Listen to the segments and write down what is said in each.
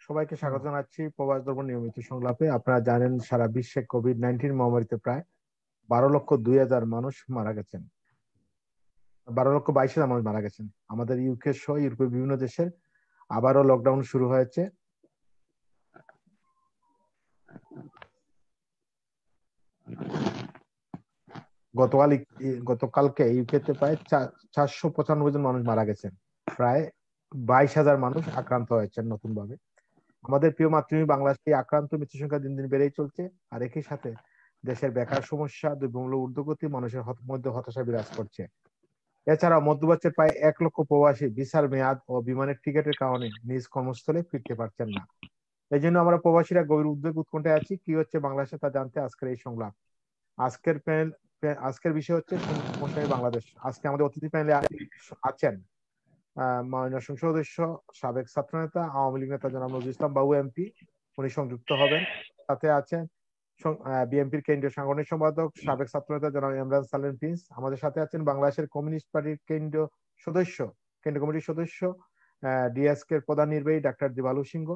সবাইকে স্বাগত জানাচ্ছি প্রবাস দর্পণ নিয়মিত সংলাপে। আপনারা জানেন সারা বিশ্বে কোভিড-19 মহামারীতে প্রায় 12,02,000 মানুষ মারা গেছেন, 12,22,000 মানুষ মারা গেছেন। আমাদের ইউকে সহ ইউরোপের বিভিন্ন দেশের আবারও লকডাউন শুরু হয়েছে। গতকালকে ইউকেতে প্রায় 495 জন মানুষ মারা গেছেন, প্রায় 22,000 মানুষ আক্রান্ত হয়েছেন নতুন ভাবে। আমাদের প্রিয় মাতৃভূমি বাংলাদেশে আক্রান্ত মৃত্যু সংখ্যা দিন দিন বেড়েই চলছে। আর একই সাথে দেশের বেকার সমস্যা, দ্রব্যমূল্য ঊর্ধ্বগতি, মানুষের মধ্যে হতাশা বিরাজ করছে। এছাড়াও মধ্যপ্রাচ্যের প্রায় 1 লক্ষ প্রবাসী ভিসার মেয়াদ ও বিমানের টিকিটের কারণে নিজ কর্মস্থলে ফিরতে পারছেন না। এই জন্য আমরা প্রবাসীরা গভীর উদ্বেগ উৎকণ্ঠায় আছি। কি হচ্ছে বাংলাদেশে তা জানতে আজকের এই সংলাপ। আজকের বিষয় হচ্ছে সমসাময়িক বাংলাদেশ। আজকে আমাদের অতিথি প্যানেলে আছেন মাননীয় সংসদ সদস্য, সাবেক ছাত্রনেতা, আওয়ামী লীগ নেতা জনাব নজরুল ইসলাম বাবু এমপি, উনি সংযুক্ত হবেন। সাথে আছেন বিএনপির কেন্দ্রীয় সাংগঠনিক সম্পাদক, সাবেক ছাত্রনেতা জনাব ইমরান সালেম প্রিন্স। আমাদের সাথে আছেন বাংলাদেশের কমিউনিস্ট পার্টির কেন্দ্রীয় কমিটির সদস্য ডিএসকে এর প্রধান নির্বাহী ডাক্তার দিবালু সিংহ।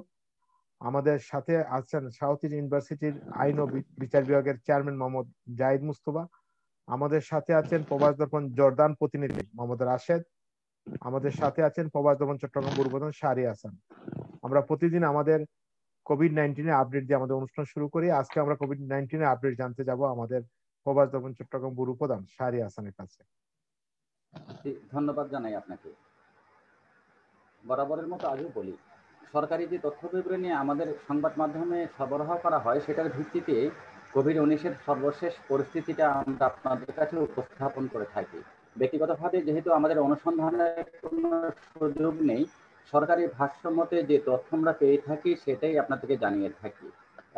আমাদের সাথে আছেন সাউথ ইস্ট ইউনিভার্সিটির আইন ও বিচার বিভাগের চেয়ারম্যান মোহাম্মদ জাহিদ মুস্তফা। আমাদের সাথে আছেন প্রবাস দর্পণ জর্দান প্রতিনিধি মোহাম্মদ রাশেদ। আমাদের সাথে আছেন প্রবাস দর্পণ চট্টগ্রাম ব্যুরো প্রধান শাহরি হাসান। আমরা প্রতিদিন আমাদের কোভিড-19 এর আপডেট দিয়ে আমাদের অনুষ্ঠান শুরু করি। আজকে আমরা কোভিড-19 এর আপডেট জানতে যাব আমাদের প্রবাস দর্পণ চট্টগ্রাম ব্যুরো প্রধান শাহরি হাসানের কাছে। ধন্যবাদ জানাই আপনাকে। বরাবরের মতো আজও বলি, সরকারি যে তথ্য বিবরণী আমাদের সংবাদ মাধ্যমে সরবরাহ করা হয় সেটার ভিত্তিতে কোভিড-19 সর্বশেষ পরিস্থিতিটা আমরা আপনাদের কাছে উপস্থাপন করে থাকি। ব্যক্তিগতভাবে যেহেতু আমাদের অনুসন্ধানের কোনো সুযোগ নেই, সরকারি ভাষ্য মতে যে তথ্য আমরা পেয়ে থাকি সেটাই আপনাদেরকে জানিয়ে থাকি,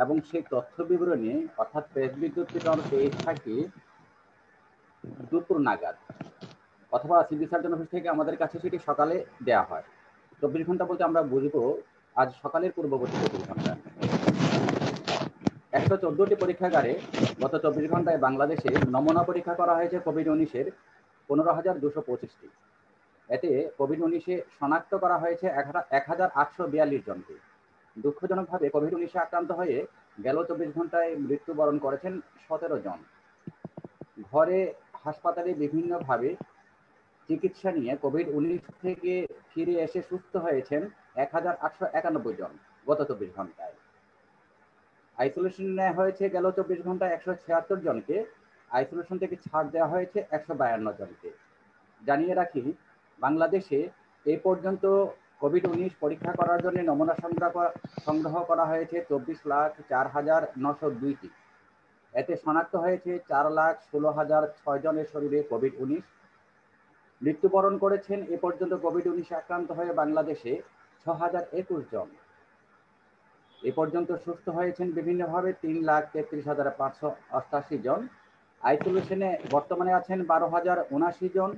এবং সেই তথ্য বিবরণী অর্থাৎ প্রেস বিজ্ঞপ্তিটা আমরা পেয়ে থাকি দুপুর নাগাদ, অথবা সিভিল সার্জন অফিস থেকে আমাদের কাছে সেটি সকালে দেওয়া হয়। 24 ঘন্টা বলতে আমরা বুঝবো আজ সকালের পূর্ববর্তী 24 ঘন্টা। 114টি পরীক্ষাগারে গত 24 ঘন্টায় বাংলাদেশে নমুনা পরীক্ষা করা হয়েছে কোভিড-19 15,225টি। এতে কোভিড-19 শনাক্ত করা হয়েছে 1,842 জনকে। দুঃখজনকভাবে কোভিড-19 আক্রান্ত হয়ে গেল 24 ঘন্টায় মৃত্যুবরণ করেছেন 17 জন। ঘরে হাসপাতালে বিভিন্নভাবে চিকিৎসা নিয়ে কোভিড-19 থেকে ফিরে এসে সুস্থ হয়েছেন 1,891 জন গত 24 ঘন্টায়। আইসোলেশন নেওয়া হয়েছে গেল 24 ঘন্টায় 176 জনকে। আইসোলেশন থেকে ছাড় দেওয়া হয়েছে 152 জনকে। জানিয়ে রাখি, বাংলাদেশে এই পর্যন্ত কোভিড-19 পরীক্ষা করার জন্য নমুনা সংগ্রহ করা হয়েছে 24,04,902টি। এতে শনাক্ত হয়েছে 4,16,006 জনের শরীরে কোভিড-19। মৃত্যুবরণ করেছেন এ পর্যন্ত কোভিড-19 আক্রান্ত হয়ে বাংলাদেশে 6,021 জন। এ পর্যন্ত সুস্থ হয়েছেন বিভিন্নভাবে 3,33,588 জন। আইসোলেশনে বর্তমানে আছেন 12,079 জন।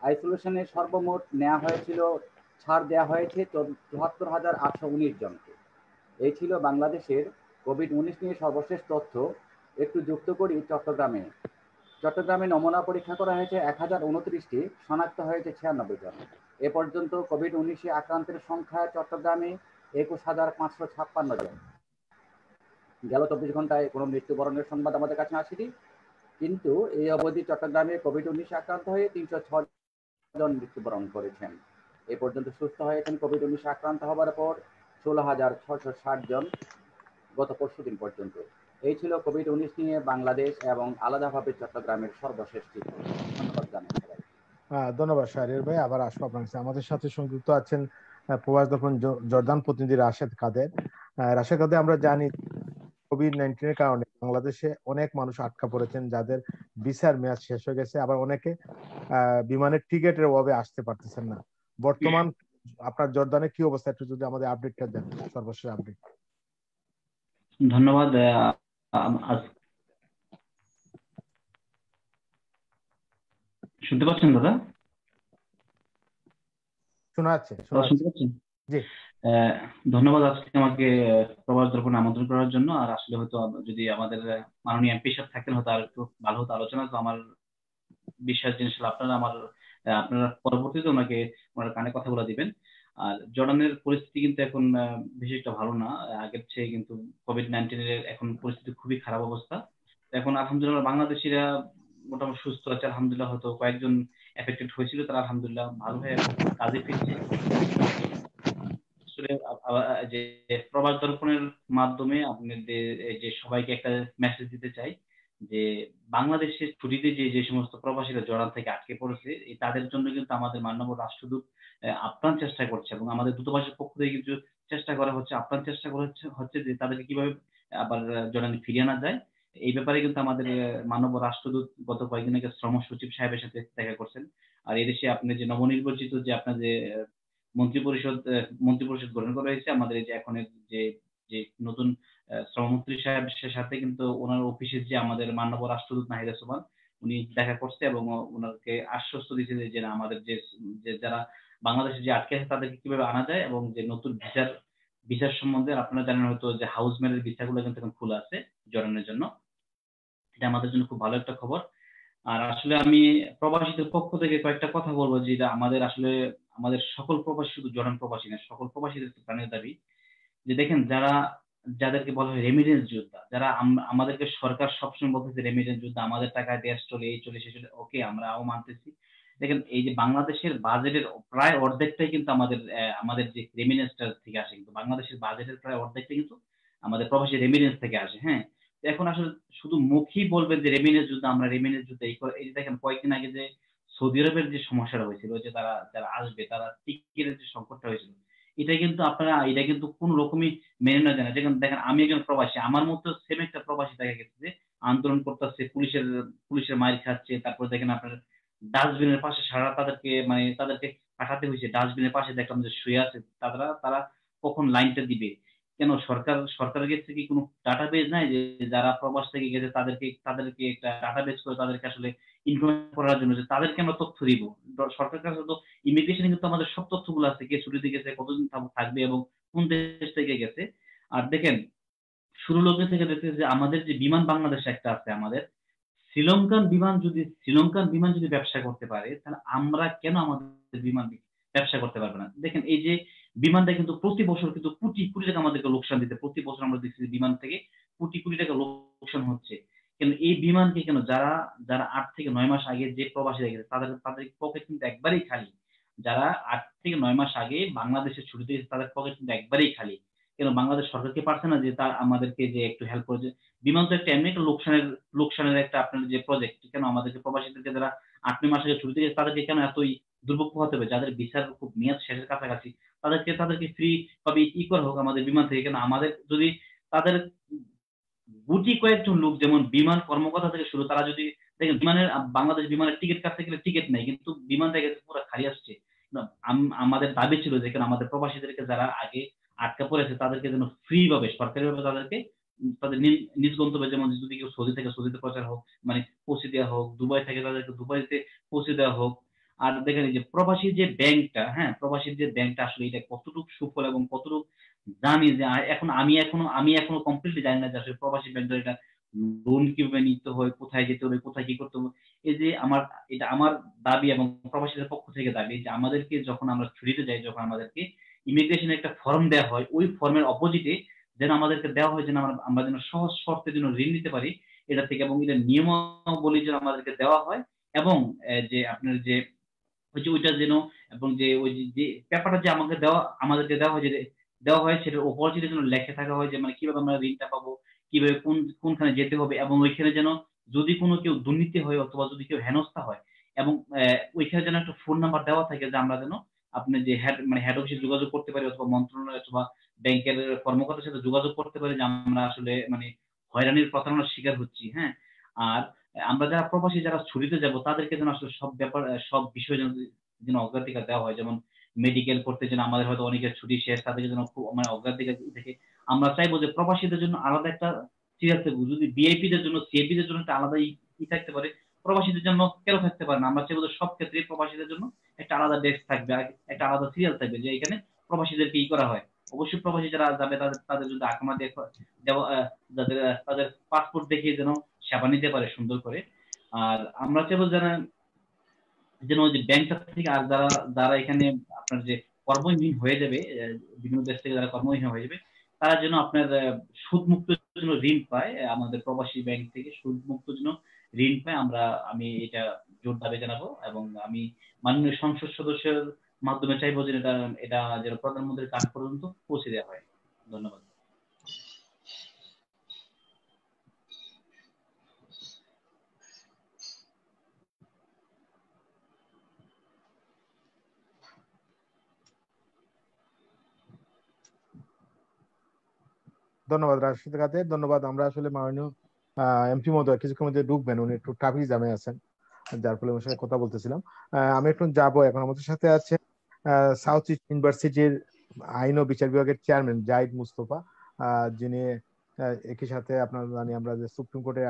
আইসোলেশনে সর্বমোট নেওয়া হয়েছিল, ছাড় দেওয়া হয়েছে 74,819 জনকে। এই ছিল বাংলাদেশের কোভিড-19 নিয়ে সর্বশেষ তথ্য। একটু যুক্ত করি চট্টগ্রামে নমুনা পরীক্ষা করা হয়েছে 1,029টি, শনাক্ত হয়েছে 96 জন। এ পর্যন্ত কোভিড-19 আক্রান্তের সংখ্যা চট্টগ্রামে 21,556 জন। গেল 24 ঘন্টায় কোনো মৃত্যুবরণের সংবাদ আমাদের কাছে আসেনি, কিন্তু এই অবধি চট্টগ্রামে কোভিড-19 আক্রান্ত হয়ে 306 জন মৃত্যুবরণ করেছেন। এ পর্যন্ত সুস্থ হয়েছেন কোভিড-19 আক্রান্ত হওয়ার পর 16,660 জন গত পরশুদিন পর্যন্ত। এই ছিল কোভিড-19 নিয়ে বাংলাদেশ এবং আলাদাভাবে চট্টগ্রামের সর্বশেষ চিত্র। ধন্যবাদ জানাই সবাই। ধন্যবাদ শাহরিয়ার ভাই। আবার আসবো আপনার কাছে। আমাদের সাথে সংযুক্ত আছেন প্রবাস দর্পণ জর্দান প্রতিনিধি রাশেদ কাদের। রাশেদ কাদের, আমরা জানি কোভিড-19 এর কারণে বাংলাদেশে অনেক মানুষ আটকা পড়েছেন, যাদের ভিসার মেয়াদ শেষ হয়ে গেছে, আবার অনেকে বিমানের টিকিটের অভাবে আসতে পারতেছেন না। বর্তমান আপনার জর্দানের কি অবস্থা, একটু যদি আমাদের আপডেটটা দেন, সর্বশেষ আপডেট। ধন্যবাদ। শুনতে পাচ্ছেন দাদা? শোনা যাচ্ছে। শুনতে পাচ্ছেন? জি, ধন্যবাদ আজকে আমাকে প্রবাস দর্পণে আমন্ত্রণ করার জন্য। আর আসলে হয়তো যদি আমাদের মাননীয় এমপি সাহেব থাকেন হয়তো আর একটু ভালো হতো আলোচনা। তো আমার বিশ্বাস জিনিস আপনারা পরবর্তীতে ওনার কানে কথাগুলো দিবেন। আর জর্ডানের পরিস্থিতি কিন্তু এখন বেশি একটা ভালো না, আগের চেয়ে কিন্তু কোভিড-19 এখন পরিস্থিতি খুবই খারাপ অবস্থা। এখন আলহামদুলিল্লাহ বাংলাদেশিরা মোটামুটি সুস্থ আছে আলহামদুলিল্লাহ, হয়তো কয়েকজন এফেক্টেড হয়েছিল, তারা আলহামদুলিল্লাহ ভালো হয়ে এখন কাজে ফিরছে। আসলে যে প্রবাস দর্পণের মাধ্যমে আপনাদের যে সবাইকে একটা মেসেজ দিতে চাই যে বাংলাদেশের ছুটিতে যে সমস্ত প্রবাসীরা জর্ডান থেকে আটকে পড়েছে, তাদের জন্য কিন্তু আমাদের মাননীয় রাষ্ট্রদূত আপ্রাণ চেষ্টা করছে, এবং আমাদের দূতাবাসের পক্ষ থেকে কিছু চেষ্টা করা হচ্ছে, আপ্রাণ চেষ্টা করা হচ্ছে যে তাদেরকে কিভাবে আবার জর্ডানে ফিরিয়ে আনা যায়। এই ব্যাপারে কিন্তু আমাদের মাননীয় রাষ্ট্রদূত গত কয়েকদিন আগে শ্রম সচিব সাহেবের সাথে দেখা করছেন। আর এদেশে আপনি যে নবনির্বাচিত যে আপনার যে মন্ত্রিপরিষদ গঠন করা হয়েছে, আমাদের এই যে এখন যে যে নতুন শ্রমমন্ত্রী সাহেবের সাথে কিন্তু ওনার অফিসের যে আমাদের মাননীয় রাষ্ট্রদূত নাহিদা সুবহান উনি দেখা করছে, এবং ওনাকে আশ্বস্ত দিয়েছে যে আমাদের যে যারা বাংলাদেশে যে আটকে আছে তাদেরকে কিভাবে আনা যায়, এবং যে নতুন ভিসার সম্বন্ধে আপনারা জানেন হয়তো যে হাউসম্যানের ভিসাগুলো কিন্তু এখন খোলা আছে জর্ডানের জন্য। এটা আমাদের জন্য খুব ভালো একটা খবর। আর আসলে আমি প্রবাসীদের পক্ষ থেকে কয়েকটা কথা বলবো, যে আমাদের আসলে আমাদের সকল প্রবাসী, শুধু জর্ডান প্রবাসী না, সকল প্রবাসীদের প্রাণের দাবি যে দেখেন যাদেরকে বলা হয় রেমিটেন্স যোদ্ধা, যারা আমাদেরকে সরকার সবসময় বলতেছে রেমিটেন্স যোদ্ধা, আমাদের টাকায় দেশ চলে, এই চলে সে চলে, ওকে আমরাও মানতেছি। দেখেন এই যে বাংলাদেশের বাজেটের প্রায় অর্ধেকটাই কিন্তু আমাদের যে রেমিটেন্সটা থেকে আসে, কিন্তু বাংলাদেশের বাজেটের প্রায় অর্ধেকটাই কিন্তু আমাদের প্রবাসী রেমিটেন্স থেকে আসে। হ্যাঁ, তো এখন আসলে শুধু মুখেই বলবেন যে রেমিটেন্স যুদ্ধ, আমরা রেমিটেন্স যুদ্ধ এই যে দেখেন কয়েকদিন আগে যে সৌদি আরবের যে সমস্যাটা হয়েছিল, যে যারা আসবে তারা টিকিটের যে সংকটটা হয়েছিল, এটা কিন্তু কোন রকমই মেনে নেওয়া যায় না। দেখেন আমি একজন প্রবাসী, আমার মতো সেম একটা প্রবাসী দেখা গেছে যে আন্দোলন করতেছে, পুলিশের মাইর খাচ্ছে, তারপর দেখেন আপনার ডাস্টবিনের পাশে সারা তাদেরকে পাঠাতে হয়েছে, ডাস্টবিনের পাশে দেখলাম যে শুয়ে আছে, তারা কখন লাইনটা দিবে। কেন সরকারের কাছে কি কোনো ডাটাবেজ নাই যে যারা প্রবাস থেকে গেছে তাদেরকে একটা ডাটাবেজ করে তাদেরকে আসলে ইনফরমেশন করার জন্য, যে তাদেরকে আমরা তথ্য দিব। সরকারের কাছে তো ইমিগ্রেশনে কিন্তু আমাদের সব তথ্যগুলো আছে, কে ছুটিতে গেছে, কতদিন থাকবে, এবং কোন দেশ থেকে গেছে। আর দেখেন শুরু লগ্ন থেকে দেখতে যে আমাদের যে বিমান বাংলাদেশে একটা আছে, আমাদের শ্রীলঙ্কান বিমান যদি ব্যবসা করতে পারে, তাহলে আমরা কেন আমাদের বিমান ব্যবসা করতে পারবো না? দেখেন এই যে বিমানটা কিন্তু প্রতি বছর কিন্তু কোটি কোটি টাকা আমাদেরকে লোকসান দিতে, প্রতি বছর আমরা দেখছি বিমান থেকে কোটি কোটি টাকা লোকসান হচ্ছে। কেন এই বিমানকে কেন যারা যারা 8 থেকে 9 মাস আগে যে প্রবাসী গেছে তাদের পকেট কিন্তু একবারেই খালি। যারা 8 থেকে 9 মাস আগে বাংলাদেশে ছুটিতে গেছে তাদের পকেট কিন্তু একবারেই খালি। কেন বাংলাদেশ সরকারকে পারছে না যে তার আমাদেরকে যে একটু হেল্প করে? বিমান তো একটা এমনি একটা লোকসানের একটা আপনার যে প্রজেক্ট, কেন আমাদেরকে প্রবাসীদেরকে যারা 8 মাস আগে ছুটিতে গেছে তাদেরকে কেন এতই দুর্ভোগ পোহাতে হবে? যাদের ভিসার খুব মেয়াদ শেষের কাছাকাছি তাদেরকে ফ্রি ভাবে করা হোক আমাদের বিমান থেকে। কেন আমাদের যদি তাদের গুটি কয়েকজন লোক, যেমন বিমান কর্মকর্তা থেকে শুরু, তারা যদি দেখেন বাংলাদেশ বিমানের টিকিট কাটতে গেলে টিকিট নেই, কিন্তু বিমান থেকে পুরো খালি আসছে। আমাদের দাবি ছিল যে আমাদের প্রবাসীদেরকে যারা আগে আটকা পড়েছে তাদেরকে যেন ফ্রি ভাবে সরকারি ভাবে তাদেরকে তাদের নিজ গন্তব্যে, যেমন যদি কেউ সৌদি থেকে সৌদিতে প্রচার হোক, পৌঁছে দেওয়া হোক, দুবাই থেকে তাদেরকে দুবাইতে পৌঁছে দেওয়া হোক। আর দেখেন এই যে প্রবাসীর যে ব্যাংকটা আসলে এটা কতটুকু সুফল এবং কতটুকু জানি, যে আমি এখনো কমপ্লিটলি জানি না যে আসলে প্রবাসী ব্যাংকটা এটা লোন কিভাবে নিতে হয়, কোথায় যেতে হবে, কোথায় কি করতে হবে। এই যে এটা আমার দাবি এবং প্রবাসীদের পক্ষ থেকে দাবি যে আমাদেরকে যখন আমরা ছুটিতে যাই, যখন আমাদেরকে ইমিগ্রেশনে একটা ফর্ম দেওয়া হয়, ওই ফর্মের অপোজিটে যেন আমাদেরকে দেওয়া হয় যেন আমরা যেন সহজ শর্তে যেন ঋণ নিতে পারি এটা থেকে, এবং এটা নিয়মাবলী যেন আমাদেরকে দেওয়া হয়, এবং যে আপনার যে ওইটা যেন, এবং যে ওই যে পেপারটা যে আমাদেরকে দেওয়া হয় সেটার অপরচিটে যেন লেখা থাকা হয় যে কিভাবে আমরা ঋণটা পাবো, কিভাবে কোনখানে যেতে হবে, এবং ওইখানে যেন যদি কোনো কেউ দুর্নীতি হয় অথবা যদি কেউ হেনস্থা হয়, এবং ওইখানে যেন একটা ফোন নাম্বার দেওয়া থাকে যে আমরা যেন আপনি যে হেড অফিসে যোগাযোগ করতে পারি, অথবা মন্ত্রণালয় অথবা ব্যাংকের কর্মকর্তার সাথে যোগাযোগ করতে পারি যে আমরা আসলে হয়রানির প্রতারণার শিকার হচ্ছি। হ্যাঁ, আর আমরা যারা প্রবাসী যারা ছুটিতে যাব তাদেরকে যেন আসলে সব বিষয় যেন অগ্রাধিকার দেওয়া হয়, যেমন মেডিকেল করতে যেন আমাদের হয়তো অনেকের ছুটি শেষ, তাদেরকে যেন খুব অগ্রাধিকার থেকে আমরা চাইবো যে প্রবাসীদের জন্য আলাদা একটা সিরিয়াল থাকবে। যদি ভিআইপি দের জন্য সিএপি দের জন্য একটা আলাদা থাকতে পারে, প্রবাসীদের জন্য কেন থাকতে পারে না? আমরা চাইবো যে সব ক্ষেত্রে প্রবাসীদের জন্য একটা আলাদা ডেস্ক থাকবে, একটা আলাদা সিরিয়াল থাকবে, যে এখানে প্রবাসীদেরকে করা হয়। অবশ্যই প্রবাসী যারা যাবে তাদের যদি আকামা যাদের তাদের পাসপোর্ট দেখিয়ে যেন সেবা নিতে পারে সুন্দর করে। আর আমরা চাইবো যেন ওই যে ব্যাংকটা থেকে, আর যারা এখানে আপনার যে কর্মহীন হয়ে যাবে, বিভিন্ন দেশ থেকে যারা কর্মহীন হয়ে যাবে, তারা যেন আপনার সুদ মুক্ত জন্য ঋণ পায়, আমাদের প্রবাসী ব্যাংক থেকে সুদ মুক্ত জন্য ঋণ পায়। আমি এটা জোর দাবি জানাবো, এবং আমি মাননীয় সংসদ সদস্যের মাধ্যমে চাইবো যে এটা এটা যেন প্রধানমন্ত্রীর কান পর্যন্ত পৌঁছে দেওয়া হয়। ধন্যবাদ। ধন্যবাদ রাশিদ কাদের, ধন্যবাদ। আমরা আসলে মাননীয় এমপি মহোদয় কিছুক্ষণ মধ্যে ঢুকবেন, উনি একটু ট্রাফিক জ্যামে আছেন, যার ফলে ওনার সাথে কথা বলতেছিলাম। আমি একটু যাবো এখন। আমাদের সাথে আছে সাউথ ইস্ট ইউনিভার্সিটির আইন ও বিচার বিভাগের চেয়ারম্যান জাহিদ মুস্তফা, যিনি একই সাথে আপনার জানি আমরা যে সুপ্রিম কোর্টের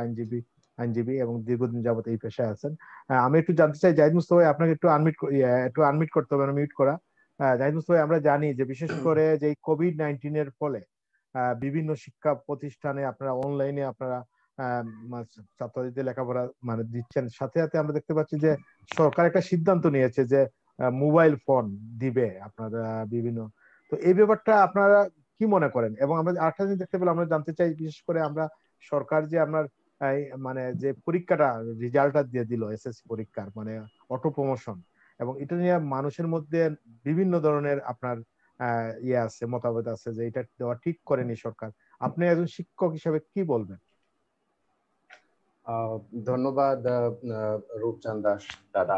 আইনজীবী এবং দীর্ঘদিন যাবত এই পেশায় আছেন। আমি একটু জানতে চাই জাহিদ মুস্তফা, আপনাকে একটু আনমিট করতে হবে, মিউট করা। জাহিদ মুস্তফা, আমরা জানি যে বিশেষ করে যে কোভিড-19 এর ফলে বিভিন্ন শিক্ষা প্রতিষ্ঠানে আপনারা অনলাইনে আপনারা ছাত্রছাত্রীদের লেখাপড়া মানে দিচ্ছেন, সাথে সাথে আমরা দেখতে পাচ্ছি যে সরকার একটা সিদ্ধান্ত নিয়েছে যে মোবাইল ফোন দিবে আপনারা বিভিন্ন। তো এই ব্যাপারটা আপনারা কি মনে করেন? এবং আমরা আরেকটা জিনিস দেখতে পেলাম, আমরা জানতে চাই বিশেষ করে আমরা সরকার যে আপনার মানে যে পরীক্ষাটা রেজাল্টটা দিয়ে দিল এসএসসি পরীক্ষার মানে অটো প্রমোশন, এবং এটা নিয়ে মানুষের মধ্যে বিভিন্ন ধরনের আপনার ইয়ে আছে, মতামত আছে যে এটা দেওয়া ঠিক করেনি সরকার। আপনি একজন শিক্ষক হিসাবে কি বলবেন? ধন্যবাদ রূপচাঁদ দাস দাদা,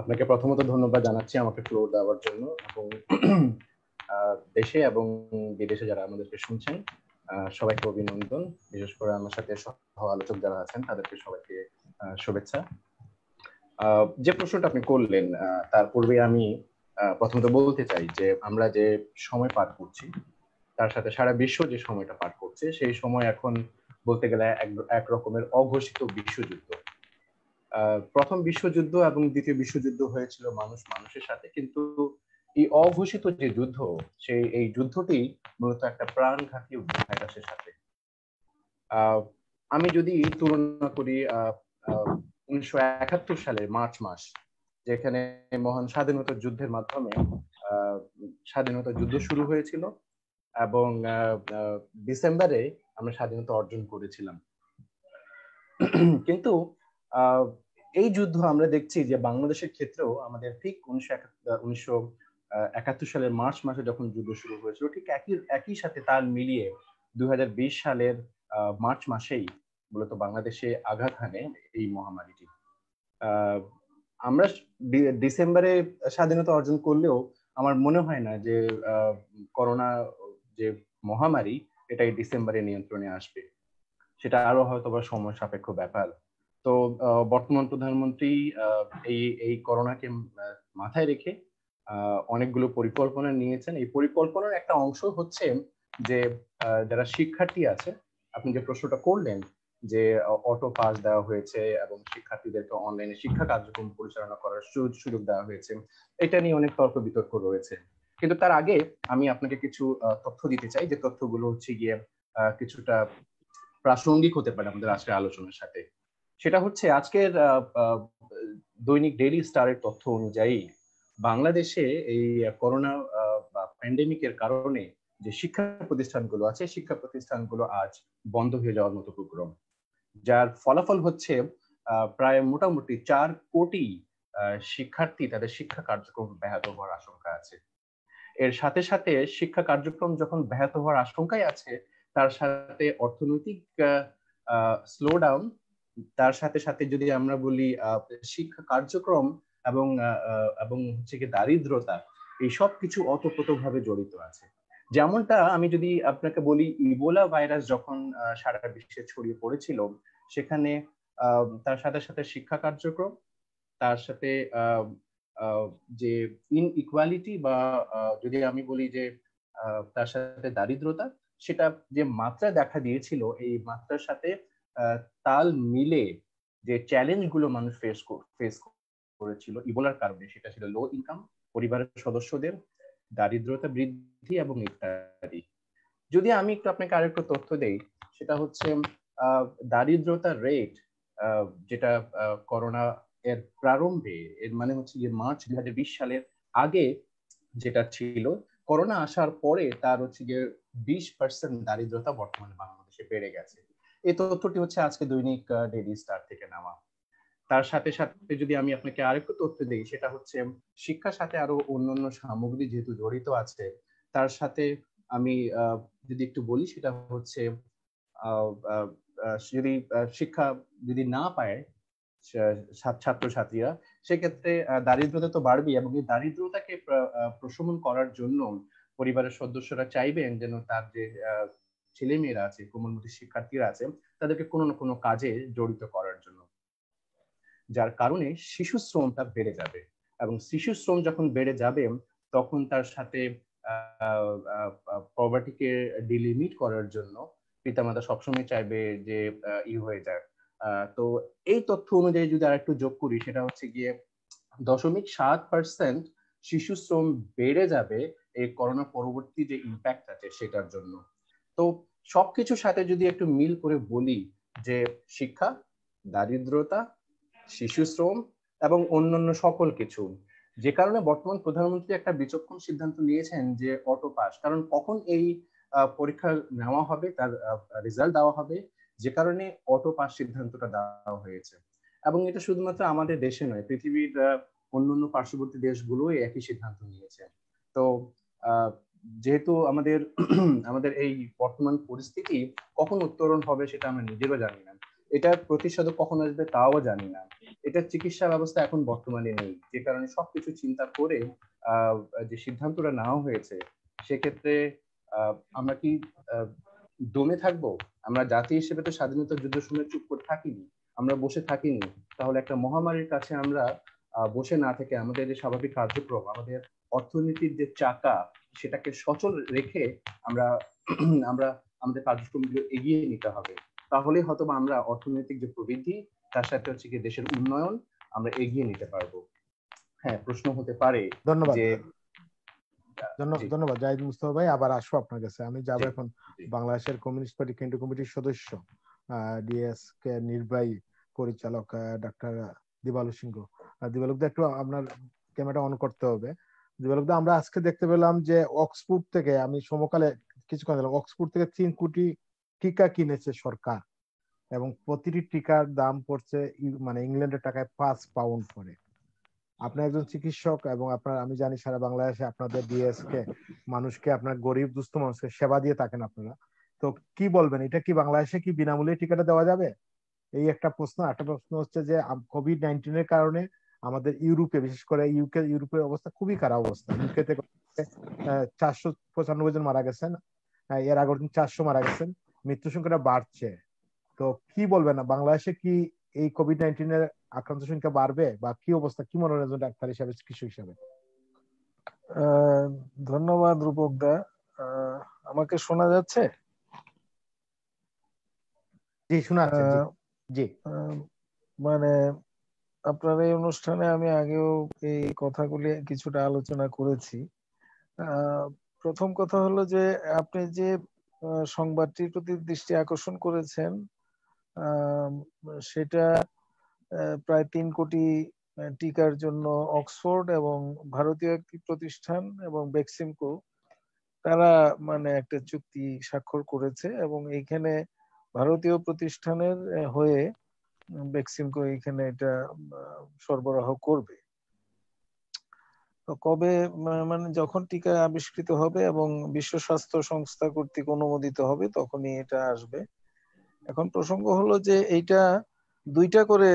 আপনাকে প্রথমত ধন্যবাদ জানাচ্ছি আমাকে ফ্লোর দেওয়ার জন্য, এবং দেশে এবং বিদেশে যারা আমাদেরকে শুনছেন সবাইকে অভিনন্দন। বিশেষ করে আমার সাথে সহ আলোচক যারা আছেন তাদেরকে সবাইকে শুভেচ্ছা। যে প্রশ্নটা আপনি করলেন তার পূর্বে আমি প্রথমত বলতে চাই যে আমরা যে সময় পার করছি তার সাথে সারা বিশ্ব যে সময়টা পার করছে, সেই সময় এখন বলতে গেলে এক রকমের অঘোষিত বিশ্বযুদ্ধ। প্রথম বিশ্বযুদ্ধ এবং দ্বিতীয় বিশ্বযুদ্ধ হয়েছিল মানুষ মানুষের সাথে, কিন্তু এই অঘোষিত যে যুদ্ধ, এই যুদ্ধটি মূলত একটা প্রাণঘাতী ভাইরাসের সাথে। আমি যদি তুলনা করি 1971 সালের মার্চ মাস, যেখানে মহান স্বাধীনতা যুদ্ধের মাধ্যমে স্বাধীনতা যুদ্ধ শুরু হয়েছিল, এবং ডিসেম্বরে আমরা স্বাধীনতা অর্জন করেছিলাম। কিন্তু এই যুদ্ধ আমরা দেখছি যে বাংলাদেশের ক্ষেত্রেও আমাদের ঠিক 1971 সালের মার্চ মাসে যখন যুদ্ধ শুরু হয়েছিল, ঠিক একই সাথে তাল মিলিয়ে 2020 সালের মার্চ মাসেই মূলত বাংলাদেশে আঘাত হানে এই মহামারীটি। আমরা ডিসেম্বরে স্বাধীনতা অর্জন করলেও আমার মনে হয় না যে করোনা যে মহামারী এটা এই ডিসেম্বরে নিয়ন্ত্রণে আসবে। সেটা আরো হয়তো বা সময় সাপেক্ষ ব্যাপার। তো বর্তমান প্রধানমন্ত্রী এই করোনাকে মাথায় রেখে অনেকগুলো পরিকল্পনা নিয়েছেন। এই পরিকল্পনার একটা অংশ হচ্ছে যে যারা শিক্ষার্থী আছে, আপনি যে প্রশ্নটা করলেন যে অটো পাস দেওয়া হয়েছে এবং শিক্ষার্থীদেরকে অনলাইনে শিক্ষা কার্যক্রম পরিচালনা করার সুযোগ দেওয়া হয়েছে, এটা নিয়ে অনেক তর্ক বিতর্ক রয়েছে। কিন্তু তার আগে আমি আপনাকে কিছু তথ্য দিতে চাই, যে তথ্যগুলো হচ্ছে গিয়ে কিছুটা প্রাসঙ্গিক হতে পারে আমাদের আজকের আলোচনার সাথে। সেটা হচ্ছে আজকের দৈনিক ডেইলি স্টারের তথ্য অনুযায়ী বাংলাদেশে এই করোনা বা প্যান্ডেমিকের কারণে যে শিক্ষা প্রতিষ্ঠানগুলো আছে, শিক্ষা প্রতিষ্ঠানগুলো আজ বন্ধ হয়ে যাওয়ার মতো উপক্রম, যার ফলাফল হচ্ছে প্রায় মোটামুটি 4 কোটি শিক্ষার্থী তাদের শিক্ষা কার্যক্রম ব্যাহত হওয়ার আশঙ্কা আছে। এর সাথে সাথে শিক্ষা কার্যক্রম যখন ব্যাহত হওয়ার আশঙ্কায় আছে, তার সাথে অর্থনৈতিক স্লোডাউন, তার সাথে সাথে যদি আমরা বলি শিক্ষা কার্যক্রম এবং হচ্ছে কি দারিদ্রতা, এই সব কিছু ওতপ্রোতভাবে জড়িত আছে। যেমনটা আমি যদি আপনাকে বলি, ইবোলা ভাইরাস যখন সারা বিশ্বে ছড়িয়ে পড়েছিল, সেখানে তার সাথে সাথে শিক্ষা কার্যক্রম, তার সাথে যে ইনইকুয়ালিটি বা যদি আমি বলি যে তার সাথে দারিদ্রতা, সেটা যে মাত্রা দেখা দিয়েছিল, এই মাত্রার সাথে তাল মিলে যে চ্যালেঞ্জ গুলো মানুষ ফেস করেছিল ইবোলার কারণে, সেটা ছিল লো ইনকাম, পরিবারের সদস্যদের দারিদ্রতা বৃদ্ধি এবং ইত্যাদি। যদি আমি একটু আপনাকে আরেকটু তথ্য দেই, সেটা হচ্ছে দারিদ্রতার রেট, যেটা করোনা এর প্রারম্ভে, এর মানে হচ্ছে যে মার্চ 2020 সালের আগে যেটা ছিল, করোনা আসার পরে তার হচ্ছে গিয়ে 20% দারিদ্রতা বর্তমানে বাংলাদেশে বেড়ে গেছে। এই তথ্যটি হচ্ছে আজকে দৈনিক ডেইলি স্টার থেকে নেওয়া। তার সাথে সাথে যদি আমি আপনাকে আরেকটু তথ্য দিই, সেটা হচ্ছে শিক্ষার সাথে আরো অন্যান্য সামগ্রী যেহেতু জড়িত আছে, তার সাথে আমি যদি একটু বলি, সেটা হচ্ছে যদি শিক্ষা যদি না পায় ছাত্রছাত্রীরা, সেক্ষেত্রে দারিদ্রতা তো বাড়বেই, এবং এই দারিদ্রতাকে প্রশমন করার জন্য পরিবারের সদস্যরা চাইবেন যেন তার যে ছেলে মেয়েরা আছে, কোমলমতি শিক্ষার্থীরা আছে, তাদেরকে কোনো না কোনো কাজে জড়িত করার জন্য, যার কারণে শিশু শ্রমটা বেড়ে যাবে। এবং শিশু শ্রম যখন বেড়ে যাবে, তখন তার সাথে পভার্টিকে ডিলিমিট করার জন্য পিতামাতা সবসময় চাইবে যে হয়ে যায়। তো এই তথ্য অনুযায়ী যদি আর একটু যোগ করি, সেটা হচ্ছে গিয়ে 0.7% শিশু শ্রম বেড়ে যাবে এই করোনা পরবর্তী যে ইম্প্যাক্ট আছে সেটার জন্য। তো সবকিছুর সাথে যদি একটু মিল করে বলি যে শিক্ষা, দারিদ্রতা, শিশু শ্রম এবং অন্যান্য সকল কিছু, যে কারণে বর্তমান প্রধানমন্ত্রী একটা বিচক্ষণ সিদ্ধান্ত নিয়েছেন যে অটো পাস, কারণ কখন এই পরীক্ষা নেওয়া হবে, তার রেজাল্ট দেওয়া হবে, যে কারণে অটো পাস সিদ্ধান্তটা দেওয়া হয়েছে। এবং এটা শুধুমাত্র আমাদের দেশে নয়, পৃথিবীর অন্যান্য পার্শ্ববর্তী দেশগুলো একই সিদ্ধান্ত নিয়েছে। তো যেহেতু আমাদের আমাদের এই বর্তমান পরিস্থিতি কখন উত্তরণ হবে সেটা আমরা নিজেরও জানি না, এটার প্রতিষেধক কখন আসবে তাও জানি না, এটার চিকিৎসা ব্যবস্থা এখন বর্তমানে নেই, যে কারণে সবকিছু চিন্তা করে যে সিদ্ধান্তটা নেওয়া হয়েছে, সেক্ষেত্রে আমরা কি দমে থাকবো? আমরা জাতি হিসেবে তো স্বাধীনতা যুদ্ধের সময় চুপ করে থাকিনি, আমরা বসে থাকিনি। তাহলে একটা মহামারীর কাছে আমরা বসে না থেকে আমাদের যে স্বাভাবিক কার্যক্রম, আমাদের অর্থনীতির যে চাকা, সেটাকে সচল রেখে আমরা আমরা আমাদের কার্যক্রমগুলো এগিয়ে নিতে হবে। তাহলেই হয়তো আমরা অর্থনৈতিক যে প্রবৃদ্ধি, তার সাথে হচ্ছে কি দেশের উন্নয়ন আমরা এগিয়ে নিতে পারবো। হ্যাঁ, প্রশ্ন হতে পারে ধন্যবাদ যে ধন্যবাদ জাহিদ মুস্তফা ভাই। আবার আসবো আপনার কাছে। আমি যাবো এখন বাংলাদেশের কমিউনিস্ট পার্টি কেন্দ্রীয় কমিটির সদস্য ডিএসকে নির্বাহী পরিচালক ডাক্তার দিবালক সিংহ। দিবালকদা, একটু আপনার ক্যামেরাটা অন করতে হবে। দিবালকদা, আমরা আজকে দেখতে পেলাম যে অক্সফোর্ড থেকে, আমি সমকালে কিছুক্ষণ দিলাম, অক্সফোর্ড থেকে 3 কোটি টিকা কিনেছে সরকার, এবং প্রতিটি টিকার দাম পড়ছে মানে ইংল্যান্ডের টাকায় 5 পাউন্ড করে। আপনি একজন চিকিৎসক, এবং আপনার, আমি জানি সারা বাংলাদেশে আপনাদের ডিএসকে মানুষকে, আপনার গরিব দুস্থ মানুষকে সেবা দিয়ে থাকেন আপনারা। তো কি বলবেন, এটা কি বাংলাদেশে কি বিনামূল্যে টিকাটা দেওয়া যাবে? এই একটা প্রশ্ন। একটা প্রশ্ন হচ্ছে যে কোভিড-19 এর কারণে আমাদের ইউরোপে, বিশেষ করে ইউরোপের অবস্থা খুবই খারাপ অবস্থা। ইউকেতে 495 জন মারা গেছেন, এর আগের দিন 400 মারা গেছেন, মৃত্যু সংখ্যাটা বাড়ছে। তো কি বলবেন, বাংলাদেশে কি এই কোভিড-19 এর আক্রান্ত সংখ্যা বাড়বে, বা কি অবস্থা, কি মনে হয় ডাক্তার হিসাবে, চিকিৎসক হিসাবে? ধন্যবাদ রূপক দা। আমাকে শোনা যাচ্ছে? জি, শোনা যাচ্ছে। জি। মানে আপনার এই অনুষ্ঠানে আমি আগেও এই কথাগুলি কিছুটা আলোচনা করেছি। প্রথম কথা হলো যে আপনি যে সংবাদটির প্রতি দৃষ্টি আকর্ষণ করেছেন, সেটা প্রায় 3 কোটি টিকার জন্য অক্সফোর্ড এবং ভারতীয় একটি প্রতিষ্ঠান এবং বেক্সিমকো, তারা মানে একটা চুক্তি স্বাক্ষর করেছে, এবং এইখানে ভারতীয় প্রতিষ্ঠানের হয়ে বেক্সিমকো এখানে এটা সরবরাহ করবে। তো কবে, মানে যখন টিকা আবিষ্কৃত হবে এবং বিশ্ব স্বাস্থ্য সংস্থা কর্তৃক অনুমোদিত হবে, তখনই এটা আসবে। এখন প্রসঙ্গ হলো যে এইটা 2টা করে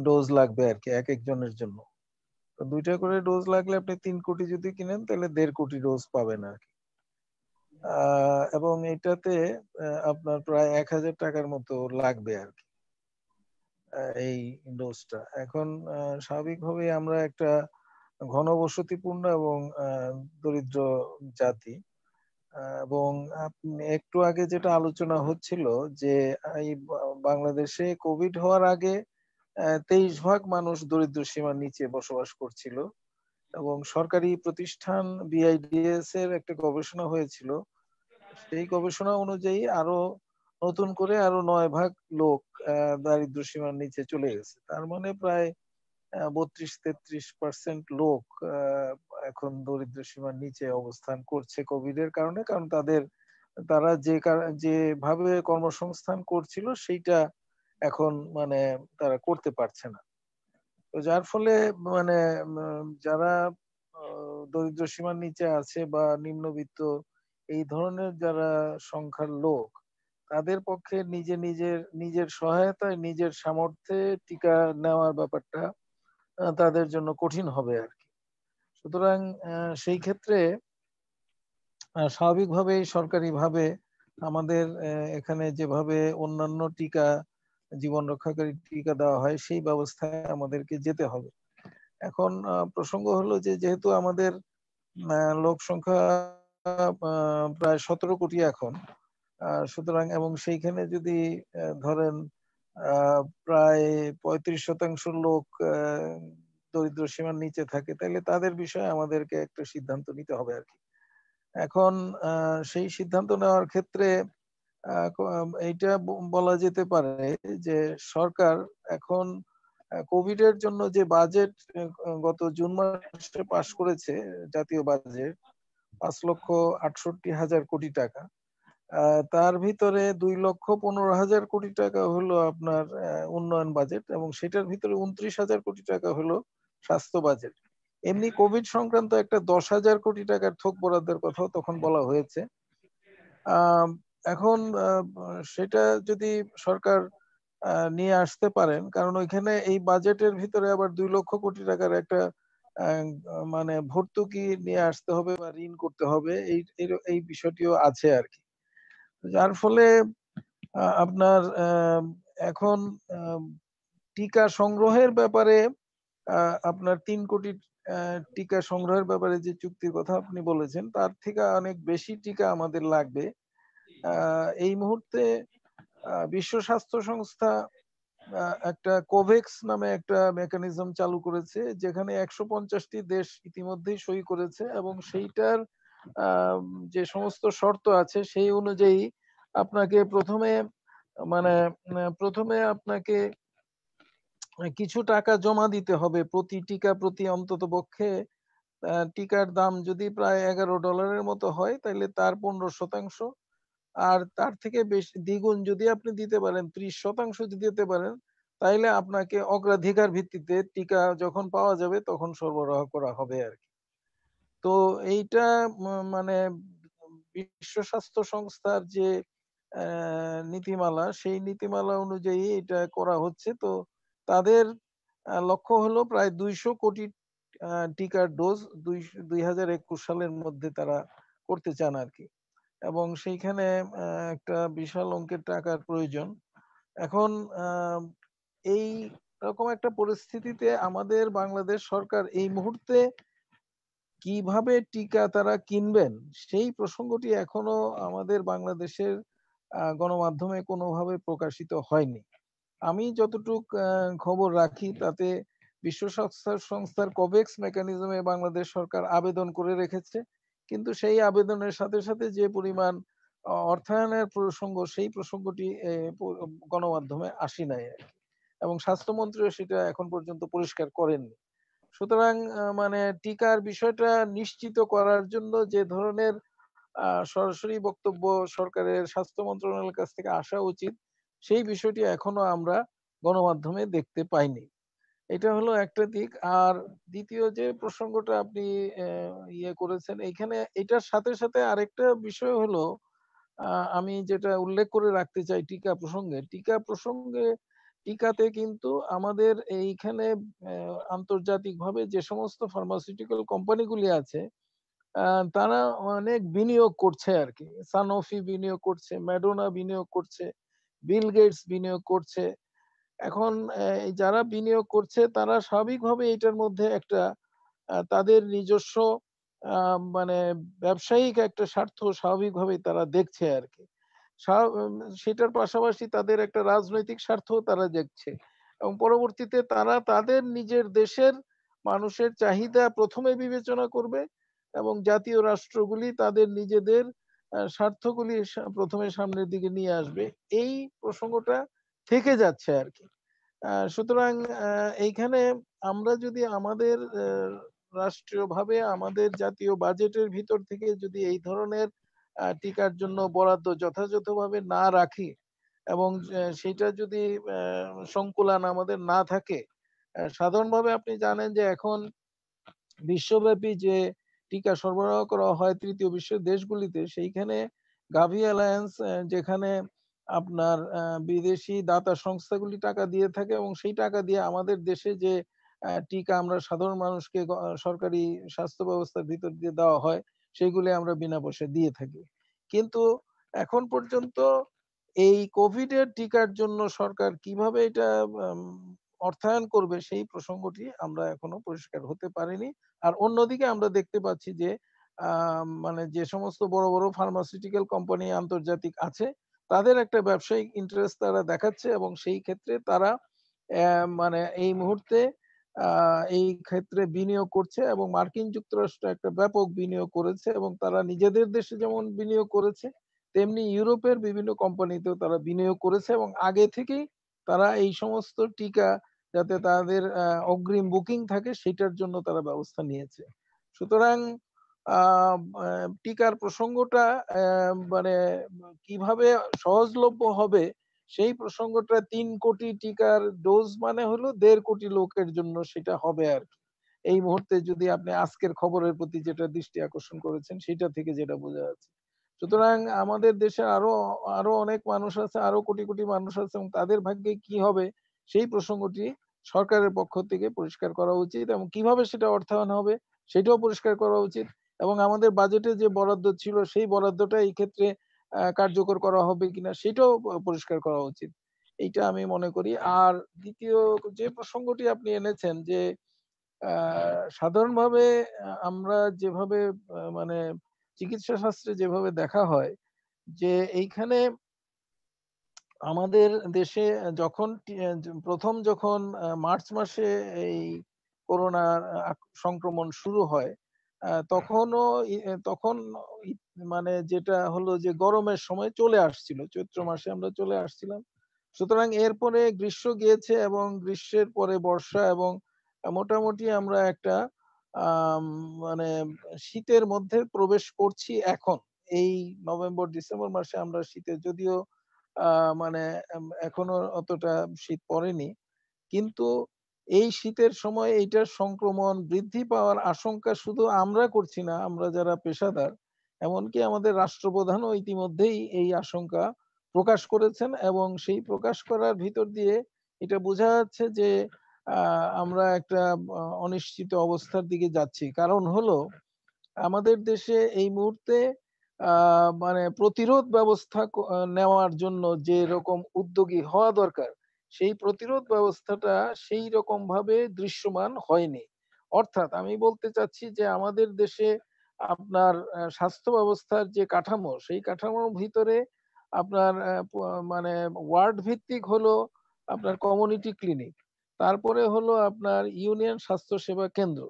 ডোজ লাগবে আর কি, এক একজনের জন্য। তো 2টা করে ডোজ লাগলে আপনি 3 কোটি যদি কিনেন, তাহলে 1.5 কোটি ডোজ পাবেন আর কি। এবং এটাতে আপনার প্রায় 1000 টাকার মতো লাগবে আর কি এই ডোজটা। এখন স্বাভাবিকভাবে আমরা একটা ঘনবসতিপূর্ণ এবং দরিদ্র জাতি, এবং একটু আগে যেটা আলোচনা হচ্ছিল যে এই বাংলাদেশে কোভিড হওয়ার আগে 23% মানুষ দরিদ্র সীমার নিচে বসবাস করছিল, এবং সরকারি প্রতিষ্ঠান বিআইডিএস এর একটা গবেষণা হয়েছিল, সেই গবেষণা অনুযায়ী আরো নতুন করে আরো 9% লোক দারিদ্র সীমার নিচে চলে গেছে। তার মানে প্রায় 32-33% লোক এখন দরিদ্র সীমার নিচে অবস্থান করছে কোভিড এর কারণে, কারণ তারা যেভাবে কর্মসংস্থান করছিল সেইটা এখন মানে তারা করতে পারছে না। তো যার ফলে মানে যারা দরিদ্র সীমার নিচে আছে বা নিম্নবিত্ত এই ধরনের যারা সংখ্যার লোক, তাদের পক্ষে নিজের সহায়তায় নিজের সামর্থ্যে টিকা নেওয়ার ব্যাপারটা তাদের জন্য কঠিন হবে আর কি। সুতরাং সেই ক্ষেত্রে স্বাভাবিকভাবেই সরকারিভাবে আমাদের এখানে যেভাবে অন্যান্য টিকা, জীবন রক্ষাকারী টিকা দেওয়া হয় সেই ব্যবস্থায় আমাদেরকে যেতে হবে। এখন প্রসঙ্গ হলো যে যেহেতু আমাদের লোক সংখ্যা প্রায় 17 কোটি এখন, সুতরাং এবং সেইখানে যদি ধরেন প্রায় 35% লোক দরিদ্র সীমার নিচে থাকে, তাহলে তাদের বিষয়ে আমাদেরকে একটা সিদ্ধান্ত নিতে হবে আর কি। এখন সেই সিদ্ধান্ত নেওয়ার ক্ষেত্রে এইটা বলা যেতে পারে যে সরকার এখন কোভিড এর জন্য যে বাজেট গত জুন মাসে পাশ করেছে, জাতীয় বাজেট 5,68,000 কোটি টাকা, তার ভিতরে 2,15,000 কোটি টাকা হলো আপনার উন্নয়ন বাজেট, এবং সেটার ভিতরে 29,000 কোটি টাকা হলো স্বাস্থ্য বাজেট। এমনি কোভিড সংক্রান্ত একটা 10,000 কোটি টাকার থোক বরাদ্দের কথাও তখন বলা হয়েছে। এখন সেটা যদি সরকার নিয়ে আসতে পারেন, কারণ ওইখানে এই বাজেটের ভিতরে আবার 2 লক্ষ কোটি টাকার একটা মানে ভর্তুকি নিয়ে আসতে হবে বা ঋণ করতে হবে, এই বিষয়টিও আছে আর কি। যার ফলে আপনার এখন টিকা সংগ্রহের ব্যাপারে আপনার 3 কোটি টিকা সংগ্রহের ব্যাপারে যে চুক্তির কথা আপনি বলেছেন, তার থেকে অনেক বেশি টিকা আমাদের লাগবে। এই মুহূর্তে বিশ্ব স্বাস্থ্য সংস্থা একটা কোভ্যাক্স নামে একটা মেকানিজম চালু করেছে, যেখানে 150টি দেশ ইতিমধ্যেই সই করেছে, এবং সেইটার যে সমস্ত শর্ত আছে সেই অনুযায়ী আপনাকে প্রথমে আপনাকে কিছু টাকা জমা দিতে হবে প্রতি টিকা প্রতি। অন্তত পক্ষে টিকার দাম যদি প্রায় $11 মতো হয়, তাহলে তার 15%, আর তার থেকে বেশি দ্বিগুণ যদি আপনি দিতে পারেন, 30% যদি দিতে পারেন, তাইলে আপনাকে অগ্রাধিকার ভিত্তিতে টিকা যখন পাওয়া যাবে তখন সরবরাহ করা হবে আর কি। তো এইটা মানে বিশ্ব স্বাস্থ্য সংস্থার যে নীতিমালা, সেই নীতিমালা অনুযায়ী এটা করা হচ্ছে। তো তাদের লক্ষ্য হলো প্রায় 200 কোটি টিকার ডোজ 2021 সালের মধ্যে তারা করতে চান আর কি, এবং সেইখানে একটা বিশাল অঙ্কের টাকার প্রয়োজন। এখন এই রকম একটা পরিস্থিতিতে আমাদের বাংলাদেশ সরকার এই মুহূর্তে কিভাবে টিকা তারা কিনবেন, সেই প্রসঙ্গটি এখনো আমাদের বাংলাদেশের গণমাধ্যমে কোনোভাবে প্রকাশিত হয়নি। আমি যতটুক খবর রাখি তাতে বিশ্ব স্বাস্থ্য সংস্থার কোভ্যাক্স মেকানিজমে বাংলাদেশ সরকার আবেদন করে রেখেছে, কিন্তু সেই আবেদনের সাথে সাথে যে পরিমাণ অর্থায়নের প্রসঙ্গ, সেই প্রসঙ্গটি গণমাধ্যমে আসে নাই, এবং স্বাস্থ্যমন্ত্রীও সেটা এখন পর্যন্ত পরিষ্কার করেননি। সুতরাং মানে টিকার বিষয়টা নিশ্চিত করার জন্য যে ধরনের সরাসরি বক্তব্য সরকারের স্বাস্থ্য মন্ত্রণালয়ের কাছ থেকে আসা উচিত, সেই বিষয়টি এখনো আমরা গণমাধ্যমে দেখতে পাইনি। এটা হলো একটা দিক। আর দ্বিতীয় যে প্রসঙ্গটা আপনি ইয়ে করেছেন, এখানে এটার সাথে সাথে আরেকটা বিষয় হলো, আমি যেটা উল্লেখ করে রাখতে চাই টিকাতে কিন্তু আমাদের এইখানে আন্তর্জাতিকভাবে যে সমস্ত ফার্মাসিউটিক্যাল কোম্পানিগুলি আছে, তারা অনেক বিনিয়োগ করছে আর কি। সানোফি বিনিয়োগ করছে, ম্যাডোনা বিনিয়োগ করছে, বিল গেটস বিনিয়োগ করছে। এখন যারা বিনিয়োগ করছে তারা স্বাভাবিকভাবে এটার মধ্যে একটা তাদের নিজস্ব মানে ব্যবসায়িক একটা স্বার্থ স্বাভাবিকভাবেই তারা দেখছে আর কি। সেটার পাশাপাশি তাদের একটা রাজনৈতিক স্বার্থ তারা দেখছে, এবং পরবর্তীতে তারা তাদের নিজের দেশের মানুষের চাহিদা প্রথমে বিবেচনা করবে, এবং জাতীয় রাষ্ট্রগুলি তাদের নিজেদের স্বার্থগুলি প্রথমে সামনের দিকে নিয়ে আসবে। এই প্রসঙ্গটা থেকে যাচ্ছে আর কি। সুতরাং এইখানে আমরা যদি আমাদের রাষ্ট্রীয়ভাবে আমাদের জাতীয় বাজেটের ভিতর থেকে যদি এই ধরনের টিকার জন্য বরাদ্দ যথাযথভাবে না রাখি এবং সেটা যদি সংকুলান আমাদের না থাকে, সাধারণভাবে আপনি জানেন যে এখন বিশ্বব্যাপী যে টিকা সরবরাহ করা হয় তৃতীয় বিশ্বের দেশগুলিতে, সেইখানে গাভি অ্যালায়েন্স, যেখানে আপনার বিদেশি দাতা সংস্থাগুলি টাকা দিয়ে থাকে এবং সেই টাকা দিয়ে আমাদের দেশে যে টিকা আমরা সাধারণ মানুষকে সরকারি স্বাস্থ্য ব্যবস্থার ভিতর দিয়ে দেওয়া হয় সেইগুলি আমরা বিনা পয়সা দিয়ে থাকি। কিন্তু এখন পর্যন্ত এই কোভিড এর টিকার জন্য সরকার কিভাবে এটা অর্থায়ন করবে সেই প্রসঙ্গটি আমরা এখনো পরিষ্কার হতে পারিনি। আর অন্যদিকে আমরা দেখতে পাচ্ছি যে মানে যে সমস্ত বড় বড় ফার্মাসিউটিক্যাল কোম্পানি আন্তর্জাতিক আছে তাদের একটা ব্যবসায়িক ইন্টারেস্ট তারা দেখাচ্ছে এবং সেই ক্ষেত্রে তারা মানে এই মুহূর্তে এই ক্ষেত্রে বিনিয়োগ করছে এবং মার্কিন যুক্তরাষ্ট্র একটা ব্যাপক বিনিয়োগ করেছে এবং তারা নিজেদের দেশে যেমন বিনিয়োগ করেছে তেমনি ইউরোপের বিভিন্ন কোম্পানিতেও তারা বিনিয়োগ করেছে এবং আগে থেকেই তারা এই সমস্ত টিকা যাতে তাদের অগ্রিম বুকিং থাকে সেটার জন্য তারা ব্যবস্থা নিয়েছে। সুতরাং টিকার প্রসঙ্গটা মানে কিভাবে সহজলভ্য হবে সেই প্রসঙ্গটা 3 কোটি টিকার ডোজ মানে হলো 1.5 কোটি লোকের জন্য সেটা হবে আর কি। এই মুহূর্তে যদি আপনি আজকের খবরের প্রতি যেটা দৃষ্টি আকর্ষণ করেছেন সেটা থেকে যেটা বোঝা যাচ্ছে। সুতরাং আমাদের দেশে আরো আরো অনেক মানুষ আছে, আরো কোটি কোটি মানুষ আছে এবং তাদের ভাগ্যে কি হবে সেই প্রসঙ্গটি সরকারের পক্ষ থেকে পরিষ্কার করা উচিত এবং কিভাবে সেটা অর্থায়ন হবে সেটাও পরিষ্কার করা উচিত এবং আমাদের বাজেটে যে বরাদ্দ ছিল সেই বরাদ্দটা এই ক্ষেত্রে কার্যকর করা হবে কিনা সেটাও পরিষ্কার করা উচিত, এইটা আমি মনে করি। আর দ্বিতীয় যে প্রসঙ্গটি আপনি এনেছেন যে সাধারণভাবে আমরা যেভাবে মানে চিকিৎসা শাস্ত্রে যেভাবে দেখা হয় যে এইখানে আমাদের দেশে যখন যখন মার্চ মাসে এই করোনার সংক্রমণ শুরু হয় তখন মানে যেটা হলো যে গরমের সময় চলে আসছিল, চৈত্র মাসে আমরা চলে আসছিলাম। সুতরাং এরপরে গ্রীষ্ম গিয়েছে এবং গ্রীষ্মের পরে বর্ষা এবং মোটামুটি আমরা একটা মানে শীতের মধ্যে প্রবেশ করছি এখন। এই নভেম্বর ডিসেম্বর মাসে আমরা শীতে যদিও মানে এখনো অতটা শীত পড়েনি, কিন্তু এই শীতের সময় এইটার সংক্রমণ বৃদ্ধি পাওয়ার আশঙ্কা শুধু আমরা করছি না, আমরা যারা পেশাদার এমনকি আমাদের রাষ্ট্রপ্রধানও ইতিমধ্যেই এই আশঙ্কা প্রকাশ করেছেন এবং সেই প্রকাশ করার ভিতর দিয়ে এটা বোঝা যাচ্ছে যে আমরা একটা অনিশ্চিত অবস্থার দিকে যাচ্ছি। কারণ হলো আমাদের দেশে এই মুহূর্তে মানে প্রতিরোধ ব্যবস্থা নেওয়ার জন্য যে রকম উদ্যোগী হওয়া দরকার সেই প্রতিরোধ ব্যবস্থাটা সেই রকম ভাবে দৃশ্যমান হয়নি। অর্থাৎ আমি বলতে চাচ্ছি যে আমাদের দেশে আপনার স্বাস্থ্য ব্যবস্থার যে কাঠামো সেই কাঠামোর ভিতরে আপনার মানে ওয়ার্ড ভিত্তিক হলো আপনার কমিউনিটি ক্লিনিক, তারপরে হলো আপনার ইউনিয়ন স্বাস্থ্য সেবা কেন্দ্র,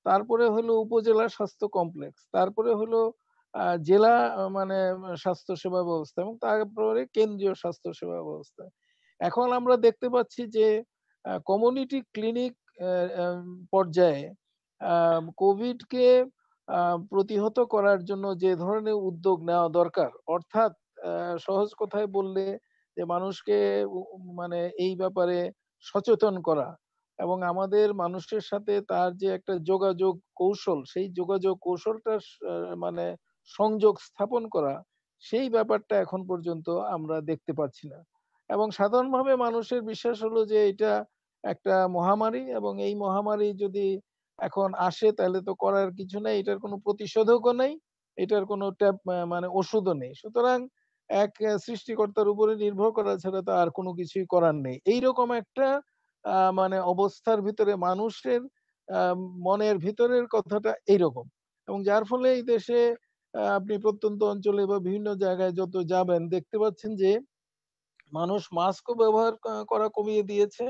তারপরে হলো উপজেলা স্বাস্থ্য কমপ্লেক্স, তারপরে হলো জেলা মানে স্বাস্থ্য সেবা ব্যবস্থা এবং তারপরে কেন্দ্রীয় স্বাস্থ্য সেবা ব্যবস্থা। এখন আমরা দেখতে পাচ্ছি যে কমিউনিটি ক্লিনিক পর্যায়ে কোভিডকে প্রতিহত করার জন্য যে ধরনের উদ্যোগ নেওয়া দরকার, অর্থাৎ সহজ কথায় বললে যে মানুষকে মানে এই ব্যাপারে সচেতন করা এবং আমাদের মানুষের সাথে তার যে একটা যোগাযোগ কৌশল সেই যোগাযোগ কৌশলটা মানে সংযোগ স্থাপন করা, সেই ব্যাপারটা এখন পর্যন্ত আমরা দেখতে পাচ্ছি না। এবং সাধারণভাবে মানুষের বিশ্বাস হলো যে এটা একটা মহামারী এবং এই মহামারী যদি এখন আসে তাহলে তো করার কিছু নেই, এটার কোনো প্রতিষেধকও নেই, এটার কোনো মানে ওষুধও নেই। সুতরাং এক সৃষ্টিকর্তার উপরে নির্ভর করা ছাড়া তো আর কোনো কিছুই করার নেই। এইরকম একটা মানে অবস্থার ভিতরে মানুষের মনের ভিতরের কথাটা এইরকম এবং যার ফলে এই দেশে আপনি প্রত্যন্ত অঞ্চলে বা বিভিন্ন জায়গায় যত যাবেন দেখতে পাচ্ছেন যে মানুষ মাস্কও ব্যবহার করা কমিয়ে দিয়েছে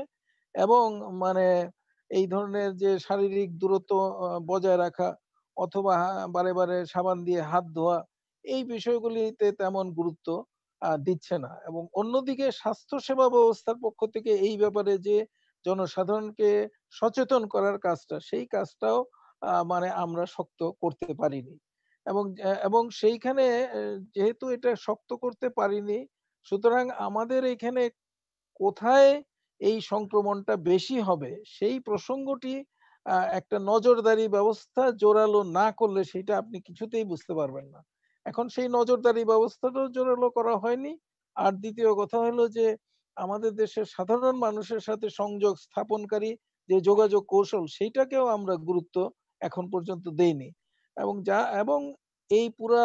এবং মানে এই ধরনের যে শারীরিক দূরত্ব বজায় রাখা অথবা বারে বারে সাবান দিয়ে হাত ধোয়া এই বিষয়গুলিতে তেমন গুরুত্ব দিচ্ছে না। এবং অন্যদিকে স্বাস্থ্য সেবা ব্যবস্থার পক্ষ থেকে এই ব্যাপারে যে জনসাধারণকে সচেতন করার কাজটা, সেই কাজটাও মানে আমরা শক্ত করতে পারিনি। এবং সেইখানে যেহেতু এটা শক্ত করতে পারিনি, সুতরাং আমাদের এখানে কোথায় এই সংক্রমণটা বেশি হবে সেই প্রসঙ্গটি একটা নজরদারি ব্যবস্থা জোরালো না করলে সেটা আপনি কিছুতেই বুঝতে পারবেন না। এখন সেই নজরদারি ব্যবস্থাটাও জোরালো করা হয়নি। আর দ্বিতীয় কথা হলো যে আমাদের দেশের সাধারণ মানুষের সাথে সংযোগ স্থাপনকারী যে যোগাযোগ কৌশল, সেইটাকেও আমরা গুরুত্ব এখন পর্যন্ত দেইনি। এবং এই পুরা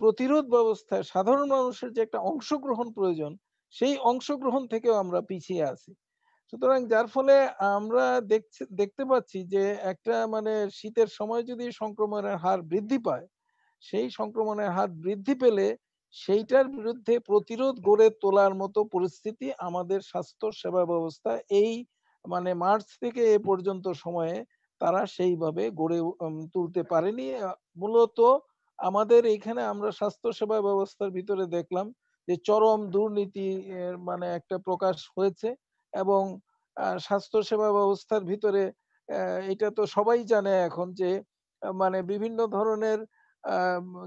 প্রতিরোধ ব্যবস্থায় সাধারণ মানুষের যে একটা অংশগ্রহণ প্রয়োজন, সেই অংশগ্রহণ থেকেও আমরা পিছিয়ে আছি। সুতরাং যার ফলে আমরা দেখতে পাচ্ছি যে একটা মানে শীতের সময় যদি সংক্রমণের হার বৃদ্ধি পায়, সেই সংক্রমণের হার বৃদ্ধি পেলে সেইটার বিরুদ্ধে প্রতিরোধ গড়ে তোলার মতো পরিস্থিতি আমাদের স্বাস্থ্য সেবা ব্যবস্থা এই মানে মার্চ থেকে এ পর্যন্ত সময়ে তারা সেইভাবে গড়ে তুলতে পারেনি। মূলত আমাদের এইখানে আমরা স্বাস্থ্য সেবা ব্যবস্থার ভিতরে দেখলাম যে চরম দুর্নীতি মানে একটা প্রকাশ হয়েছে। এবং স্বাস্থ্য সেবা ব্যবস্থার ভিতরে এটা তো সবাই জানে এখন যে মানে বিভিন্ন ধরনের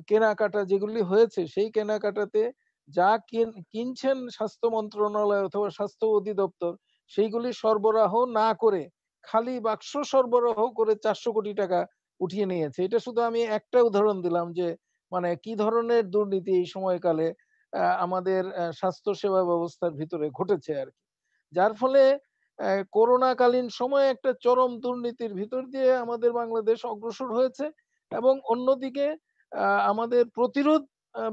কেনাকাটা যেগুলি হয়েছে, সেই কেনাকাটাতে যা কিনছেন স্বাস্থ্য মন্ত্রণালয় অথবা স্বাস্থ্য অধিদপ্তর, সেইগুলি সরবরাহ না করে খালি বাক্স সরবরাহ করে 400 কোটি টাকা উঠিয়ে নিয়েছে। এটা শুধু আমি একটা উদাহরণ দিলাম যে মানে কি ধরনের দুর্নীতি এই সময়কালে আমাদের স্বাস্থ্য সেবা ব্যবস্থার ভিতরে ঘটেছে আর কি। যার ফলে করোনাকালীন সময়ে একটা চরম দুর্নীতির ভিতর দিয়ে আমাদের বাংলাদেশ অগ্রসর হয়েছে। এবং অন্যদিকে আমাদের প্রতিরোধ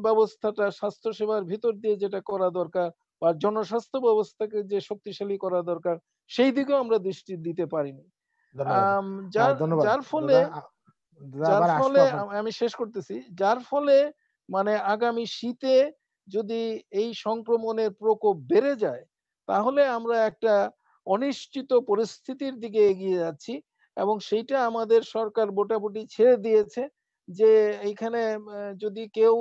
ব্যবস্থাটা স্বাস্থ্য সেবার ভিতর দিয়ে যেটা করা দরকার বা জনস্বাস্থ্য ব্যবস্থাকে যে শক্তিশালী করা দরকার, সেই দিকেও আমরা দৃষ্টি দিতে পারিনি। যার ফলে আমি শেষ করতেছি, যার ফলে মানে আগামী শীতে যদি এই সংক্রমণের প্রকোপ বেড়ে যায়, তাহলে আমরা একটা অনিশ্চিত পরিস্থিতির দিকে এগিয়ে যাচ্ছি। এবং সেইটা আমাদের সরকার মোটামুটি ছেড়ে দিয়েছে যে এইখানে যদি কেউ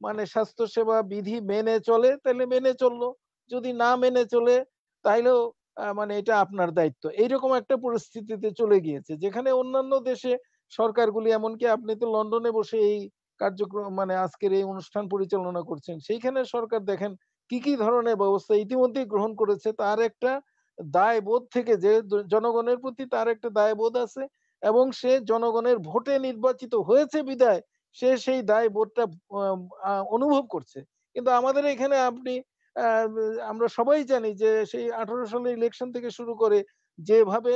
মানে স্বাস্থ্যসেবা বিধি মেনে চলে তাহলে মেনে চললো, যদি না মেনে চলে তাইলেও মানে এটা আপনার দায়িত্ব, এইরকম একটা পরিস্থিতিতে চলে গিয়েছে। যেখানে অন্যান্য দেশে সরকারগুলি, এমনকি আপনি তো লন্ডনে বসে এই কার্যক্রম মানে আজকের এই অনুষ্ঠান পরিচালনা করছেন, সেইখানে সরকার দেখেন কি কি ধরনের ব্যবস্থা ইতিমধ্যেই গ্রহণ করেছে। তার একটা দায়বোধ থেকে যে জনগণের প্রতি তার একটা দায়বোধ আছে, এবং সে জনগণের ভোটে নির্বাচিত হয়েছে বিধায় সে সেই দায়বোধটা অনুভব করছে। কিন্তু আমাদের এখানে আপনি আমরা সবাই জানি যে সেই 18 সালের ইলেকশন থেকে শুরু করে যেভাবে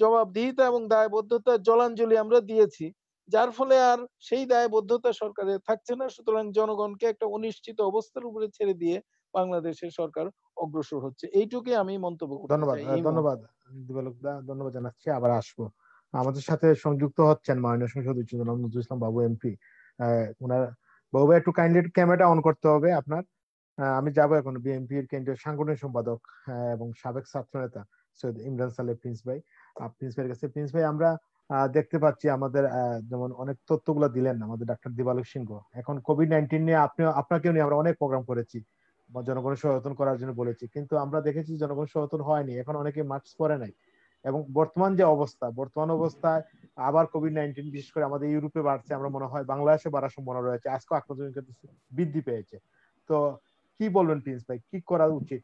জবাবদিহিতা এবং দায়বদ্ধতার জলাঞ্জলি আমরা দিয়েছি, যার ফলে আর সেই দায়বদ্ধতা সরকারের থাকছে না। সুতরাং জনগণকে একটা অনিশ্চিত অবস্থার উপরে ছেড়ে দিয়ে বাংলাদেশের সরকার অগ্রসর হচ্ছে। এইটুকুই আমি মন্তব্য করতে চাই। ধন্যবাদ ধন্যবাদ জানাচ্ছি। আবার আসবো। আমাদের সাথে সংযুক্ত হচ্ছেন মাননীয় সংসদ সদস্য জনাব নজরুল ইসলাম বাবু এমপি। ওনার বাবু একটু কাইন্ডলি ক্যামেরাটা অন করতে হবে আপনার। আমি যাব এখন বিএনপির কেন্দ্রীয় সাংগঠনিক সম্পাদক এবং সাবেক ছাত্রনেতা সৈয়দ ইমরান সালেহ প্রিন্স ভাই। প্রিন্স ভাইয়ের কাছে। প্রিন্স ভাই, আমরা দেখতে পাচ্ছি আমাদের যেমন অনেক তথ্যগুলো দিলেন আমাদের ডাক্তার দিবালোক সিংহ। এখন কোভিড-19 নিয়ে আপনাকেও নিয়ে আমরা অনেক প্রোগ্রাম করেছি, জনগণের সচেতন করার জন্য বলেছি, কিন্তু আমরা দেখেছি জনগণ সচেতন হয়নি। এখন অনেকে মাস্ক পরে নাই। এবং বর্তমান অবস্থায় আবার কোভিড-19 বিশেষ করে আমাদের ইউরোপে বাড়ছে, আমরা মনে হয় বাংলাদেশে বাড়ার সম্ভাবনা রয়েছে, আজকে আক্রান্ত বৃদ্ধি পেয়েছে। তো কি বলবেন প্রিন্স ভাই, কি করা উচিত?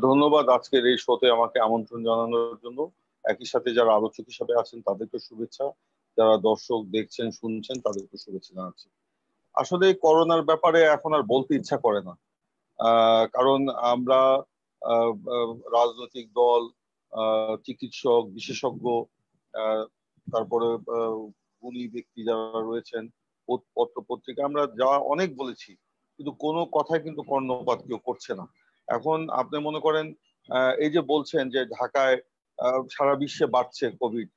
ধন্যবাদ আজকের এই শোতে আমাকে আমন্ত্রণ জানানোর জন্য। একই সাথে যারা আলোচক হিসাবে আছেন তাদেরকে শুভেচ্ছা, যারা দর্শক দেখছেন শুনছেন তাদেরকে শুভেচ্ছা জানাচ্ছি। আসলে করোনার ব্যাপারে এখন আর বলতে ইচ্ছা করে না, কারণ আমরা রাজনৈতিক দল, চিকিৎসক, বিশেষজ্ঞ, তারপরে গুণী ব্যক্তি যারা রয়েছেন, পত্র পত্রিকা, আমরা যা অনেক বলেছি, কিন্তু কোনো কথায় কিন্তু কর্ণপাত কেউ করছে না। এখন আপনি মনে করেন এই যে বলছেন যে ঢাকায় সারা বিশ্বে বাড়ছে কোভিড,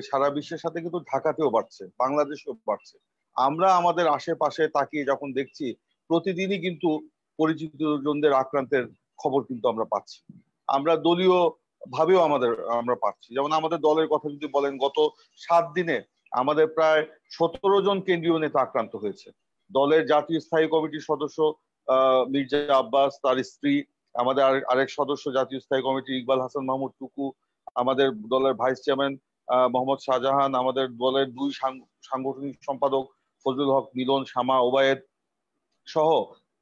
সারা বিশ্বের সাথে কিন্তু ঢাকাতেও বাড়ছে, বাংলাদেশেও বাড়ছে। আমরা আমাদের আশেপাশে তাকিয়ে যখন দেখছি, প্রতিদিনই কিন্তু পরিচিত জনদের আক্রান্তের খবর কিন্তু আমরা পাচ্ছি। আমরা দলীয় ভাবেও আমরা পাচ্ছি। যেমন আমাদের দলের কথা যদি বলেন, গত 7 দিনে আমাদের প্রায় 17 জন কেন্দ্রীয় নেতা আক্রান্ত হয়েছে। দলের জাতীয় স্থায়ী কমিটির সদস্য মির্জা আব্বাস, তার স্ত্রী, আমাদের আরেক সদস্য জাতীয় স্থায়ী কমিটি ইকবাল হাসান মাহমুদ টুকু, আমাদের দলের ভাইস চেয়ারম্যান মোহাম্মদ শাহজাহান, আমাদের দলের 2 সাংগঠনিক সম্পাদক ফজলুল হক মিলন, শামা, ওবায়েদ সহ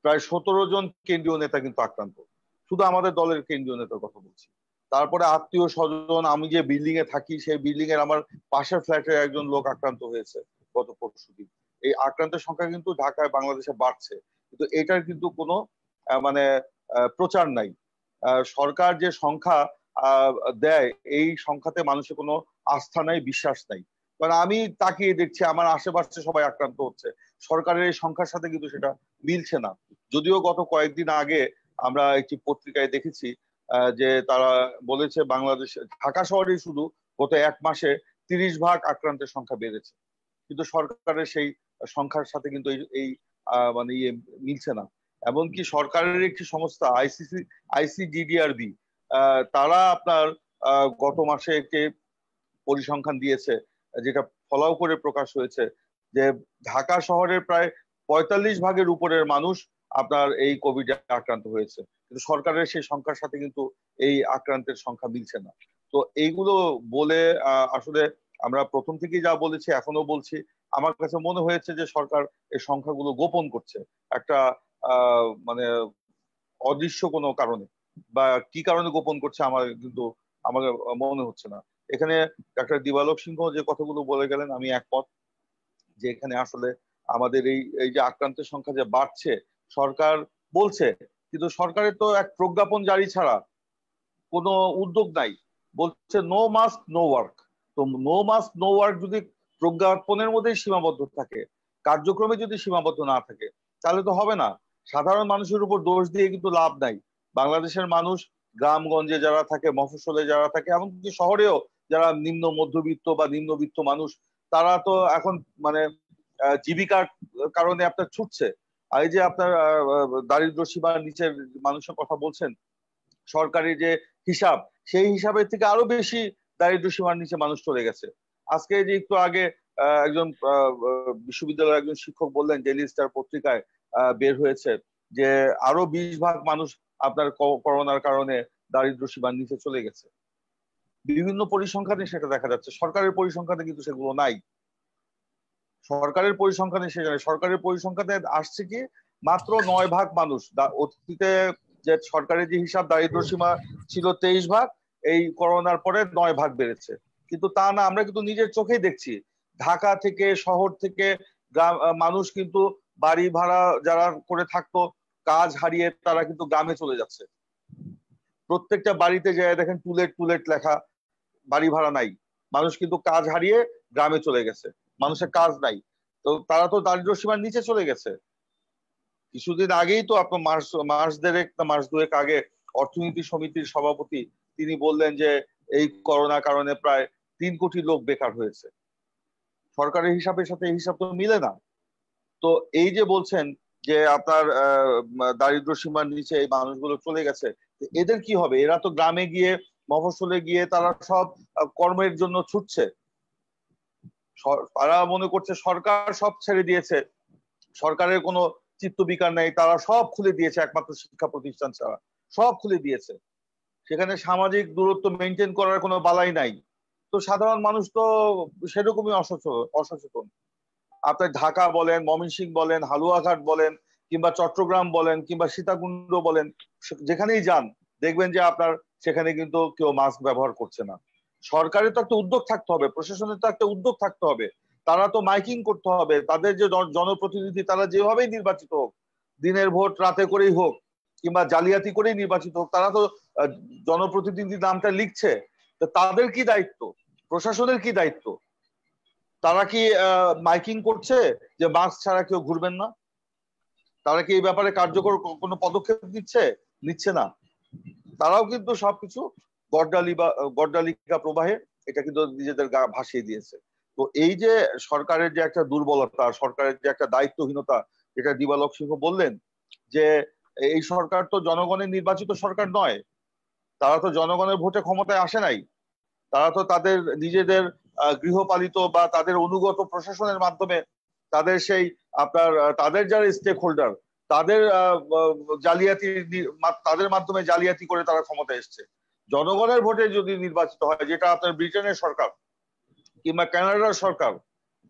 প্রায় 17 জন কেন্দ্রীয় নেতা কিন্তু আক্রান্ত। শুধু আমাদের দলের কেন্দ্রীয় নেতার কথা বলছি। তারপরে আত্মীয় স্বজন, আমি যে বিল্ডিং এ থাকি সেই বিল্ডিং এর আমার পাশের ফ্ল্যাটের একজন লোক আক্রান্ত হয়েছে গত পরশুদিন। এই আক্রান্তের সংখ্যা কিন্তু ঢাকায় বাংলাদেশে বাড়ছে, কিন্তু এটার কিন্তু কোনো মানে প্রচার নাই। সরকার যে সংখ্যা দেয় এই সংখ্যাতে মানুষের কোনো আস্থা নাই, বিশ্বাস নাই। কারণ আমি তাকিয়ে দেখছি আমার আশেপাশে সবাই আক্রান্ত হচ্ছে, সরকারের এই সংখ্যার সাথে কিন্তু সেটা মিলছে না। যদিও গত কয়েকদিন আগে আমরা একটি পত্রিকায় দেখেছি যে তারা বলেছে বাংলাদেশে ঢাকা শহরে শুধু গত 1 মাসে 30 ভাগ আক্রান্তের সংখ্যা বেড়েছে, কিন্তু সরকারের সেই সংখ্যার সাথে কিন্তু এই মানে মিলছে না। এমনকি সরকারের একটি সংস্থা আইসিডিডিআরবি তারা আপনার গত মাসে একটি পরিসংখ্যান দিয়েছে, যেটা ফলাও করে প্রকাশ হয়েছে যে ঢাকা শহরের প্রায় 45 ভাগের উপরের মানুষ আপনার এই কোভিডে আক্রান্ত হয়েছে, কিন্তু সরকারের সেই সংখ্যার সাথে কিন্তু এই আক্রান্তের সংখ্যা মিলছে না। তো এইগুলো বলে আসলে আমরা প্রথম থেকেই যা বলেছি এখনো বলছি, আমার কাছে মনে হয়েছে যে সরকার এই সংখ্যাগুলো গোপন করছে একটা মানে অদৃশ্য কোনো কারণে, বা কি কারণে গোপন করছে আমার কিন্তু আমার মনে হচ্ছে না। এখানে ডাক্তার দিবালোক সিংহ যে কথাগুলো বলে গেলেন আমি একমত, যে এখানে আসলে আমাদের এই যে আক্রান্তের সংখ্যা যে বাড়ছে সরকার বলছে, কিন্তু সরকারের তো এক প্রজ্ঞাপন জারি ছাড়া কোনো উদ্যোগ নাই। বলছে নো মাস্ক নো ওয়ার্ক। তো নো মাস্ক নো ওয়ার্ক যদি প্রজ্ঞাপনের মধ্যেই সীমাবদ্ধ থাকে, কার্যক্রমে যদি সীমাবদ্ধ না থাকে, তাহলে তো হবে না। সাধারণ মানুষের উপর দোষ দিয়ে কিন্তু লাভ নাই। বাংলাদেশের মানুষ গ্রামগঞ্জে যারা থাকে, মফস্বলে যারা থাকে, এমনকি শহরেও যারা নিম্ন মধ্যবিত্ত বা নিম্নবিত্ত মানুষ, তারা তো এখন মানে জীবিকার কারণে আপনার ছুটছে। আর এই যে আপনার দারিদ্র সীমার নিচের মানুষের কথা বলছেন, সরকারি যে হিসাব সেই হিসাবের থেকে আরো বেশি দারিদ্র সীমার নিচে মানুষ চলে গেছে। আজকে যে একটু আগে একজন বিশ্ববিদ্যালয়ের একজন শিক্ষক বললেন, ডেইলি স্টার পত্রিকায় বের হয়েছে যে আরো 20 ভাগ মানুষ আপনার করোনার কারণে দারিদ্র সীমার নিচে চলে গেছে। বিভিন্ন পরিসংখ্যানে সেটা দেখা যাচ্ছে, সরকারের পরিসংখ্যানে কিন্তু সেগুলো নাই। সরকারের পরিসংখ্যানে সরকারের পরিসংখ্যানে আসছে কি মাত্র 9 ভাগ মানুষ। অতীতে যে সরকারের যে হিসাব দারিদ্র সীমা ছিল 23 ভাগ, এই করোনার পরে 9 ভাগ বেড়েছে। কিন্তু তা না, আমরা কিন্তু নিজের চোখেই দেখছি ঢাকা থেকে শহর থেকে গ্রাম মানুষ কিন্তু বাড়ি ভাড়া যারা করে থাকতো, কাজ হারিয়ে তারা কিন্তু গ্রামে চলে যাচ্ছে। প্রত্যেকটা বাড়িতে যায় দেখেন টুলেট টুলেট লেখা, বাড়ি ভাড়া নাই, মানুষ কিন্তু কাজ হারিয়ে গ্রামে চলে গেছে, মানুষের কাজ নাই। তো তারা তো দারিদ্র সীমার নিচে চলে গেছে। কিছুদিন আগেই তো আপনার মাস দুয়েক আগে অর্থনীতি সমিতির সভাপতি তিনি বললেন যে এই করোনা কারণে প্রায় 3 কোটি লোক বেকার হয়েছে। সরকারের হিসাবের সাথে এই হিসাব তো মিলে না। তো এই যে বলছেন যে আপনার দারিদ্র সীমার নিচে এই মানুষগুলো চলে গেছে, এদের কি হবে? এরা তো গ্রামে গিয়ে মফস্বলে গিয়ে তারা সব কর্মের জন্য ছুটছে। তারা মনে করছে সরকার সব ছেড়ে দিয়েছে, সরকারের কোনো চিত্ত বিকার নাই, তারা সব খুলে দিয়েছে, একমাত্র শিক্ষা প্রতিষ্ঠান ছাড়া সব খুলে দিয়েছে। সেখানে সামাজিক দূরত্ব মেনটেন করার কোনো বালাই নাই। তো সাধারণ মানুষ তো সেরকমই অসচেতন। আপনার ঢাকা বলেন, ময়মনসিংহ বলেন, হালুয়াঘাট বলেন, কিংবা চট্টগ্রাম বলেন, কিংবা সীতাকুণ্ড বলেন, যেখানেই যান দেখবেন যে আপনার সেখানে কিন্তু কেউ মাস্ক ব্যবহার করছে না। সরকারের তো একটা উদ্যোগ থাকতে হবে, প্রশাসনের তো একটা উদ্যোগ থাকতে হবে। তারা তো মাইকিং করতে হবে, তাদের যে জনপ্রতিনিধি তারা যেভাবেই নির্বাচিত হোক, দিনের ভোট রাতে করেই হোক কিংবা জালিয়াতি করেই নির্বাচিত হোক, তারা তো জনপ্রতিনিধি নামটা লিখছে। তো তাদের কি দায়িত্ব? প্রশাসনের কি দায়িত্ব? তারা কি মাইকিং করছে যে মাস্ক ছাড়া কেউ ঘুরবেন না? তারা কি এই ব্যাপারে কার্যকর কোনো পদক্ষেপ নিচ্ছে না। তারাও কিন্তু সবকিছু গড্ডালিকা প্রবাহে এটা কিন্তু নিজেদের ভাসিয়ে দিয়েছে। তো এই যে সরকারের যে একটা দুর্বলতা, সরকারের যে একটা দায়িত্বহীনতা, যেটা দিবালোক সিংহ বললেন, যে এই সরকার তো জনগণের নির্বাচিত সরকার নয়, তারা তো জনগণের ভোটে ক্ষমতায় আসে নাই, তারা তো তাদের নিজেদের গৃহপালিত বা তাদের অনুগত প্রশাসনের মাধ্যমে তাদের সেই আপনার তাদের যারা স্টেক হোল্ডার তাদের তাদের মাধ্যমে জালিয়াতি করে তারা ক্ষমতা এসছে। জনগণের ভোটে যদি নির্বাচিত হয়, যেটা আপনার ব্রিটেনের সরকার কিংবা কানাডার সরকার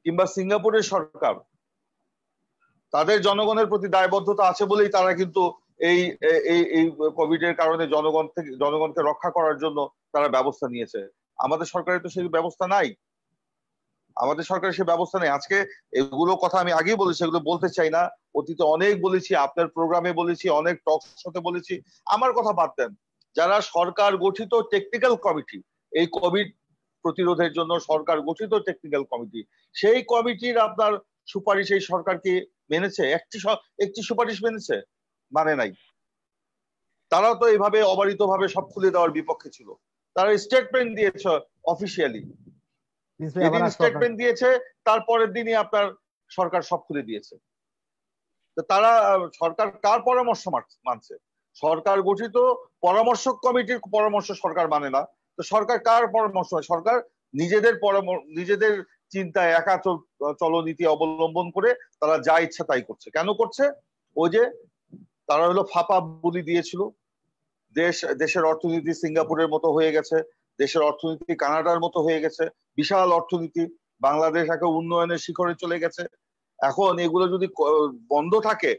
কিংবা সিঙ্গাপুরের সরকার, তাদের জনগণের প্রতি দায়বদ্ধতা আছে বলেই তারা কিন্তু এই এই কোভিড এর কারণে জনগণকে রক্ষা করার জন্য তারা ব্যবস্থা নিয়েছে। আমাদের সরকারের তো সেই ব্যবস্থা নাই। আমাদের সরকারের সে ব্যবস্থা নেই। আজকে এগুলো কথা আমি আগেই বলেছি, এগুলো বলতে চাই না। অতীতে অনেক বলেছি, আপনার প্রোগ্রামে বলেছি, অনেক টক শোতে বলেছি। আমার কথা বাদ দেন, যারা সরকার গঠিত টেকনিক্যাল কমিটি, এই কোভিড প্রতিরোধের জন্য সরকার গঠিত টেকনিক্যাল কমিটি, সেই কমিটির আপনার সুপারিশ এই সরকার কি মেনেছে? একটি সুপারিশ মেনেছে? মানে নাই। তারাও তো এইভাবে অবারিতভাবে সব খুলে দেওয়ার বিপক্ষে ছিল। তারা স্টেটমেন্ট দিয়েছে অফিসিয়ালি, যেদিন স্টেটমেন্ট দিয়েছে তারপরের দিনই আপনার সরকার সব খুলে দিয়েছে। তো তারা সরকার কার পরামর্শ মানছে? সরকার গঠিত পরামর্শক কমিটির পরামর্শ সরকার মানে না। তো সরকার কার পরামর্শ? সরকার নিজেদের চিন্তায় একা চলনীতি অবলম্বন করে তারা যা ইচ্ছা তাই করছে। কেন করছে? ওই যে তারা হলো ফাঁপা বুলি দিয়েছিল, দেশের অর্থনীতি সিঙ্গাপুরের মতো হয়ে গেছে, দেশের অর্থনীতি কানাডার মতো হয়ে গেছে, বিশাল অর্থনীতি, বাংলাদেশ একটা উন্নয়নের শিখরে চলে গেছে। এখন এগুলো যদি বন্ধ থাকে,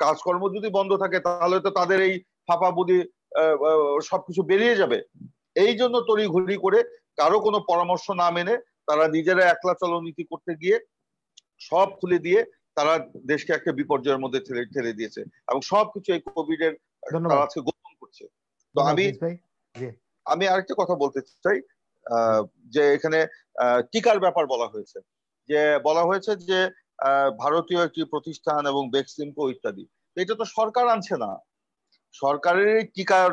কাজকর্ম যদি বন্ধ থাকে, তাহলে তো তাদের এই ফাঁপা বুদ্ধি সবকিছু বেরিয়ে যাবে। এই জন্য তড়িঘড়ি করে কারো কোনো পরামর্শ না মেনে তারা নিজেরা একলা চলনীতি করতে গিয়ে সব খুলে দিয়ে তারা দেশকে একটা বিপর্যয়ের মধ্যে ঠেলে দিয়েছে এবং সবকিছু এই কোভিড এর তারা আজকে গোপন করছে। তো আমি আরেকটা কথা বলতে চাই, যে এখানে টিকার ব্যাপার বলা হয়েছে, যে ভারতীয় একটি প্রতিষ্ঠান এবং বেক্সিমকো ইত্যাদি। এটা তো সরকার আনছে না। সরকারের এই টিকার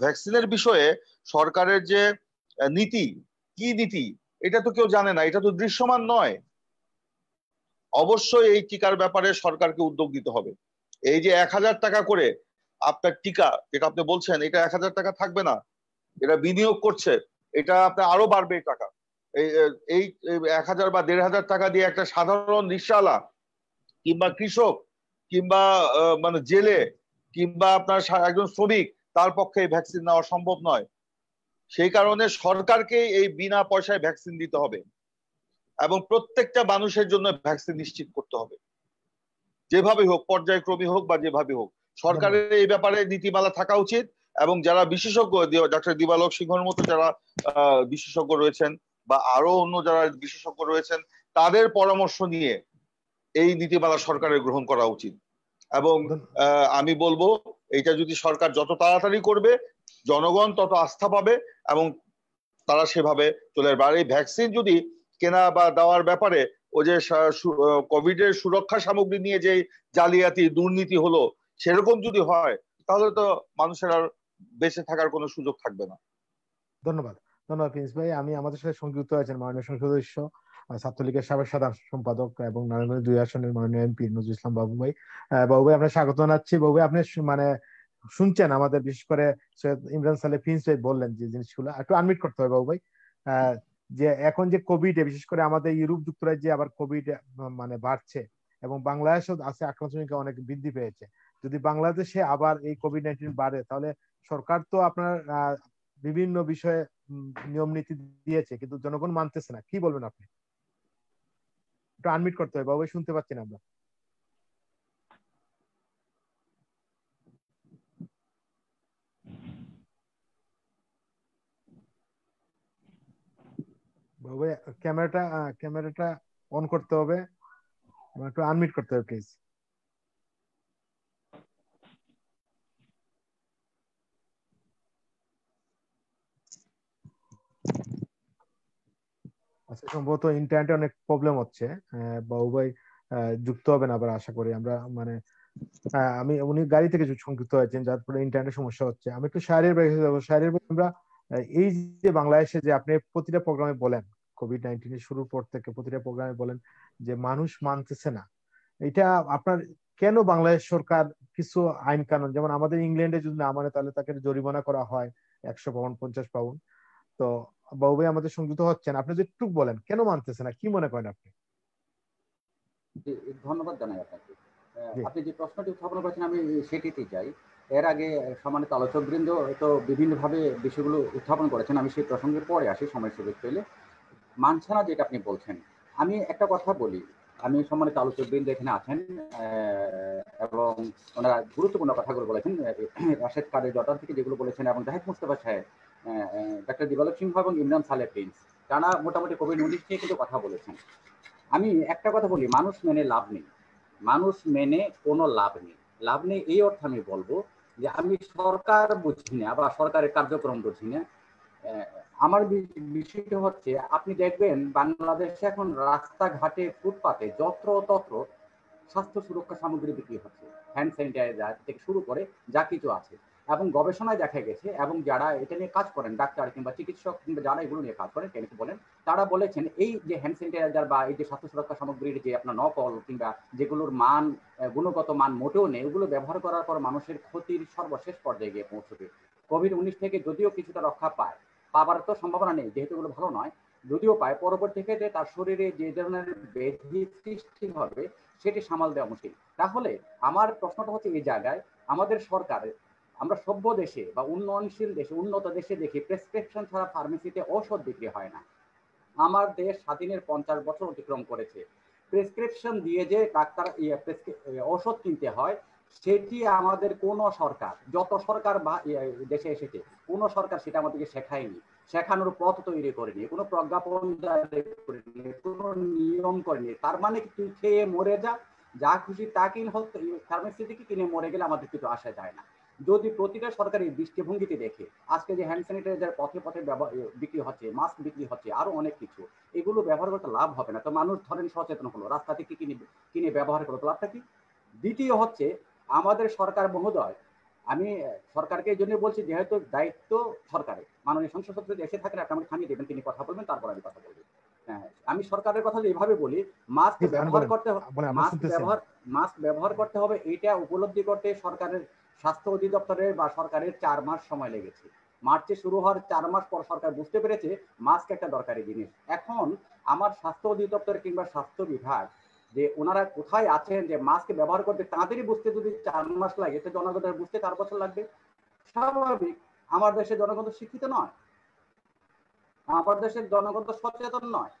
ভ্যাকসিনের বিষয়ে সরকারের যে নীতি, কি নীতি, এটা তো কেউ জানে না, এটা তো দৃশ্যমান নয়। অবশ্যই এই টিকার ব্যাপারে সরকারকে উদ্যোগ দিতে হবে। এই যে 1000 টাকা করে আপনার টিকা, যেটা আপনি বলছেন, এটা 1000 টাকা থাকবে না, এটা বিনিয়োগ করছে, এটা আপনার আরো বাড়বে টাকা। এই 1000 বা 1500 টাকা দিয়ে একটা সাধারণ রিকশাওয়ালা কিংবা কৃষক কিংবা মানে জেলে কিংবা আপনার একজন শ্রমিক, তার পক্ষে এই ভ্যাকসিন নেওয়া সম্ভব নয়। সেই কারণে সরকারকে এই বিনা পয়সায় ভ্যাকসিন দিতে হবে এবং প্রত্যেকটা মানুষের জন্য ভ্যাকসিন নিশ্চিত করতে হবে, যেভাবে হোক, পর্যায়ক্রমে হোক বা যেভাবে হোক। সরকারের এই ব্যাপারে নীতিমালা থাকা উচিত এবং যারা বিশেষজ্ঞ, ডক্টর দিবালোক সিংহর মতো যারা বিশেষজ্ঞ রয়েছেন বা আরো অন্য যারা বিশেষজ্ঞ রয়েছেন, তাদের পরামর্শ নিয়ে এই নীতিমালা সরকারের গ্রহণ করা উচিত। এবং আমি বলবো, এটা যদি সরকার যত তাড়াতাড়ি করবে, জনগণ তত আস্থা পাবে এবং তারা সেভাবে চলে আসবে। আর এই ভ্যাকসিন যদি কেনা বা দেওয়ার ব্যাপারে ওই যে কোভিড এর সুরক্ষা সামগ্রী নিয়ে যে জালিয়াতি দুর্নীতি হলো, সেরকম যদি হয়, তাহলে তো মানুষের আর বেঁচে থাকার কোনো সুযোগ থাকবে না। ধন্যবাদ প্রিন্স ভাই। আমি আমাদের সাথে সংযুক্ত হয়েছেন মাননীয় সংসদ সদস্য, ছাত্রলীগের সাবেক সাধারণ সম্পাদক এবং নারায়ণগঞ্জ 2 আসনের মাননীয় এমপি নজরুল ইসলাম বাবু ভাই। বাবু ভাই, আপনার স্বাগত জানাচ্ছি। বাবু ভাই, আপনি মানে শুনছেন আমাদের, বিশেষ করে সৈয়দ ইমরান সালে প্রিন্স ভাই বললেন যে জিনিসগুলো একটু আনমিট করতে হবে বাবু ভাই। যে এখন যে কোভিড, বিশেষ করে আমাদের ইউরোপ যুক্তরাজ্যে আবার কোভিড মানে বাড়ছে এবং বাংলাদেশেও আছে, আক্রান্ত সংখ্যা অনেক বৃদ্ধি পেয়েছে। যদি বাংলাদেশে আবার এই কোভিড-19 বাড়ে, তাহলে সরকার তো আপনার বিভিন্ন বিষয়ে নিয়ম নীতি দিয়েছে, কিন্তু জনগণ মানতেছে না। কি বলবেন আপনি? একটু আনমিট করতে হবে বাবু, শুনতে পাচ্ছি না আমরা। বাবু ক্যামেরাটা অন করতে হবে, একটু আনমিট করতে হবে প্লিজ। আচ্ছা, সম্ভবত ইন্টারনেটে অনেক প্রবলেম হচ্ছে। বাবু ভাই যুক্ত হবেন আবার, আশা করি আমরা। মানে উনি গাড়ি থেকে সংযুক্ত হয়েছেন, যার ফলে ইন্টারনেটের সমস্যা হচ্ছে। আমি একটু শাহরিয়ার ভাই যাবো। শাহরিয়ার ভাই, আমরা এই যে বাংলাদেশে যে আপনি প্রতিটা প্রোগ্রামে বলেন, কোভিড-19 এর শুরুর পর থেকে প্রতিটা প্রোগ্রামে বলেন যে মানুষ মানতেছে না, এটা আপনার কেন? বাংলাদেশ সরকার কিছু আইন কানুন, যেমন আমাদের ইংল্যান্ডে যদি না মানে তাহলে তাকে জরিমানা করা হয় 100 পাউন্ড, 50 পাউন্ড। তো বাবু ভাই আমাদের সংযুক্ত হচ্ছেন, আপনি যদি একটু বলেন কেন মানতেছে না, কি মনে করেন আপনি? ধন্যবাদ জানাই আপনাকে। জি। আপনি যে প্রশ্নটি উত্থাপন করেছেন আমি সেটিতে যাই। এর আগে সম্মানিত আলোচকবৃন্দ তো বিভিন্নভাবে বিষয়গুলো উত্থাপন করেছেন, আমি সেই প্রসঙ্গে পরে আসি সময় সুযোগ পেলে। মানছে না যেটা আপনি বলছেন, আমি একটা কথা বলি, আমি সম্মানিত আলোচকবৃন্দ এখানে আছেন এবং ওনারা গুরুত্বপূর্ণ কথাগুলো বলেছেন, রাশেদ কাদের জর্দান থেকে যেগুলো বলেছেন এবং জাহিদ মুস্তফা সাহেব, ডক্টর দিবালক সিংহ এবং ইমরান সালেহ প্রিন্স, তারা মোটামুটি কোভিড-19 নিয়ে কিন্তু কথা বলেছেন। আমি একটা কথা বলি, মানুষ মেনে লাভ নেই, মানুষ মেনে কোনো লাভ নেই। লাভ নেই এই অর্থে আমি বলবো যে আমি সরকার বুঝি না বা সরকারের কার্যক্রম বুঝি না। আমার বিষয়টা হচ্ছে, আপনি দেখবেন বাংলাদেশে এখন রাস্তাঘাটে ফুটপাতে যত্র তত্র স্বাস্থ্য সুরক্ষা সামগ্রী বিক্রি হচ্ছে, হ্যান্ড স্যানিটাইজার থেকে শুরু করে যা কিছু আছে। এবং গবেষণায় দেখা গেছে, এবং যারা এটা নিয়ে কাজ করেন, ডাক্তার কিংবা চিকিৎসক কিংবা যারা এগুলো নিয়ে কাজ করেন, কেন বলেন, তারা বলেছেন এই যে হ্যান্ড স্যানিটাইজার বা এই যে স্বাস্থ্য সুরক্ষা সামগ্রীর যে আপনার নকল কিংবা যেগুলোর মান গুণগত মান মোটেও নেই, ওগুলো ব্যবহার করার পর মানুষের ক্ষতির সর্বশেষ পর্যায়ে গিয়ে পৌঁছবে। কোভিড-19 থেকে যদিও কিছুটা রক্ষা পায়, পাবার তো সম্ভাবনা নেই যেহেতু এগুলো ভালো নয়, যদিও পায়, পরবর্তী ক্ষেত্রে তার শরীরে যে ধরনের ব্যাধি সৃষ্টি হবে সেটি সামাল দেওয়া মুশকিল। তাহলে আমার প্রশ্নটা হচ্ছে এই জায়গায়, আমাদের সরকার, আমরা সভ্য দেশে বা উন্নয়নশীল দেশে, উন্নত দেশে দেখি প্রেসক্রিপশন ছাড়া ফার্মেসিতে ঔষধ বিক্রি হয় না। আমার দেশ স্বাধীনের 50 বছর অতিক্রম করেছে, প্রেসক্রিপশন দিয়ে যে ডাক্তার ঔষধ কিনতে হয়, সেটি আমাদের কোন সরকার, যত সরকার বা দেশে এসেছে, কোন সরকার সেটা আমাদেরকে শেখায়নি, শেখানোর পথ তৈরি করেনি, কোনো প্রজ্ঞাপন করেনি, কোনো নিয়ম করেনি। তার মানে তুই খেয়ে মরে যা, যা খুশি তা কিন, ফার্মেসি থেকে কিনে মরে গেলে আমাদের কিছু আসা যায় না। যদি প্রতিটা সরকারি দৃষ্টিভঙ্গিতে দেখে, আজকে যে হ্যান্ড স্যানিটাইজার পথে পথে বিক্রি হচ্ছে, মাস্ক বিক্রি হচ্ছে, আরো অনেক কিছু, এগুলো ব্যবহার করতে লাভ হবে না। তো মানুষ ধরেন সচেতন হলো, রাস্তা থেকে কিনে ব্যবহার করলো, তো লাভটা কি? দ্বিতীয় হচ্ছে, আমাদের সরকার মহোদয়, আমি সরকারকে এই জন্য বলছি যেহেতু দায়িত্ব সরকারের, মাননীয় সংসদ সদস্য এসে থাকেন, আপনি আমাকে থামিয়ে দেবেন, তিনি কথা বলবেন, তারপর আমি কথা বলবো। হ্যাঁ, আমি সরকারের কথা এইভাবে বলি, মাস্ক ব্যবহার করতে মাস্ক ব্যবহার করতে হবে, এটা উপলব্ধি করতে সরকারের স্বাস্থ্য অধিদপ্তরের বা সরকারের 4 মাস সময় লেগেছে। মার্চে শুরু হওয়ার 4 মাস পর সরকার বুঝতে পেরেছে মাস্ক একটা দরকারি জিনিস। এখন আমার স্বাস্থ্য অধিদপ্তর কিংবা স্বাস্থ্য বিভাগ, যে ওনারা কোথায় আছেন যে মাস্ক ব্যবহার করতে তাদেরই বুঝতে যদি 4 মাস লাগে, তো জনগণের বুঝতে 4 বছর লাগবে। স্বাভাবিক, আমার দেশের জনগণ তো শিক্ষিত নয়, আমার দেশের জনগণ তো সচেতন নয়।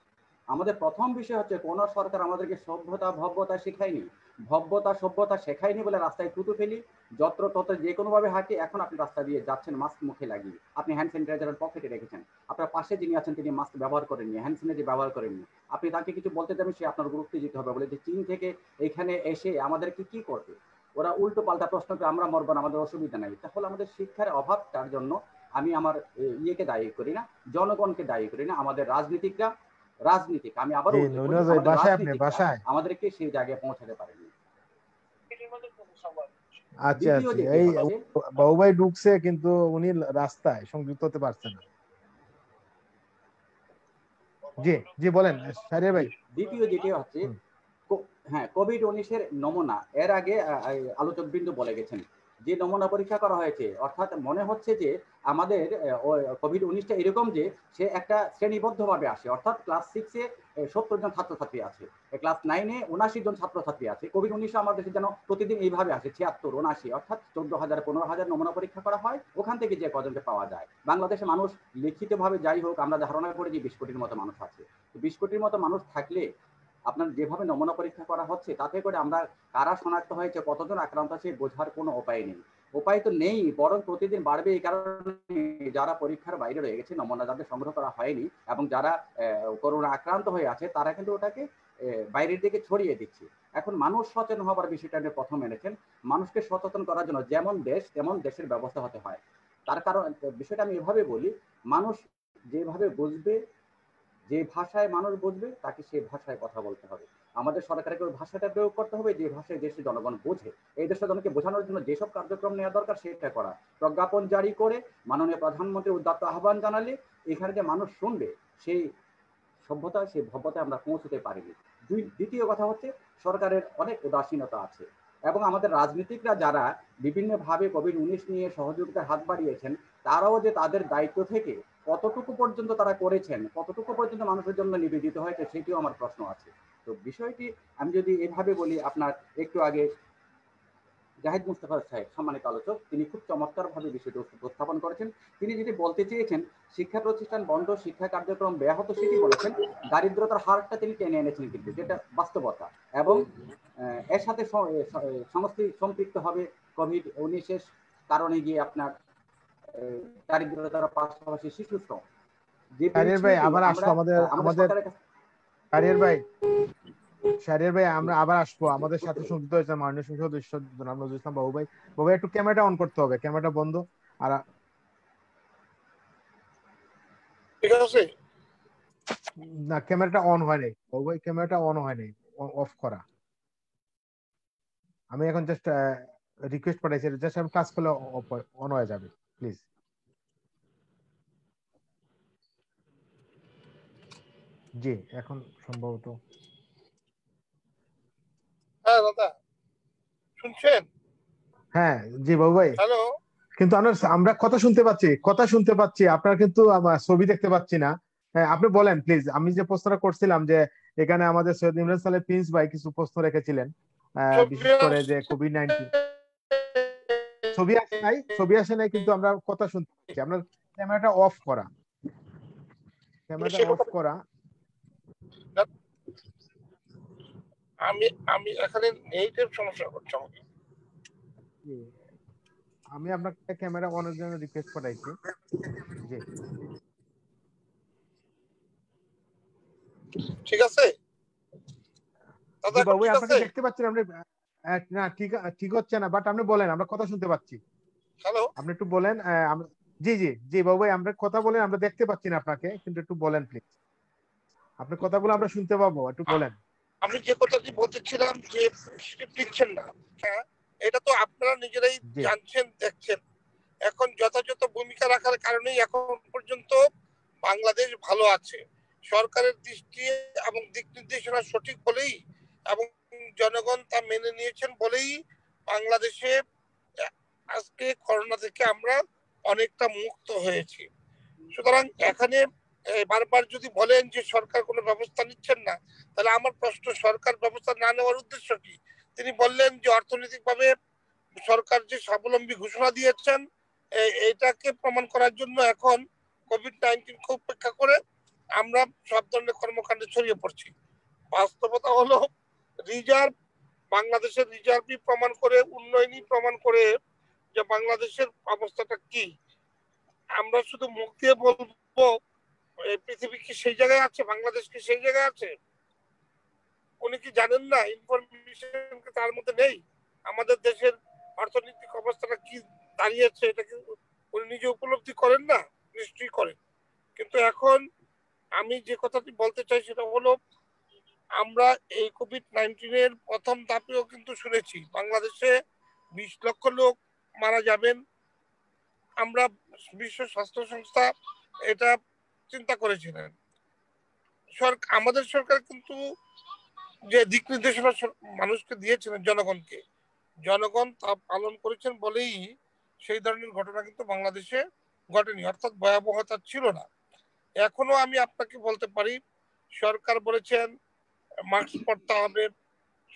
আমাদের প্রথম বিষয় হচ্ছে, কোন সরকার আমাদেরকে সভ্যতা ভব্যতা শেখায়নি, ভব্যতা সভ্যতা শেখায়নি বলে রাস্তায় থুতু ফেলি, যত্র তত্র যে কোনো ভাবে হাঁটি। এখন আপনি রাস্তা দিয়ে যাচ্ছেন মাস্ক মুখে লাগিয়ে, আপনি হ্যান্ড স্যানিটাইজারের পকেটে রেখেছেন, আপনার পাশে যিনি আছেন তিনি মাস্ক ব্যবহার করেননি, হ্যান্ড স্যানিটাইজার ব্যবহার করেননি, আপনি তাকে কিছু বলতে যাবেন, সে আপনার গুরুত্ব দিতে হবে, বলে যে চীন থেকে এখানে এসে আমাদেরকে কি করবে, ওরা উল্টো পাল্টা প্রশ্ন করে, আমরা মরবো না, আমাদের অসুবিধা নাই। তাহলে আমাদের শিক্ষার অভাবটার জন্য আমি আমার ইয়েকে দায়ী করি না, জনগণকে দায়ী করি না, আমাদের রাজনীতিক, আমি আবারও আমাদেরকে সেই জায়গায় পৌঁছাতে পারেনি। আচ্ছা, এই বাবু ভাই ঢুকছে কিন্তু উনি রাস্তায় সংযুক্ত হতে পারছে না। জি জি বলেন শাহরিয়ার ভাই। দ্বিতীয় যেটি হচ্ছে, হ্যাঁ, কোভিড-19 নমুনা, এর আগে আলোচকবৃন্দ বলে গেছেন যে নমুনা পরীক্ষা করা হয়েছে, অর্থাৎ মনে হচ্ছে যে আমাদের কোভিড-19টা এরকম যে সে একটা শ্রেণীবদ্ধভাবে আসে, অর্থাৎ ক্লাস 6-এ 70 জন ছাত্রছাত্রী আছে, ক্লাস 9-এ 79 জন ছাত্রছাত্রী আছে। কোভিড-19 আমাদের দেশে যেন প্রতিদিন এইভাবে আসে 76, 79, অর্থাৎ 14,000, 15,000 নমুনা পরীক্ষা করা হয়, ওখান থেকে যে কজনকে পাওয়া যায়। বাংলাদেশে মানুষ লিখিতভাবে যাই হোক, আমরা ধারণা করি যে 20 কোটির মতো মানুষ আছে। 20 কোটির মতো মানুষ থাকলে আপনার যেভাবে নমুনা পরীক্ষা করা হচ্ছে, তাতে করে আমরা কারা শনাক্ত হয়েছে, কতজন আক্রান্ত আছে বোঝার কোনো উপায় নেই। উপায় তো নেই, বরং প্রতিদিন বাড়বে। এই কারণে যারা পরীক্ষার বাইরে রয়ে গেছে, নমুনা যাদের সংগ্রহ করা হয়নি এবং যারা করোনা আক্রান্ত হয়ে আছে, তারা কিন্তু ওটাকে বাইরের দিকে ছড়িয়ে দিচ্ছে। এখন মানুষ সচেতন হবার বিষয়টা নিয়ে প্রথম এনেছেন, মানুষকে সচেতন করার জন্য যেমন দেশ তেমন দেশের ব্যবস্থা হতে হয়। তার কারণ বিষয়টা আমি এভাবে বলি, মানুষ যেভাবে বুঝবে, যে ভাষায় মানুষ বুঝবে, তাকে সেই ভাষায় কথা বলতে হবে। আমাদের সরকারকে ওই ভাষাটা প্রয়োগ করতে হবে যে ভাষায় দেশের জনগণ বোঝে। এই দেশের জনগণকে বোঝানোর জন্য যেসব কার্যক্রম নেওয়া দরকার সেটা করা, প্রজ্ঞাপন জারি করে মাননীয় প্রধানমন্ত্রী উদাত্ত আহ্বান জানালে এখানে যে মানুষ শুনবে, সেই সভ্যতা, সেই ভব্যতা আমরা পৌঁছতে পারিনি। দ্বিতীয় কথা হচ্ছে, সরকারের অনেক উদাসীনতা আছে এবং আমাদের রাজনীতিকরা যারা বিভিন্নভাবে কোভিড-19 নিয়ে সহযোগিতার হাত বাড়িয়েছেন, তারাও যে তাদের দায়িত্ব থেকে কতটুকু পর্যন্ত তারা করেছেন, কতটুকু পর্যন্ত মানুষের জন্য নিবেদিত হয়েছে, সেটিও আমার প্রশ্ন আছে। তো বিষয়টি আমি যদি এভাবে বলি, আপনার একটু আগে জাহিদ মুস্তাফা সাহেব সম্মানিত আলোচক, তিনি খুব চমৎকারভাবে বিষয়টি উপস্থাপন করেছেন। তিনি যেটি বলতে চেয়েছেন, শিক্ষা প্রতিষ্ঠান বন্ধ, শিক্ষা কার্যক্রম ব্যাহত, সেটি বলেছেন। দারিদ্রতার হারটা তিনি টেনে এনেছেন, কিন্তু যেটা বাস্তবতা, এবং এর সাথে সম্পৃক্ত হবে কোভিড-19 কারণে গিয়ে আপনার দারিদ্রতার পাশাপাশি শিশু শ্রম। যে ভাই আবার আসবো শাহরিয়ার ভাই, আমরা আবার আসবো। আমাদের সাথে সংযুক্ত হয়েছে মাননীয় সংসদ সদস্য জনাব নজরুল ইসলাম বাবু ভাই। বাবু ভাই একটু ক্যামেরাটা অন করতে হবে, ক্যামেরাটা বন্ধ। আর ঠিক আছে না, ক্যামেরাটা অন হয় নাই বাবু ভাই, ক্যামেরাটা অন হয় নাই, অফ করা। আমি এখন জাস্ট রিকোয়েস্ট পাঠাইছি, জাস্ট আমি কাজ করলে অন হয়ে যাবে, প্লিজ। জি, এখন সম্ভবত। হ্যাঁ দাদা শুনছেন? হ্যাঁ জি বাবু ভাই। হ্যালো। কিন্তু আমরা কথা শুনতে পাচ্ছি, আপনার কিন্তু ছবি দেখতে পাচ্ছি না। হ্যাঁ, আপনি বলেন প্লিজ। আমি যে প্রশ্নটা করছিলাম যে এখানে আমাদের সৈয়দ ইমরান সালেহ প্রিন্স ভাই কিছু প্রশ্ন রেখেছিলেন, বিশেষ করে যে কোভিড-19 ছবি আসে নাই, কিন্তু আমরা কথা শুনতে পাচ্ছি। আপনার ক্যামেরাটা অফ করা, আমি এখানে নেটের সমস্যা করছে আমাকে। আমি আপনাকে ক্যামেরা অনের জন্য রিকোয়েস্ট পাঠাইছি। জি ঠিক আছে জি বাবু, আপনাকে দেখতে পাচ্ছেন আপনি? না, ঠিক হচ্ছে না, বাট আপনি বলেন, আমরা কথা শুনতে পাচ্ছি। হ্যালো, আপনি একটু বলেন। জি জি জি বাবু ভাই, আমরা কথা বলেন, আমরা দেখতে পাচ্ছি না আপনাকে, কিন্তু একটু বলেন প্লিজ। আপনার কথাগুলো আমরা শুনতে পাবো, একটু বলেন। আমি যে কথাটি বলতেছিলাম যে দিচ্ছেন না, হ্যাঁ এটা তো আপনারা নিজেরাই জানছেন, দেখছেন। এখন যথাযথ ভূমিকা রাখার কারণেই এখন পর্যন্ত বাংলাদেশ ভালো আছে। সরকারের দৃষ্টি এবং দিক নির্দেশনা সঠিক বলেই এবং জনগণ তা মেনে নিয়েছেন বলেই বাংলাদেশে আজকে করোনা থেকে আমরা অনেকটা মুক্ত হয়েছি। সুতরাং এখানে বারবার যদি বলেন যে সরকার কোনো ব্যবস্থা নিচ্ছেন না, তাহলে আমার প্রশ্ন, সরকার ব্যবস্থা না নেওয়ার উদ্দেশ্য কি? তিনি বললেন যে অর্থনৈতিকভাবে সরকার যে স্বাবলম্বী ঘোষণা দিয়েছেন, এইটাকে প্রমাণ করার জন্য এখন কোভিড-19 কে উপেক্ষা করে আমরা সব ধরনের কর্মকাণ্ডে ছড়িয়ে পড়ছি। বাস্তবতা হলো রিজার্ভ, বাংলাদেশের রিজার্ভই প্রমাণ করে, উন্নয়নই প্রমাণ করে যে বাংলাদেশের অবস্থাটা কি। আমরা শুধু মুখ দিয়ে বলবো পৃথিবী কি সেই জায়গায় আছে, বাংলাদেশ কি সেই জায়গায় আছে? উনি কি জানেন না? ইনফরমেশন তার মধ্যে নেই? আমাদের দেশের অর্থনৈতিক অবস্থাটা কি দাঁড়িয়েছে, এটা কি উনি নিজে উপলব্ধি করেন না? নিশ্চয়ই করেন। কিন্তু এখন আমি যে কথাটি বলতে চাই সেটা হলো, আমরা এই কোভিড-19 প্রথম ধাপেও কিন্তু শুনেছি বাংলাদেশে 20 লক্ষ লোক মারা যাবেন। আমরা বিশ্ব স্বাস্থ্য সংস্থা এটা চিন্তা করেছিলেন। আমাদের সরকার কিন্তু যে দিক নির্দেশনা মানুষকে দিয়েছিলেন, জনগণকে, জনগণ তা পালন করেছেন বলেই সেই ধরনের ঘটনা কিন্তু বাংলাদেশে ঘটেনি, অর্থাৎ ভয়াবহতা ছিল না। এখনো আমি আপনাকে বলতে পারি, সরকার বলেছেন মাস্ক পরতে হবে,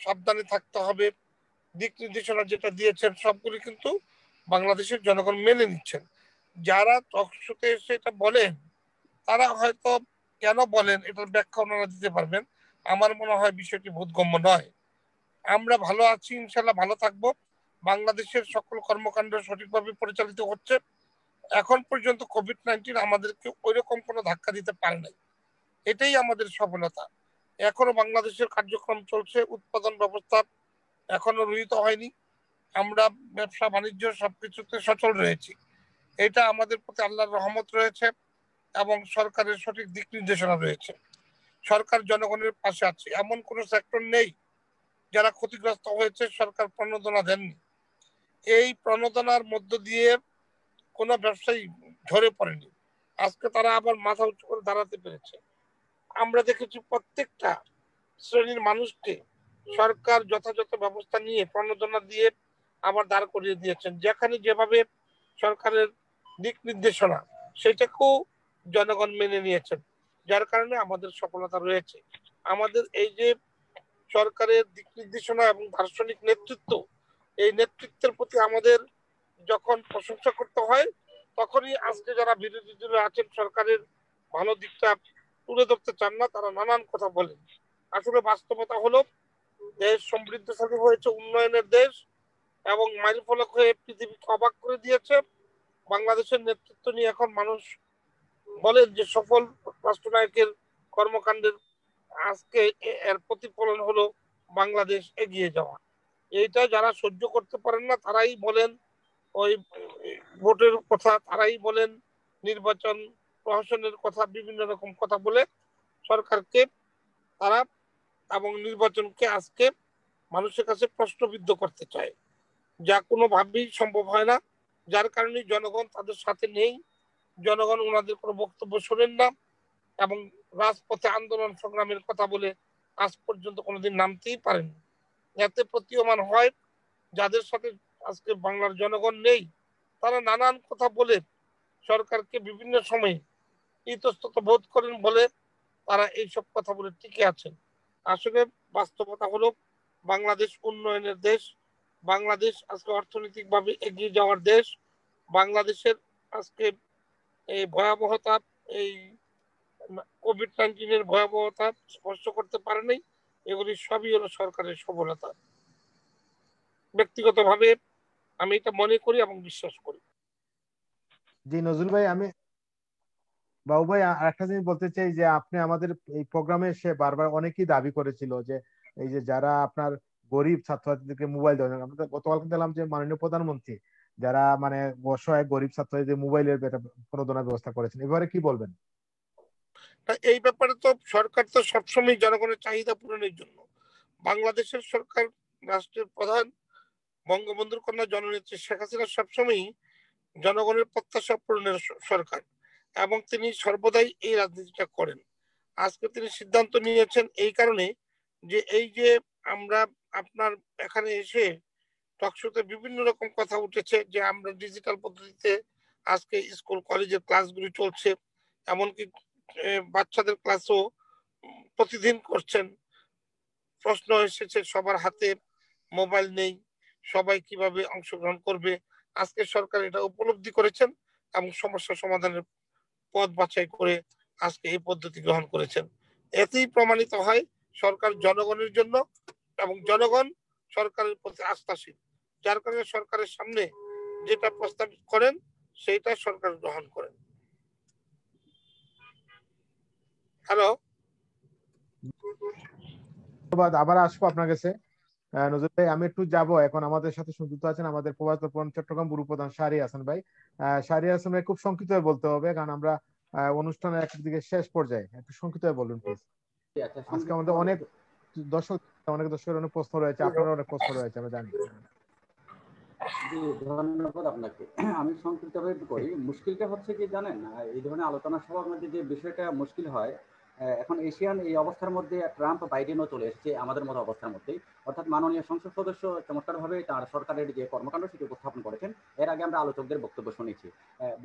সাবধানে থাকতে হবে, দিক নির্দেশনা যেটা দিয়েছেন সবগুলি কিন্তু বাংলাদেশের জনগণ মেনে নিচ্ছেন। যারা টকশোতে এসে এটা বলেন, তারা হয়তো কেন বলেন এটার ব্যাখ্যা ওনারা দিতে পারবেন। আমার মনে হয় বিষয়টি বোধগম্য নয়। আমরা ভালো আছি, ইনশাল্লাহ ভালো থাকবো। বাংলাদেশের সকল কর্মকাণ্ড সঠিকভাবে পরিচালিত হচ্ছে। এখন পর্যন্ত কোভিড-19 আমাদেরকে ওইরকম কোনো ধাক্কা দিতে পারে নাই, এটাই আমাদের সফলতা। এখনো বাংলাদেশের কার্যক্রম চলছে, উৎপাদন ব্যবস্থা এখনো রহিত হয়নি, আমরা ব্যবসা বাণিজ্য সবকিছুতে সচল রয়েছি। এটা আমাদের প্রতি আল্লাহর রহমত রয়েছে এবং সরকারের সঠিক দিক নির্দেশনা রয়েছে। সরকার জনগণের পাশে আছে, এমন কোন সেক্টর নেই যারা ক্ষতিগ্রস্ত হয়েছে সরকার প্রণোদনা দেননি। এই প্রণোদনার মধ্য দিয়ে কোনো ব্যবসায়ী ঝরে পড়েনি, আজকে তারা আবার মাথা উঁচু করে দাঁড়াতে পেরেছে। আমরা দেখেছি প্রত্যেকটা শ্রেণীর মানুষকে সরকার যথাযথ ব্যবস্থা নিয়ে প্রণোদনা দিয়ে আবার দাঁড় করিয়ে দিয়েছেন। যেখানে যেভাবে সরকারের দিক নির্দেশনা, সেটাকেও জনগণ মেনে নিয়েছেন, যার কারণে আমাদের সফলতা রয়েছে। আমাদের এই যে সরকারের দিক নির্দেশনা এবং দার্শনিক নেতৃত্ব, এই নেতৃত্বের প্রতি আমাদের যখন প্রশংসা করতে হয়, তখনই আজকে যারা বিরোধী দলে আছেন সরকারের ভালো দিকটা তুলে ধরতে চান না, তারা নানান কথা বলেন। আসলে বাস্তবতা হলো দেশ সমৃদ্ধশালী হয়েছে, উন্নয়নের দেশ, এবং মাইল ফলক হয়ে পৃথিবীকে অবাক করে দিয়েছে। বাংলাদেশের নেতৃত্ব নিয়ে এখন মানুষ বলেন যে সফল রাষ্ট্রনায়কের কর্মকাণ্ডের আজকে এর প্রতিফলন হলো বাংলাদেশ এগিয়ে যাওয়া। এইটা যারা সহ্য করতে পারেন না তারাই বলেন ওই ভোটের কথা, তারাই বলেন নির্বাচন প্রহসনের কথা, বিভিন্ন রকম কথা বলে সরকারকে তারা এবং নির্বাচনকে আজকে মানুষের কাছে প্রশ্নবিদ্ধ করতে চায়, যা কোনোভাবেই সম্ভব হয় না। যার কারণে জনগণ তাদের সাথে নেই, জনগণ ওনাদের কোনো বক্তব্য শোনেন না এবং রাজপথে আন্দোলন সংগ্রামের কথা বলে আজ পর্যন্ত কোনোদিন নামতেই পারেন। এতে প্রতীয়মান হয় যাদের সাথে আজকে বাংলার জনগণ নেই, তারা নানান কথা বলে সরকারকে বিভিন্ন সময়ে ইতস্তত বোধ করেন বলে তারা এইসব কথা বলে টিকে আছেন। আসলে বাস্তবতা হলো বাংলাদেশ উন্নয়নের দেশ, বাংলাদেশ আজকে অর্থনৈতিকভাবে এগিয়ে যাওয়ার দেশ। বাংলাদেশের আজকে এই ভয়াবহতা, এই কোভিড-19 ভয়াবহতা স্পর্শ করতে পারেনি। এগুলি সবই হলো সরকারের সফলতা। ব্যক্তিগতভাবে আমি এটা মনে করি এবং বিশ্বাস করি। জি নজরুল ভাই, আমি বাবু ভাই আরেকটা জিনিস বলতে চাই যে আপনি আমাদের এই প্রোগ্রামে এসে বারবার অনেকেই দাবি করেছিল যে এই যে যারা আপনার গরিব ছাত্রছাত্রীদেরকে মোবাইল দেওয়া, আমরা গতকালকে দেখলাম যে মাননীয় প্রধানমন্ত্রী যারা মানে অসহায় গরিব ছাত্রছাত্রীদের মোবাইলের প্রণোদনার ব্যবস্থা করেছেন, এবারে কি বলবেন? এই ব্যাপারে তো সরকার তো সবসময় জনগণের চাহিদা পূরণের জন্য, বাংলাদেশের সরকার, রাষ্ট্রের প্রধান বঙ্গবন্ধুর কন্যা জননেত্রী শেখ হাসিনা সবসময়ই জনগণের প্রত্যাশা পূরণের সরকার, এবং তিনি সর্বদাই এই রাজনীতিটা করেন। আজকে তিনি সিদ্ধান্ত নিয়েছেন এই কারণে যে এই যে আমরা আপনার এখানে এসে টকশোতে বিভিন্ন রকম কথা উঠেছে যে আমরা ডিজিটাল পদ্ধতিতে আজকে স্কুল কলেজের ক্লাসগুলি চলছে, এমনকি বাচ্চাদের ক্লাসও প্রতিদিন করছেন। প্রশ্ন এসেছে সবার হাতে মোবাইল নেই, সবাই কিভাবে অংশগ্রহণ করবে। আজকে সরকার এটা উপলব্ধি করেছেন এবং সমস্যা সমাধানের পথ বাছাই করে আজকে এই পদ্ধতি গ্রহণ করেছেন। এতেই প্রমাণিত হয় সরকার জনগণের জন্য এবং জনগণ সরকারের প্রতি আস্থাশীল, যার কারণে সরকারের সামনে যেটা প্রস্তাব করেন সেইটা সরকার গ্রহণ করেন। হ্যালো, ধন্যবাদ, আবার আসবো আপনার কাছে। নজরুল ভাই, আমি একটু যাব, এখন আমাদের সাথে সংযুক্ত আছেন আমাদের প্রভাত চট্টগ্রাম ব্যুরো প্রধান শাহরিয়ার হাসান ভাই। শাহরিয়ার হাসান ভাই, খুব সংক্ষিপ্ত বলতে হবে কারণ আমরা অনুষ্ঠানের একদিকে শেষ পর্যায়ে, একটু সংক্ষিপ্ত বলুন প্লিজ। আজকে আমাদের অনেক দর্শকের অনেক প্রশ্ন রয়েছে, আপনারও অনেক প্রশ্ন রয়েছে আমরা জানি। জি, ধন্যবাদ আপনাকে। আমি সংক্ষিপ্তভাবে করি। মুশকিলটা হচ্ছে কি জানেন, এই ধরনের আলোচনা সভার মধ্যে যে বিষয়টা মুশকিল হয়, এখন এশিয়ান এই অবস্থার মধ্যে ট্রাম্প বাইডেনও চলে এসেছে আমাদের মতো অবস্থার মধ্যেই। অর্থাৎ মাননীয় সংসদ সদস্য চমৎকারভাবে তার সরকারের যে কর্মকাণ্ড সেটি উপস্থাপন করেছেন। এর আগে আমরা আলোচকদের বক্তব্য শুনেছি।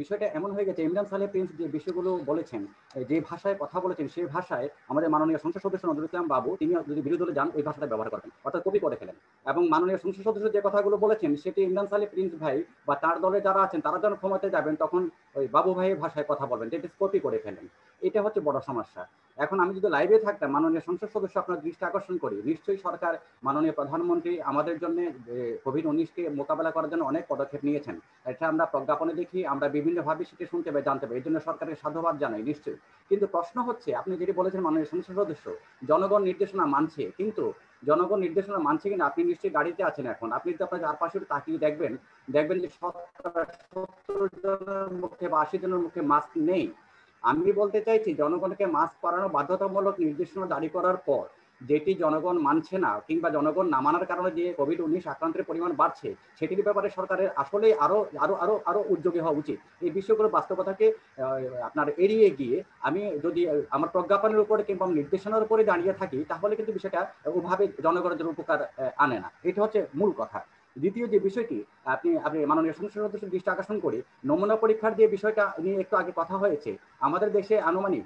বিষয়টা এমন হয়ে গেছে, ইমরান সালেহ প্রিন্স যে বিষয়গুলো বলেছেন, যে ভাষায় কথা বলেছেন, সেই ভাষায় আমাদের মাননীয় সংসদ সদস্য নজরুল ইসলাম বাবু তিনি যদি বিরোধী দলে যান ওই ভাষাটা ব্যবহার করবেন, অর্থাৎ কপি করে ফেলেন। এবং মাননীয় সংসদ সদস্য যে কথাগুলো বলেছেন সেটি ইমরান সালেহ প্রিন্স ভাই বা তার দলে যারা আছেন তারা যখন ক্ষমতায় যাবেন তখন ওই বাবু ভাইয়ের ভাষায় কথা বলবেন, যেটি কপি করে ফেলেন। এটা হচ্ছে বড় সমস্যা। এখন আমি যদি লাইভে থাকতাম, মাননীয় সংসদ সদস্য আপনার দৃষ্টি আকর্ষণ করি, নিশ্চয়ই সরকার, মাননীয় প্রধানমন্ত্রী আমাদের জন্য কোভিড-19কে মোকাবেলা করার জন্য অনেক পদক্ষেপ নিয়েছেন। এটা আমরা প্রজ্ঞাপনে দেখি, আমরা বিভিন্নভাবে সেটি শুনতে পাই, জানতে পাই। এই জন্য সরকারের সাধুবাদ জানাই নিশ্চয়ই। কিন্তু প্রশ্ন হচ্ছে, আপনি যেটি বলেছেন মাননীয় সংসদ সদস্য জনগণ নির্দেশনা মানছে, কিন্তু জনগণ নির্দেশনা মানছে কিনা, আপনি নিশ্চয়ই গাড়িতে আছেন এখন, আপনি তো আপনার চারপাশে তাকিয়ে দেখবেন যে 70 জনের মুখে বা 80 জনের মুখে মাস্ক নেই। আমি বলতে চাইছি জনগণকে মাস্ক পরানো বাধ্যতামূলক নির্দেশনা জারি করার পর যেটি জনগণ মানছে না কিংবা জনগণ না মানার কারণে যে কোভিড-19 আক্রান্তের পরিমাণ বাড়ছে, সেটির ব্যাপারে সরকারের আসলে আরো উদ্যোগী হওয়া উচিত। এই বিষয়গুলো বাস্তবতাকে আপনার এড়িয়ে গিয়ে আমি যদি আমার প্রজ্ঞাপনের উপরে কিংবা নির্দেশনার উপরে দাঁড়িয়ে থাকি, তাহলে কিন্তু বিষয়টা ওভাবে জনগণের উপকার আনে না। এটা হচ্ছে মূল কথা। দ্বিতীয় যে বিষয়টি আপনি মাননীয় সংসদ সদস্যের দৃষ্টি আকর্ষণ করে নমুনা পরীক্ষার যে বিষয়টা নিয়ে একটু আগে কথা হয়েছে, আমাদের দেশে আনুমানিক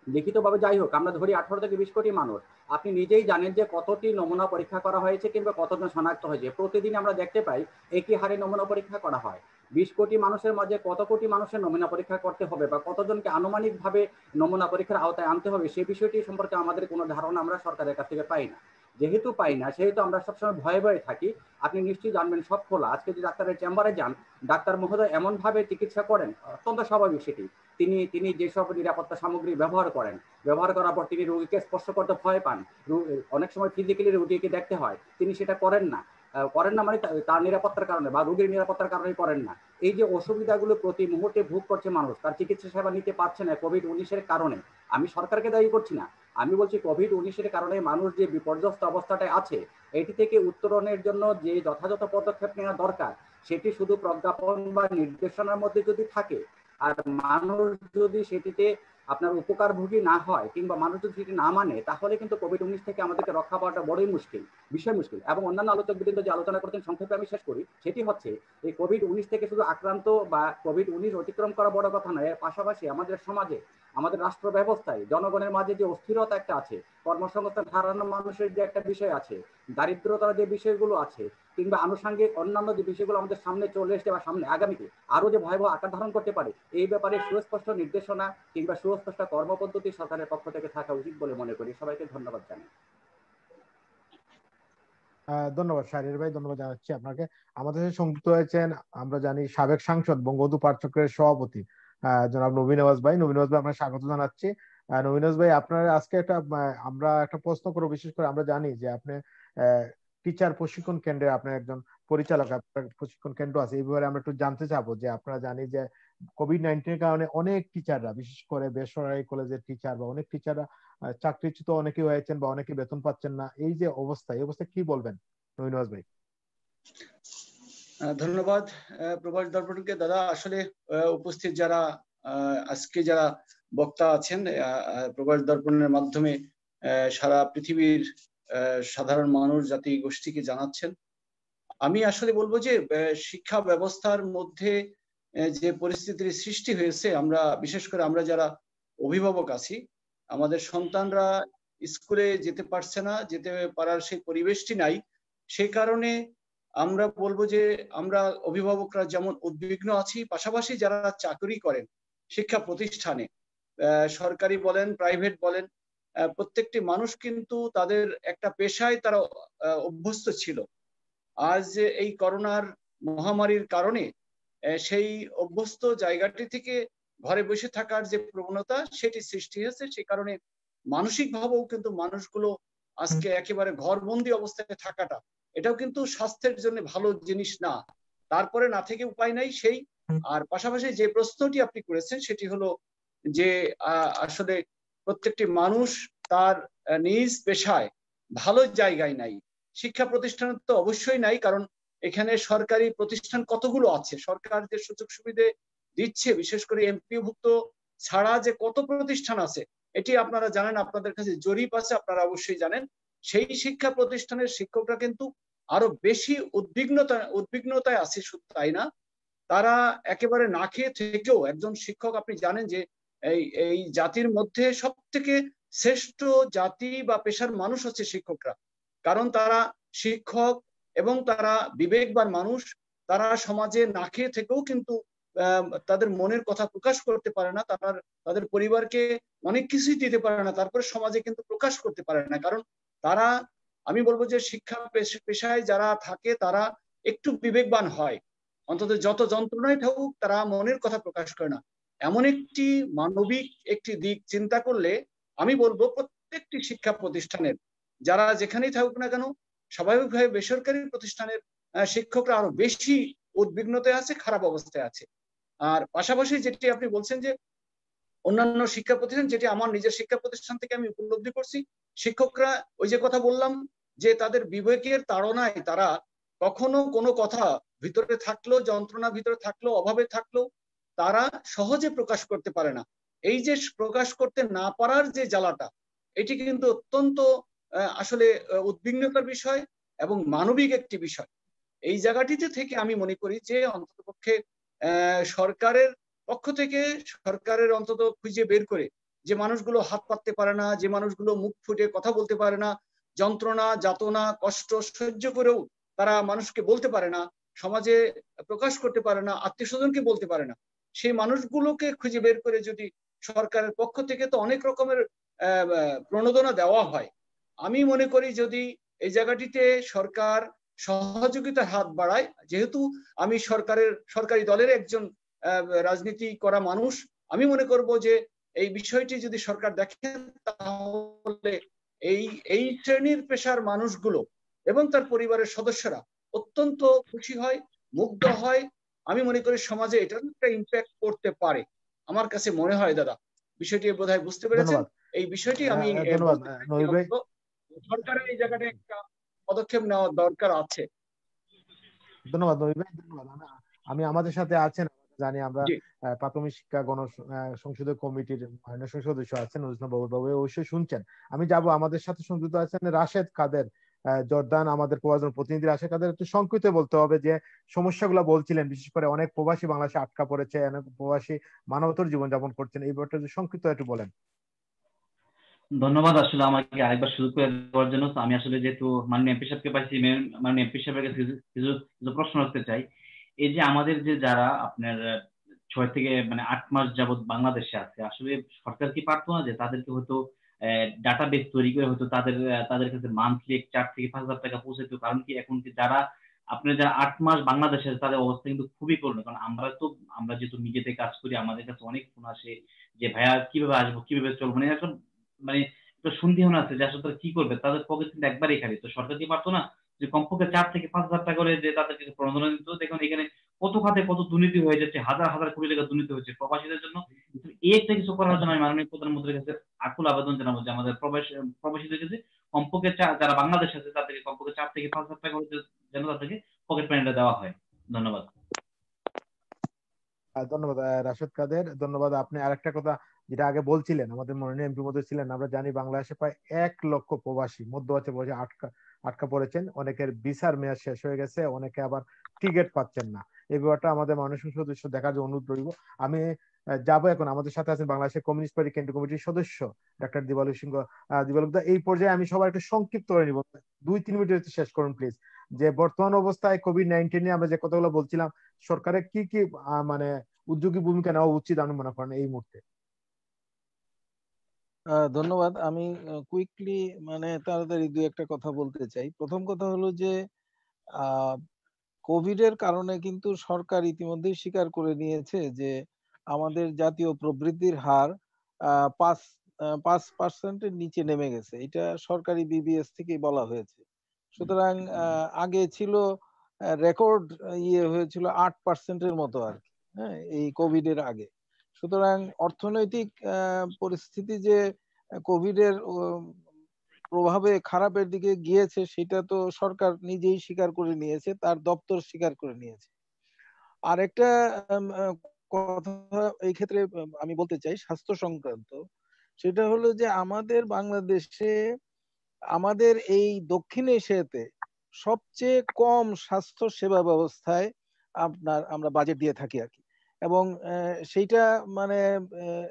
লিখিতভাবে যাই হোক, আমরা ধরি 18 থেকে 20 কোটি মানুষ। আপনি নিজেই জানেন যে কতটি নমুনা পরীক্ষা করা হয়েছে কিংবা কতজন শনাক্ত হয়েছে। প্রতিদিন আমরা দেখতে পাই একই হারে নমুনা পরীক্ষা করা হয়। 20 কোটি মানুষের মাঝে কত কোটি মানুষের নমুনা পরীক্ষা করতে হবে বা কতজনকে আনুমানিকভাবে নমুনা পরীক্ষার আওতায় আনতে হবে, সেই বিষয়টি সম্পর্কে আমাদের কোনো ধারণা আমরা সরকারের কাছ থেকে পাই না। যেহেতু পাই না, সেহেতু আমরা সবসময় ভয়ে ভয়ে থাকি। আপনি নিশ্চয়ই জানবেন সব খোলা। আজকে যদি ডাক্তারের চেম্বারে যান, ডাক্তার মহোদয় এমনভাবে চিকিৎসা করেন, অত্যন্ত স্বাভাবিক সেটি। তিনি যেসব নিরাপত্তা সামগ্রী ব্যবহার করার পর তিনি রোগীকে স্পর্শ করতে ভয় পান। অনেক সময় ফিজিক্যালি রোগীকে দেখতে হয়, তিনি সেটা করেন না মানে তার নিরাপত্তার কারণে বা রোগীর নিরাপত্তার কারণে করেন না। এই যে অসুবিধাগুলো প্রতি মুহূর্তে ভোগ করছে মানুষ, তার চিকিৎসা সেবা নিতে পারছে না কোভিড-19 কারণে। আমি সরকারকে দায়ী করছি না, আমি বলছি কোভিড-19 কারণে মানুষ যে বিপর্যস্ত অবস্থাটায় আছে, এটি থেকে উত্তরণের জন্য যে যথাযথ পদক্ষেপ নেওয়া দরকার, সেটি শুধু প্রজ্ঞাপন বা নির্দেশনার মধ্যে যদি থাকে আর মানুষ যদি সেটিতে আপনার উপকারভোগী না হয় কিংবা মানুষ যদি সেটি না মানে, তাহলে কিন্তু কোভিড-19 থেকে আমাদেরকে রক্ষা পাওয়াটা বড়ই মুশকিল। এবং অন্যান্য আলোচকবৃন্দ যে আলোচনা করতেন, সংক্ষেপে আমি শেষ করি, সেটি হচ্ছে এই কোভিড-19 থেকে শুধু আক্রান্ত বা কোভিড-19 অতিক্রম করা বড় কথা নয়, এর পাশাপাশি আমাদের সমাজে, আমাদের রাষ্ট্র ব্যবস্থায় জনগণের মাঝে যে অস্থিরতা একটা আছে, কর্মসংস্থান হারানো মানুষের যে একটা বিষয় আছে, দারিদ্রতার যে বিষয়গুলো আছে, কিংবা আনুষঙ্গিক অন্যান্য যে বিষয়গুলো আমাদের সামনে চলে এসছে বা সামনে আগামীতে আরো যে ভয়াবহ আকার ধারণ করতে পারে, এই ব্যাপারে সুস্পষ্ট নির্দেশনা কিংবা সুস্পষ্ট কর্মপদ্ধতি সরকারের পক্ষ থেকে থাকা উচিত বলে মনে করি। সবাইকে ধন্যবাদ জানাই। ধন্যবাদ শাহরিয়ার ভাই, ধন্যবাদ জানাচ্ছি আপনাকে। আমাদের সাথে সংযুক্ত হয়েছেন, আমরা জানি, সাবেক সাংসদ বঙ্গবন্ধু পাঠচক্রের সভাপতি জনাব নবী নওয়াজ ভাই। নবী নওয়াজ ভাই, আপনার স্বাগত জানাচ্ছি। নবী নওয়াজ ভাই, আপনার আজকে আমরা একটা প্রশ্ন করব। বিশেষ করে আমরা জানি যে আপনি টিচার প্রশিক্ষণ কেন্দ্রে আপনার একজন পরিচালক, আপনার প্রশিক্ষণ কেন্দ্র আছে। এই ব্যাপারে আমরা একটু জানতে চাবো যে আপনারা জানি যে কোভিড-19 কারণে অনেক টিচাররা, বিশেষ করে বেসরকারি কলেজের টিচার বা অনেক টিচাররা চাকরিচ্যুত অনেকে হয়েছেন বা অনেকে বেতন পাচ্ছেন না। এই যে অবস্থা, এই অবস্থা কি বলবেন নবী নওয়াজ ভাই? ধন্যবাদ প্রবাস দর্পণকে। দাদা, আসলে উপস্থিত যারা আজকে যারা বক্তা আছেন, প্রবাস দর্পণের মাধ্যমে সারা পৃথিবীর সাধারণ মানুষ, জাতি গোষ্ঠীকে জানাচ্ছেন। আমি আসলে বলবো যে শিক্ষা ব্যবস্থার মধ্যে যে পরিস্থিতির সৃষ্টি হয়েছে, আমরা বিশেষ করে আমরা যারা অভিভাবক আছি, আমাদের সন্তানরা স্কুলে যেতে পারছে না, যেতে পারার সেই পরিবেশটি নাই। সেই কারণে আমরা বলবো যে আমরা অভিভাবকরা যেমন উদ্বিগ্ন আছি, পাশাপাশি যারা চাকরি করেন শিক্ষা প্রতিষ্ঠানে, সরকারি বলেন প্রাইভেট বলেন, প্রত্যেকটি মানুষ কিন্তু তাদের একটা পেশায় তারা অভ্যস্ত ছিল। আজ এই করোনার মহামারীর কারণে সেই অভ্যস্ত জায়গাটি থেকে ঘরে বসে থাকার যে প্রবণতা, সেটি সৃষ্টি হয়েছে। সেই কারণে মানসিকভাবেও কিন্তু মানুষগুলো আজকে একেবারে ঘরবন্দি অবস্থায় থাকাটা, এটাও কিন্তু স্বাস্থ্যের জন্য ভালো জিনিস না। তারপরে না থেকে উপায় নাই সেই। আর পাশাপাশি যে প্রশ্নটি আপনি করেছেন সেটি হলো যে আসলে প্রত্যেকটি মানুষ তার নিজ পেশায় ভালো জায়গায় নাই। শিক্ষা প্রতিষ্ঠান তো অবশ্যই নাই, কারণ এখানে সরকারি প্রতিষ্ঠান কতগুলো আছে, সরকার যে সুযোগ সুবিধা দিচ্ছে, বিশেষ করে এমপিওভুক্ত ছাড়া যে কত প্রতিষ্ঠান আছে, এটি আপনারা জানেন, আপনাদের কাছে জরিপ আছে, আপনারা অবশ্যই জানেন। সেই শিক্ষা প্রতিষ্ঠানের শিক্ষকরা কিন্তু আরো বেশি উদ্বিগ্নতায় আছে। শুধু তাই না, তারা একেবারে না খেয়ে থেকেও, একজন শিক্ষক আপনি জানেন যে এই জাতির মধ্যে সব থেকে শ্রেষ্ঠ জাতি বা পেশার মানুষ হচ্ছে শিক্ষকরা। কারণ তারা শিক্ষক এবং তারা বিবেকবান মানুষ। তারা সমাজে না খেয়ে থেকেও কিন্তু তাদের মনের কথা প্রকাশ করতে পারে না, তাদের পরিবারকে অনেক কিছুই দিতে পারে না, তারপরে সমাজে কিন্তু প্রকাশ করতে পারে না। কারণ তারা, আমি বলবো যে শিক্ষা পেশায় যারা থাকে তারা একটু বিবেকবান হয়, অন্তত যত যন্ত্রণায় থাকুক তারা মনের কথা প্রকাশ করে না। এমন একটি মানবিক একটি দিক চিন্তা করলে আমি বলবো প্রত্যেকটি শিক্ষা প্রতিষ্ঠানের যারা যেখানেই থাকুক না কেন, স্বাভাবিকভাবে বেসরকারি প্রতিষ্ঠানের শিক্ষকরা আরো বেশি উদ্বিগ্নতায় আছে, খারাপ অবস্থায় আছে। আর পাশাপাশি যেটি আপনি বলছেন যে অন্যান্য শিক্ষা প্রতিষ্ঠান, যেটি আমার নিজের শিক্ষা প্রতিষ্ঠান থেকে আমি উপলব্ধি করছি, শিক্ষকরা ওই যে কথা বললাম যে তাদের বিবেকের তাড়নায় তারা কখনো কোনো কথা ভিতরে থাকলো, যন্ত্রণা ভিতরে থাকলো, অভাবে থাকলো, তারা সহজে প্রকাশ করতে পারে না। এই যে প্রকাশ করতে না পারার যে জ্বালাটা, এটি কিন্তু অত্যন্ত আসলে উদ্বিগ্নতার বিষয় এবং মানবিক একটি বিষয়। এই জায়গাটিতে থেকে আমি মনে করি যে অন্ততপক্ষে সরকারের পক্ষ থেকে, সরকারের অন্তত খুঁজে বের করে যে মানুষগুলো হাত পাততে পারে না, যে মানুষগুলো মুখ ফুটে কথা বলতে পারে না, যন্ত্রণা যাতনা কষ্ট সহ্য করেও তারা মানুষকে বলতে পারে না, সমাজে প্রকাশ করতে পারে না, আত্মীয় স্বজনকে বলতে পারে না, সেই মানুষগুলোকে খুঁজে বের করে যদি সরকারের পক্ষ থেকে তো অনেক রকমের প্রণোদনা দেওয়া হয়, আমি মনে করি যদি এই জায়গাটিতে সরকার সহযোগিতার হাত বাড়ায়, যেহেতু আমি সরকারি দলের একজন রাজনীতি করা মানুষ, আমি মনে করব যে এই বিষয়টি যদি সরকার দেখেন তাহলে এই শ্রেণীর পেশার মানুষগুলো এবং তার পরিবারের সদস্যরা অত্যন্ত খুশি হয়, মুগ্ধ হয়। আমি মনে করি সমাজে এটার একটা ইম্প্যাক্ট করতে পারে। আমার কাছে মনে হয় দাদা, বিষয়টি বোধহয় বুঝতে পেরেছেন। এই বিষয়টি আমি সরকারের এই জায়গাটা একটা পদক্ষেপ নেওয়া দরকার আছে। ধন্যবাদ নবী ভাই, ধন্যবাদ। আমি আমাদের সাথে আছেন, জানি আমরা প্রাথমিক শিক্ষা গণ সংসদীয় কমিটির মাননীয় সদস্য আছেন নজরুল বাবু, অবশ্যই শুনছেন। আমি যাব, আমাদের সাথে সংযুক্ত আছেন রাশেদ কাদের জর্দান, আমাদের প্রবাসী প্রতিনিধি রাশেদ কাদের। একটু সংক্ষিপ্ত বলতে হবে যে সমস্যাগুলো বলছিলেন, বিশেষ করে অনেক প্রবাসী বাংলাদেশে আটকা পড়েছে, অনেক প্রবাসী মানবতার জীবনযাপন করছেন, এই ব্যাপারটা সংক্ষিপ্ত একটু বলেন। ধন্যবাদ আসলে আমাকে আরেকবার সুযোগ করে দেওয়ার জন্য। আমি আসলে যেহেতু মাননীয় এমপি সাহেবকে পাইছি, মাননীয় এমপি সাহেবের কাছে কিছু প্রশ্ন রাখতে চাই। এই যে আমাদের যে যারা আপনার 6 থেকে 8 মাস যাবত বাংলাদেশে আছে, আসলে সরকার কি পারতো না যে তাদেরকে হয়তো ডাটাবেস তৈরি করে হয়তো তাদের কাছে মান্থলি 4 থেকে 5 হাজার টাকা পৌঁছাতো? কারণ কি এখন কি যারা আপনার যারা 8 মাস বাংলাদেশে আছে তাদের অবস্থা কিন্তু খুবই করুণ। কারণ আমরা যেহেতু নিজেতে কাজ করি, আমাদের কাছে অনেক ফোন আসে যে ভাইয়া কিভাবে আসবো, কিভাবে চলবো, এখন একটা সন্দেহ আছে যে আসলে তারা কি করবে, তাদের পকেট কিন্তু একবারই খালি। তো সরকার কি পারতো না যে কমপক্ষে 4 থেকে 5 হাজার টাকা করে যে তাদেরকে প্রণোদনা দিত? দেখুন এখানে কত খাতে কত দুর্নীতি হয়ে যাচ্ছে, হাজার হাজার কোটি টাকা দুর্নীতি হচ্ছে প্রবাসীদের জন্য। এই একটা কিছু করার জন্য আমি মাননীয় প্রধানমন্ত্রীর কাছে আকুল আবেদন জানাবো যে আমাদের প্রবাসীদের কাছে কমপক্ষে যারা বাংলাদেশে আছে তাদেরকে কমপক্ষে 4 থেকে 5 হাজার টাকা যেন তাদেরকে পকেট মানিটা দেওয়া হয়। ধন্যবাদ। ধন্যবাদ রাশেদ কাদের, ধন্যবাদ। আপনি আরেকটা কথা যেটা আগে বলছিলেন, আমাদের মাননীয় এমপি মধ্যে ছিলেন, আমরা জানি বাংলাদেশে প্রায় 1 লক্ষ প্রবাসী মধ্যপ্রাচ্যে বসে আটকা পড়েছেন, অনেকের ভিসার মেয়াদ শেষ হয়ে গেছে, অনেকে আবার টিকিট পাচ্ছেন না। এই ব্যাপারটা আমাদের মাননীয় সদস্য দেখার জন্য অনুরোধ করব। আমি যাবো এখন, আমাদের সাথে আছেন বাংলাদেশের কমিউনিস্ট পার্টি কেন্দ্রীয় কমিটির সদস্য ডাক্তার দিবালক সিংহ। দিবালক দা, এই পর্যায়ে আমি সবার একটু সংক্ষিপ্ত করে নিব, 2-3 মিনিটে শেষ করুন প্লিজ। যে বর্তমান অবস্থায় কোভিড-19 নিয়ে আমরা যে কথাগুলো বলছিলাম, সরকারের কি কি উদ্যোগী ভূমিকা নেওয়া উচিত আপনি মনে করেন এই মুহূর্তে? ধন্যবাদ। আমি কুইকলি তাড়াতাড়ি 2-1টা কথা বলতে চাই। প্রথম কথা হলো যে কোভিড এর কারণে কিন্তু সরকার ইতিমধ্যেই স্বীকার করে নিয়েছে যে আমাদের জাতীয় প্রবৃদ্ধির হার 5% নিচে নেমে গেছে। এটা সরকারি বিবিএস থেকেই বলা হয়েছে। সুতরাং আগে ছিল রেকর্ড হয়েছিল 8%-এর মতো আর কি, হ্যাঁ, এই কোভিড এর আগে। সুতরাং অর্থনৈতিক পরিস্থিতি যে কোভিড এর প্রভাবে খারাপের দিকে গিয়েছে সেটা তো সরকার নিজেই স্বীকার করে নিয়েছে, তার দপ্তর স্বীকার করে নিয়েছে। আর একটা কথা এই ক্ষেত্রে আমি বলতে চাই স্বাস্থ্য সংক্রান্ত, সেটা হলো যে আমাদের বাংলাদেশে, আমাদের এই দক্ষিণ এশিয়াতে সবচেয়ে কম স্বাস্থ্য সেবা ব্যবস্থায় আমরা বাজেট দিয়ে থাকি আর কি, এবং সেইটা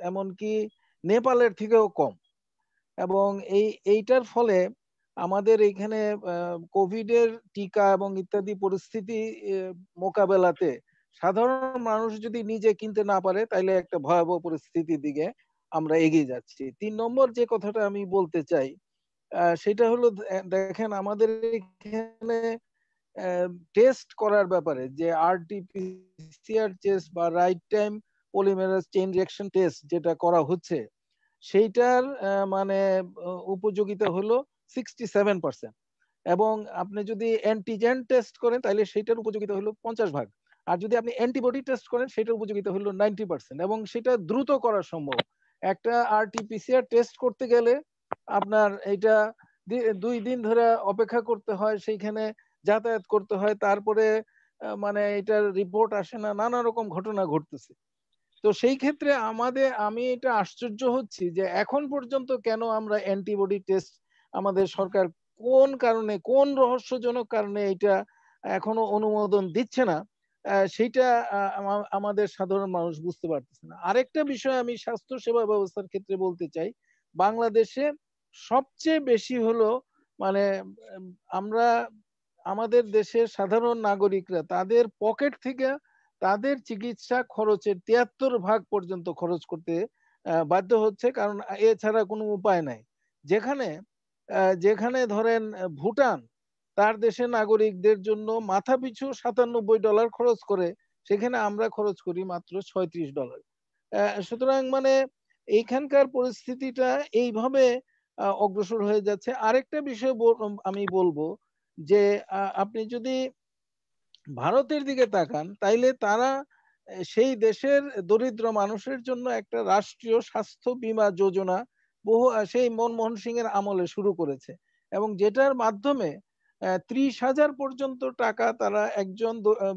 এমনকি নেপালের থেকেও কম। এবং এইটার ফলে আমাদের এখানে কোভিডের টিকা এবং ইত্যাদি পরিস্থিতি মোকাবেলাতে সাধারণ মানুষ যদি নিজে কিনতে না পারে তাহলে একটা ভয়াবহ পরিস্থিতির দিকে আমরা এগিয়ে যাচ্ছি। 3 নম্বর যে কথাটা আমি বলতে চাই সেটা হলো, দেখেন আমাদের এখানে টেস্ট করার ব্যাপারে যে আরটি-পিসিআর টেস্ট বা right time polymerase chain reaction test যেটা করা হচ্ছে, সেইটার উপযোগিতা হলো 67%, এবং আপনি যদি অ্যান্টিজেন টেস্ট করেন তাহলে সেইটার উপযোগিতা হলো 50%, আর যদি আপনি অ্যান্টিবডি টেস্ট করেন সেটার উপযোগিতা হলো 90%, এবং সেটা দ্রুত করা সম্ভব। একটা আরটি-পিসিআর টেস্ট করতে গেলে আপনার এটা 2 দিন ধরে অপেক্ষা করতে হয়, সেইখানে যাতায়াত করতে হয়, তারপরে এটার রিপোর্ট আসে না, নানা রকম ঘটনা ঘটতেছে। তো সেই ক্ষেত্রে আমি এটা আশ্চর্য হচ্ছি যে এখন পর্যন্ত কেন আমরা অ্যান্টিবডি টেস্ট আমাদের সরকার কোন রহস্যজনক কারণে এটা এখনো অনুমোদন দিচ্ছে না। সেইটা আমাদের সাধারণ মানুষ বুঝতে পারতেছে না। আরেকটা বিষয় আমি স্বাস্থ্য সেবা ব্যবস্থার ক্ষেত্রে বলতে চাই, বাংলাদেশে সবচেয়ে বেশি হলো মানে আমরা আমাদের দেশের সাধারণ নাগরিকরা তাদের পকেট থেকে তাদের চিকিৎসা খরচের 73% পর্যন্ত খরচ করতে বাধ্য হচ্ছে, কারণ এছাড়া কোনো উপায় নাই। যেখানে যেখানে ধরেন ভুটান তার দেশের নাগরিকদের জন্য মাথা পিছু $97 খরচ করে, সেখানে আমরা খরচ করি মাত্র $36। সুতরাং মানে এইখানকার পরিস্থিতিটা এইভাবে অগ্রসর হয়ে যাচ্ছে। আরেকটা বিষয় আমি বলবো যে আপনি যদি ভারতের দিকে তাকান তাইলে তারা সেই দেশের দরিদ্র মানুষের জন্য একটা রাষ্ট্রীয় স্বাস্থ্য বীমা যোজনা বহু সেই মনমোহন সিং এর আমলে শুরু করেছে, এবং যেটার মাধ্যমে 30,000 পর্যন্ত টাকা তারা একজন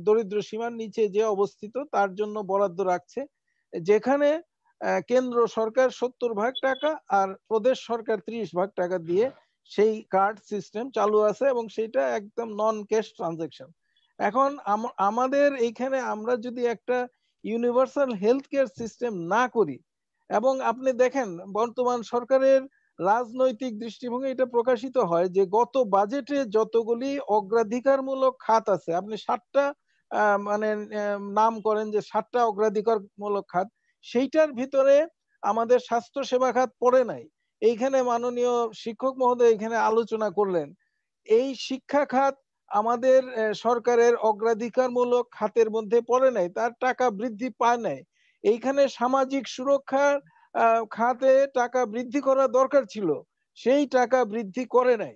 দরিদ্র সীমার নিচে যে অবস্থিত তার জন্য বরাদ্দ রাখছে, যেখানে কেন্দ্র সরকার 70% টাকা আর প্রদেশ সরকার 30% টাকা দিয়ে সেই কার্ড সিস্টেম চালু আছে, এবং সেটা একদম নন ক্যাশ ট্রানজাকশন। এখন আমাদের এইখানে আমরা যদি একটা ইউনিভার্সাল হেলথ কেয়ার সিস্টেম না করি, এবং আপনি দেখেন বর্তমান সরকারের রাজনৈতিক দৃষ্টিভঙ্গি এটা প্রকাশিত হয় যে গত বাজেটে যতগুলি অগ্রাধিকারমূলক খাত আছে, আপনি 7টা মানে নাম করেন যে 7টা অগ্রাধিকারমূলক খাত, সেইটার ভিতরে আমাদের স্বাস্থ্য সেবা খাত পড়ে নাই। এইখানে মাননীয় শিক্ষক মহোদয় এখানে আলোচনা করলেন, এই শিক্ষা খাত আমাদের সরকারের অগ্রাধিকারমূলক খাতের মধ্যে পড়ে নাই, তার টাকা বৃদ্ধি পায় নাই। এইখানে সামাজিক সুরক্ষার খাতে টাকা বৃদ্ধি করা দরকার ছিল, সেই টাকা বৃদ্ধি করে নাই।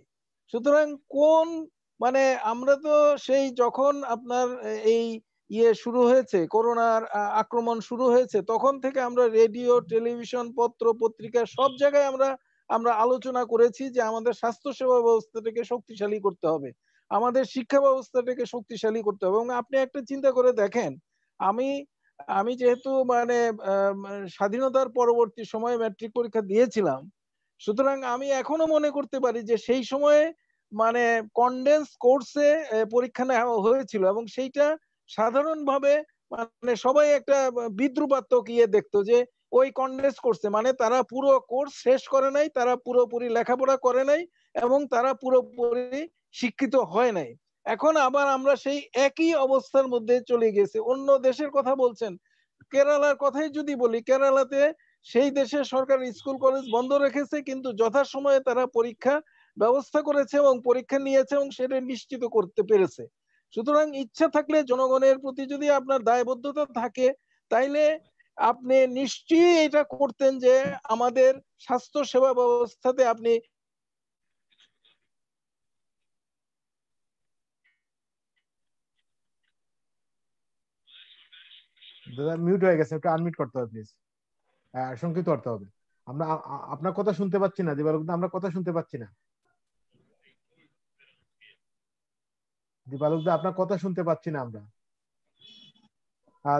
সুতরাং কোন মানে আমরা তো সেই যখন আপনার এই শুরু হয়েছে, করোনার আক্রমণ শুরু হয়েছে, তখন থেকে আমরা রেডিও, টেলিভিশন, পত্র পত্রিকা সব জায়গায় আমরা আলোচনা করেছি যে আমাদের স্বাস্থ্য সেবা ব্যবস্থাটাকে শক্তিশালী করতে হবে, আমাদের শিক্ষা ব্যবস্থাটাকে শক্তিশালী করতে হবে। এবং আপনি একটা চিন্তা করে দেখেন, আমি যেহেতু মানে স্বাধীনতার পরবর্তী সময়ে ম্যাট্রিক পরীক্ষা দিয়েছিলাম, সুতরাং আমি এখনো মনে করতে পারি যে সেই সময়ে মানে কনডেন্স কোর্সে পরীক্ষা নেওয়া হয়েছিল, এবং সেইটা সাধারণভাবে মানে সবাই একটা বিদ্রুপাত্মক দেখতো যে ওই কনডেন্স কোর্সে মানে তারা পুরো কোর্স শেষ করে নাই, তারা পুরোপুরি লেখাপড়া করে নাই, এবং তারা পুরোপুরি শিক্ষিত হয় নাই। এখন আবার আমরা সেই একই অবস্থার মধ্যে চলে গেছি। অন্য দেশের কথা বলছেন, কেরালার কথাই যদি বলি, কেরালাতে সেই দেশের সরকার স্কুল কলেজ বন্ধ রেখেছে, কিন্তু যথাসময়ে তারা পরীক্ষা ব্যবস্থা করেছে এবং পরীক্ষা নিয়েছে এবং সেটা নিশ্চিত করতে পেরেছে। সুতরাং ইচ্ছা থাকলে, জনগণের প্রতি যদি আপনার দায়বদ্ধতা থাকে, তাইলে আপনি নিশ্চয়ই এটা করতেন যে আমাদের স্বাস্থ্য সেবা ব্যবস্থাতে আপনি মিউট হয়ে গেছে, একটু আনমিউট করতে হবে প্লিজ, সংক্ষিপ্ত করতে হবে। আমরা আপনার কথা শুনতে পাচ্ছি না দিবালোক দা, আমরা কথা শুনতে পাচ্ছি না দিবালোক দা, আপনার কথা শুনতে পাচ্ছি না আমরা।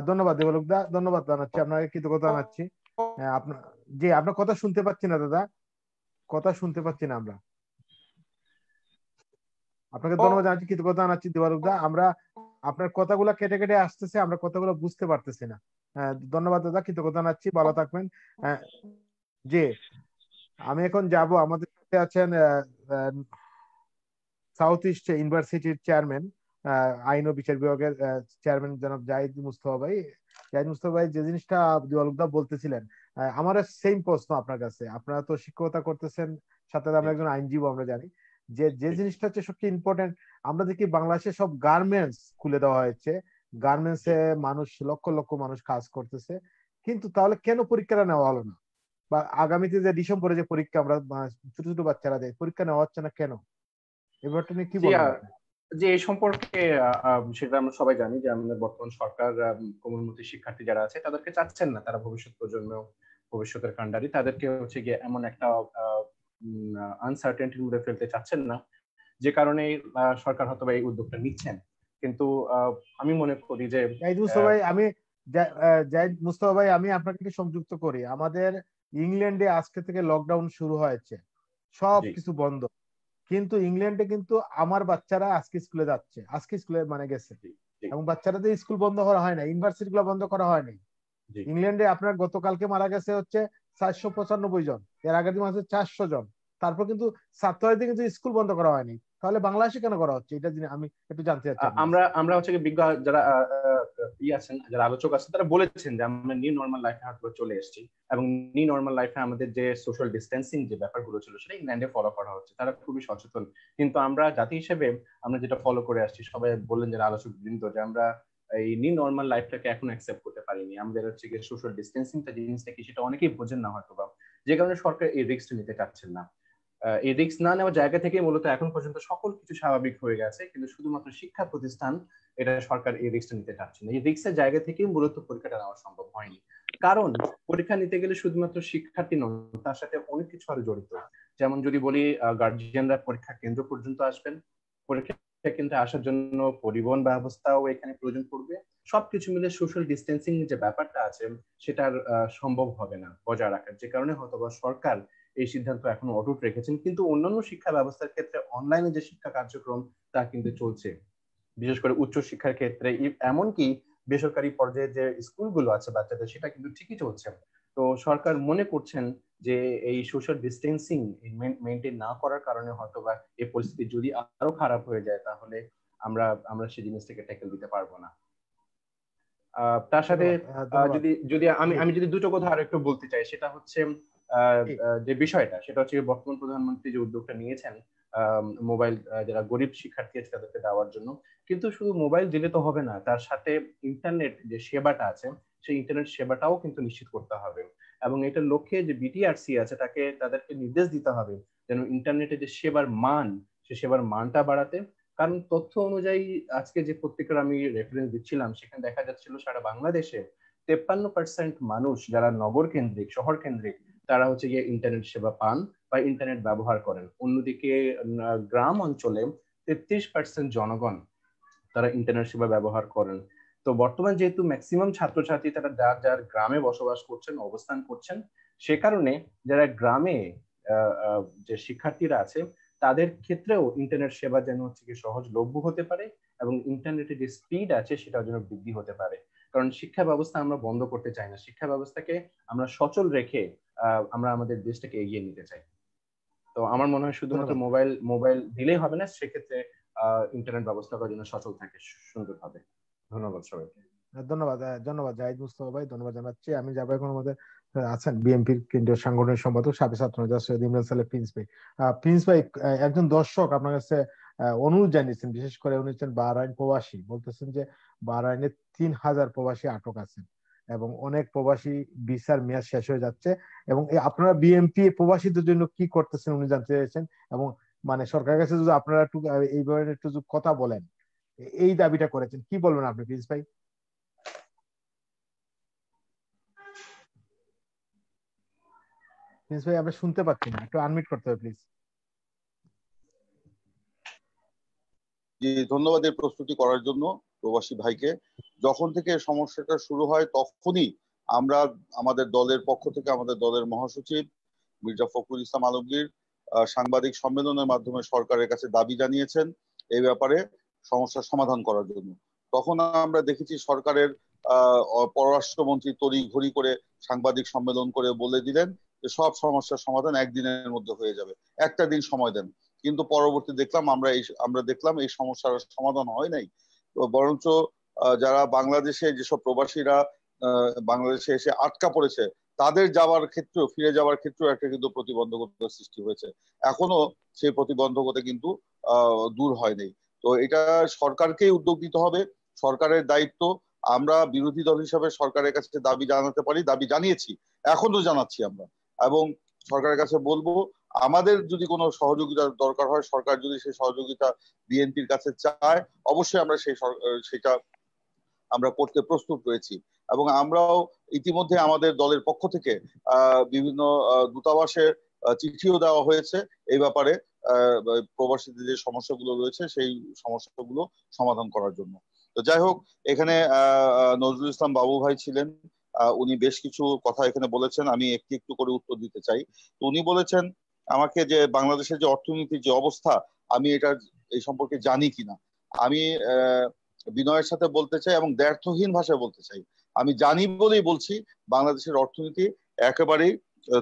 ধন্যবাদ দিবালোক দা, ধন্যবাদ জানাচ্ছি আপনাকে, কৃতজ্ঞতা জানাচ্ছি। আপনার জি, আপনার কথা শুনতে পাচ্ছি না দাদা, কথা শুনতে পাচ্ছি না আমরা। আপনাকে ধন্যবাদ জানাচ্ছি, কৃতজ্ঞতা জানাচ্ছি দিবালোক দা। আমরা আপনার কথাগুলো কেটে কেটে আসতেছে, আমরা কথাগুলো বুঝতে পারতেছি না। ধন্যবাদ দাদা, কৃতজ্ঞতা জানাচ্ছি, ভালো থাকবেন। জি, আমি এখন যাব, আমাদের সাথে আছেন সাউথ ইস্ট ইউনিভার্সিটির চেয়ারম্যান, আইন ও বিচার বিভাগের চেয়ারম্যান জনাব জাহিদ মুস্তফা ভাই। জাহিদ মুস্তফা ভাই, যে জিনিসটা দিবালুকদা বলতেছিলেন, আমার সেম প্রশ্ন আপনার কাছে। আপনারা তো শিক্ষকতা করতেছেন, সাথে আমরা একজন আইনজীবী, আমরা জানি যে যে জিনিসটা হচ্ছে সবচেয়ে ইম্পর্টেন্ট। আমরা দেখি বাংলাদেশে সব গার্মেন্টস খুলে দেওয়া হয়েছে, গার্মেন্টসে মানুষ লক্ষ লক্ষ মানুষ কাজ করতেছে, কিন্তু তাহলে কেন পরীক্ষাটা নেওয়া হলো না? বা আগামীতে যে ডিসেম্বরে যে পরীক্ষা আমরা ছোট ছোট বাচ্চারা দেয়, পরীক্ষা নেওয়া হচ্ছে না কেন? এবারটা নিয়ে কি বলবেন? যে এই সম্পর্কে সেটা আমরা সবাই জানি যে আমাদের বর্তমান সরকার কোমলমতি শিক্ষার্থী যারা আছে তাদেরকে চাচ্ছেন না, তারা ভবিষ্যৎ প্রজন্ম, ভবিষ্যতের কাণ্ডারি, তাদেরকে হচ্ছে গিয়ে এমন একটা আনসার্টেনটির মধ্যে ফেলতে চাচ্ছেন না, যে কারণে সরকার হয়তো এই উদ্যোগটা নিচ্ছেন। কিন্তু আমি মনে করি যে জাহিদ মুস্তফা ভাই, আমি আপনাকে সংযুক্ত করি। আমাদের ইংল্যান্ডে আজকে থেকে লকডাউন শুরু হয়েছে, সব কিছু বন্ধ, কিন্তু ইংল্যান্ডে কিন্তু আমার বাচ্চারা আজকে স্কুলে যাচ্ছে, আজকে স্কুলে মানে গেছে। এবং বাচ্চাদের স্কুল বন্ধ করা হয় না, ইউনিভার্সিটি গুলো বন্ধ করা হয়নি। ইংল্যান্ডে আপনার গতকালকে মারা গেছে হচ্ছে 495 জন, এর আগের দিন মাসে 400 জন, তারপর কিন্তু ছাত্রদের কিন্তু স্কুল বন্ধ করা হয়নি। তাহলে বাংলাদেশে কেন করা হচ্ছে, এটা আমি একটু জানতে চাচ্ছি। আমরা হচ্ছে বিজ্ঞ যারা আছেন, যারা আলোচক আছেন, তারা বলেছেন যে আমরা নিউ নর্মাল লাইফে হয়তো চলে এসেছি, এবং নিউ নর্মাল লাইফে আমাদের যে সোশ্যাল ডিস্টেন্সিং যে ব্যাপারগুলো ছিল সেটা ইংল্যান্ডে ফলো করা হচ্ছে, তারা খুবই সচেতন। কিন্তু আমরা জাতি হিসেবে আমরা যেটা ফলো করে আসছি, সবাই বললেন যারা আলোচক বৃন্দ, যে আমরা এই নিউ নর্মাল লাইফটাকে এখন অ্যাকসেপ্ট করতে পারিনি। আমাদের হচ্ছে গিয়ে সোশ্যাল ডিস্টেন্সিংটা জিনিসটা কি সেটা অনেকেই বোঝেন না হয়তো বা, যে কারণে সরকার এই রিস্কটা নিতে চাচ্ছেন না। এই রিস্ক না নেওয়ার জায়গা থেকে মূলত এখন পর্যন্ত সকল কিছু স্বাভাবিক হয়ে গেছে, কিন্তু শুধুমাত্র শিক্ষা প্রতিষ্ঠান এটা সরকার এই রিস্কটা নিতে চাচ্ছে না। এই রিস্কের জায়গা থেকেই মূলত পরীক্ষাটা নেওয়া সম্ভব হয়নি। কারণ পরীক্ষা নিতে গেলে শুধুমাত্র শিক্ষার্থী নয়, তার সাথে অনেক কিছু আরো জড়িত। যেমন যদি বলি, গার্জিয়ানরা পরীক্ষা কেন্দ্র পর্যন্ত আসবেন, পরীক্ষা কেন্দ্রে আসার জন্য পরিবহন ব্যবস্থাও এখানে প্রয়োজন পড়বে। সবকিছু মিলে সোশ্যাল ডিস্টেন্সিং যে ব্যাপারটা আছে সেটার সম্ভব হবে না বজায় রাখার, যে কারণে হয়তোবা সরকার এই সিদ্ধান্ত এখনো অটুট রেখেছেন। কিন্তু অন্যান্য শিক্ষা ব্যবস্থার ক্ষেত্রে অনলাইনে যে শিক্ষা কার্যক্রম তা কিন্তু চলছে, বিশেষ করে উচ্চ শিক্ষার ক্ষেত্রে, এমনকি বেসরকারি পর্যায়ে যে স্কুলগুলো আছে বাচ্চাদের, সেটা কিন্তু ঠিকই চলছে। তো সরকার মনে করছেন যে এই সোশ্যাল ডিস্টেন্সিং মেনটেন না করার কারণে হয়তোবা এই পরিস্থিতি যদি আরো খারাপ হয়ে যায়, তাহলে আমরা সেই জিনিসটাকে ট্যাকেল দিতে পারবো না। তার সাথে যদি আমি যদি দুটো কথা আর একটু বলতে চাই, সেটা হচ্ছে যে বিষয়টা, সেটা হচ্ছে বর্তমান প্রধানমন্ত্রী যে উদ্যোগটা নিয়েছেন মোবাইল যারা গরিব শিক্ষার্থী আছে তাদেরকে দেওয়ার জন্য। কিন্তু শুধু মোবাইল দিলে তো হবে না, তার সাথে ইন্টারনেট যে সেবাটা আছে সেই ইন্টারনেট সেবাটাও কিন্তু নিশ্চিত করতে হবে। এবং এটার লক্ষ্যে যে বিটিআরসি আছে তাদেরকে নির্দেশ দিতে হবে যেন ইন্টারনেটের যে সেবার মান, সে সেবার মানটা বাড়াতে। কারণ তথ্য অনুযায়ী আজকে যে পত্রিকার আমি রেফারেন্স দিচ্ছিলাম, সেখানে দেখা যাচ্ছিল সারা বাংলাদেশে 53% মানুষ যারা নগর কেন্দ্রিক, শহর কেন্দ্রিক, তারা হচ্ছে গিয়ে ইন্টারনেট সেবা পান বা ইন্টারনেট ব্যবহার করেন। অন্যদিকে গ্রাম অঞ্চলে 33% জনগণ তারা ইন্টারনেট সেবা ব্যবহার করেন। তো বর্তমান যেহেতু ম্যাক্সিমাম ছাত্রছাত্রী তারা যার গ্রামে বসবাস করছেন, অবস্থান করছেন, সে কারণে যারা গ্রামে যে শিক্ষার্থীরা আছে তাদের ক্ষেত্রেও ইন্টারনেট সেবা যেন হচ্ছে কি সহজলভ্য হতে পারে এবং ইন্টারনেটের যে স্পিড আছে সেটা যেন বৃদ্ধি হতে পারে। কারণ শিক্ষা ব্যবস্থা আমরা বন্ধ করতে চাই না, শিক্ষা ব্যবস্থাকে আমরা সচল রেখে আমরা আমাদের দেশটাকে এগিয়ে নিতে চাই। তো আমার মনে হয় শুধুমাত্র মোবাইল দিলেই হবে না, সেক্ষেত্রে ইন্টারনেট ব্যবস্থাটা যেন সচল থাকে সুন্দরভাবে। ধন্যবাদ সবাইকে। ধন্যবাদ জাহিদ মুস্তফা ভাই, ধন্যবাদ জানাচ্ছি। আমি যাবো এখন আমাদের আছেন বিএনপির কেন্দ্রীয় সাংগঠনিক সম্পাদক সাবেক ছাত্রনেতা সৈয়দ ইমরান সালেহ প্রিন্স ভাই। প্রিন্স ভাই, একজন দর্শক আপনার কাছে অনুরোধ জানিয়েছেন, বিশেষ করে উনি হচ্ছেন বাহরাইন প্রবাসী, বলতেছেন যে বাহরাইনে 3000 প্রবাসী আটক আছেন এবং অনেক প্রবাসী ভিসার মেয়াদ শেষ হয়ে যাচ্ছে, এবং আপনারা বিএনপি প্রবাসীদের জন্য কি করতেছেন উনি জানতে চাইছেন। এবং মানে সরকারের কাছে যদি আপনারা একটু এই ব্যাপারে একটু কথা বলেন, এই দাবিটা করেছেন, কি বলবেন আপনি প্রিন্স ভাই? প্রিন্স ভাই আমরা শুনতে পাচ্ছি না, একটু আনমিউট করতে হবে প্লিজ। জি, ধন্যবাদ এই প্রস্তুতি করার জন্য প্রবাসী ভাইকে। যখন থেকে সমস্যাটা শুরু হয় তখনই আমরা আমাদের দলের পক্ষ থেকে আমাদের দলের মহাসচিব মির্জা ফখরুল ইসলাম আলমগীর সাংবাদিক সম্মেলনের মাধ্যমে সরকারের কাছে দাবি জানিয়েছেন এই ব্যাপারে সমস্যার সমাধান করার জন্য। তখন আমরা দেখেছি সরকারের পররাষ্ট্রমন্ত্রী তড়িঘড়ি করে সাংবাদিক সম্মেলন করে বলে দিলেন যে সব সমস্যার সমাধান একদিনের মধ্যে হয়ে যাবে, একটা দিন সময় দেন। কিন্তু পরবর্তী দেখলাম আমরা দেখলাম এই সমস্যার সমাধান হয় নাই। বরঞ্চ যারা বাংলাদেশে যেসব প্রবাসীরা বাংলাদেশে এসে আটকা পড়েছে তাদের যাওয়ার ক্ষেত্রেও, ফিরে যাওয়ার ক্ষেত্রেও একটা কিন্তু প্রতিবন্ধকতার সৃষ্টি হয়েছে। এখনো সেই প্রতিবন্ধকতা কিন্তু দূর হয়নি। তো এটা সরকারকেই উদ্যোগ নিতে হবে, সরকারের দায়িত্ব। আমরা বিরোধী দল হিসাবে সরকারের কাছে দাবি জানাতে পারি, দাবি জানিয়েছি, এখনো জানাচ্ছি আমরা, এবং সরকারের কাছে বলবো আমাদের যদি কোনো সহযোগিতার দরকার হয়, সরকার যদি সেই সহযোগিতা বিএনপির কাছে চায়, অবশ্যই আমরা সেটা আমরা করতে প্রস্তুত রয়েছি। এবং আমরাও ইতিমধ্যে আমাদের দলের পক্ষ থেকে বিভিন্ন দূতাবাসের চিঠিও দেওয়া হয়েছে এই ব্যাপারে, প্রবাসীদের যে সমস্যাগুলো রয়েছে সেই সমস্যাগুলো সমাধান করার জন্য। তো যাই হোক, এখানে নজরুল ইসলাম বাবু ভাই ছিলেন, উনি বেশ কিছু কথা এখানে বলেছেন, আমি একটু একটু করে উত্তর দিতে চাই। তো উনি বলেছেন আমাকে যে বাংলাদেশের যে অর্থনীতির যে অবস্থা, আমি এই সম্পর্কে জানি কিনা। আমি বিনয়ের সাথে বলতে চাই এবং দ্ব্যর্থহীন ভাষায় বলতে চাই, আমি জানি বলেই বলছি, বাংলাদেশের অর্থনীতি একেবারেই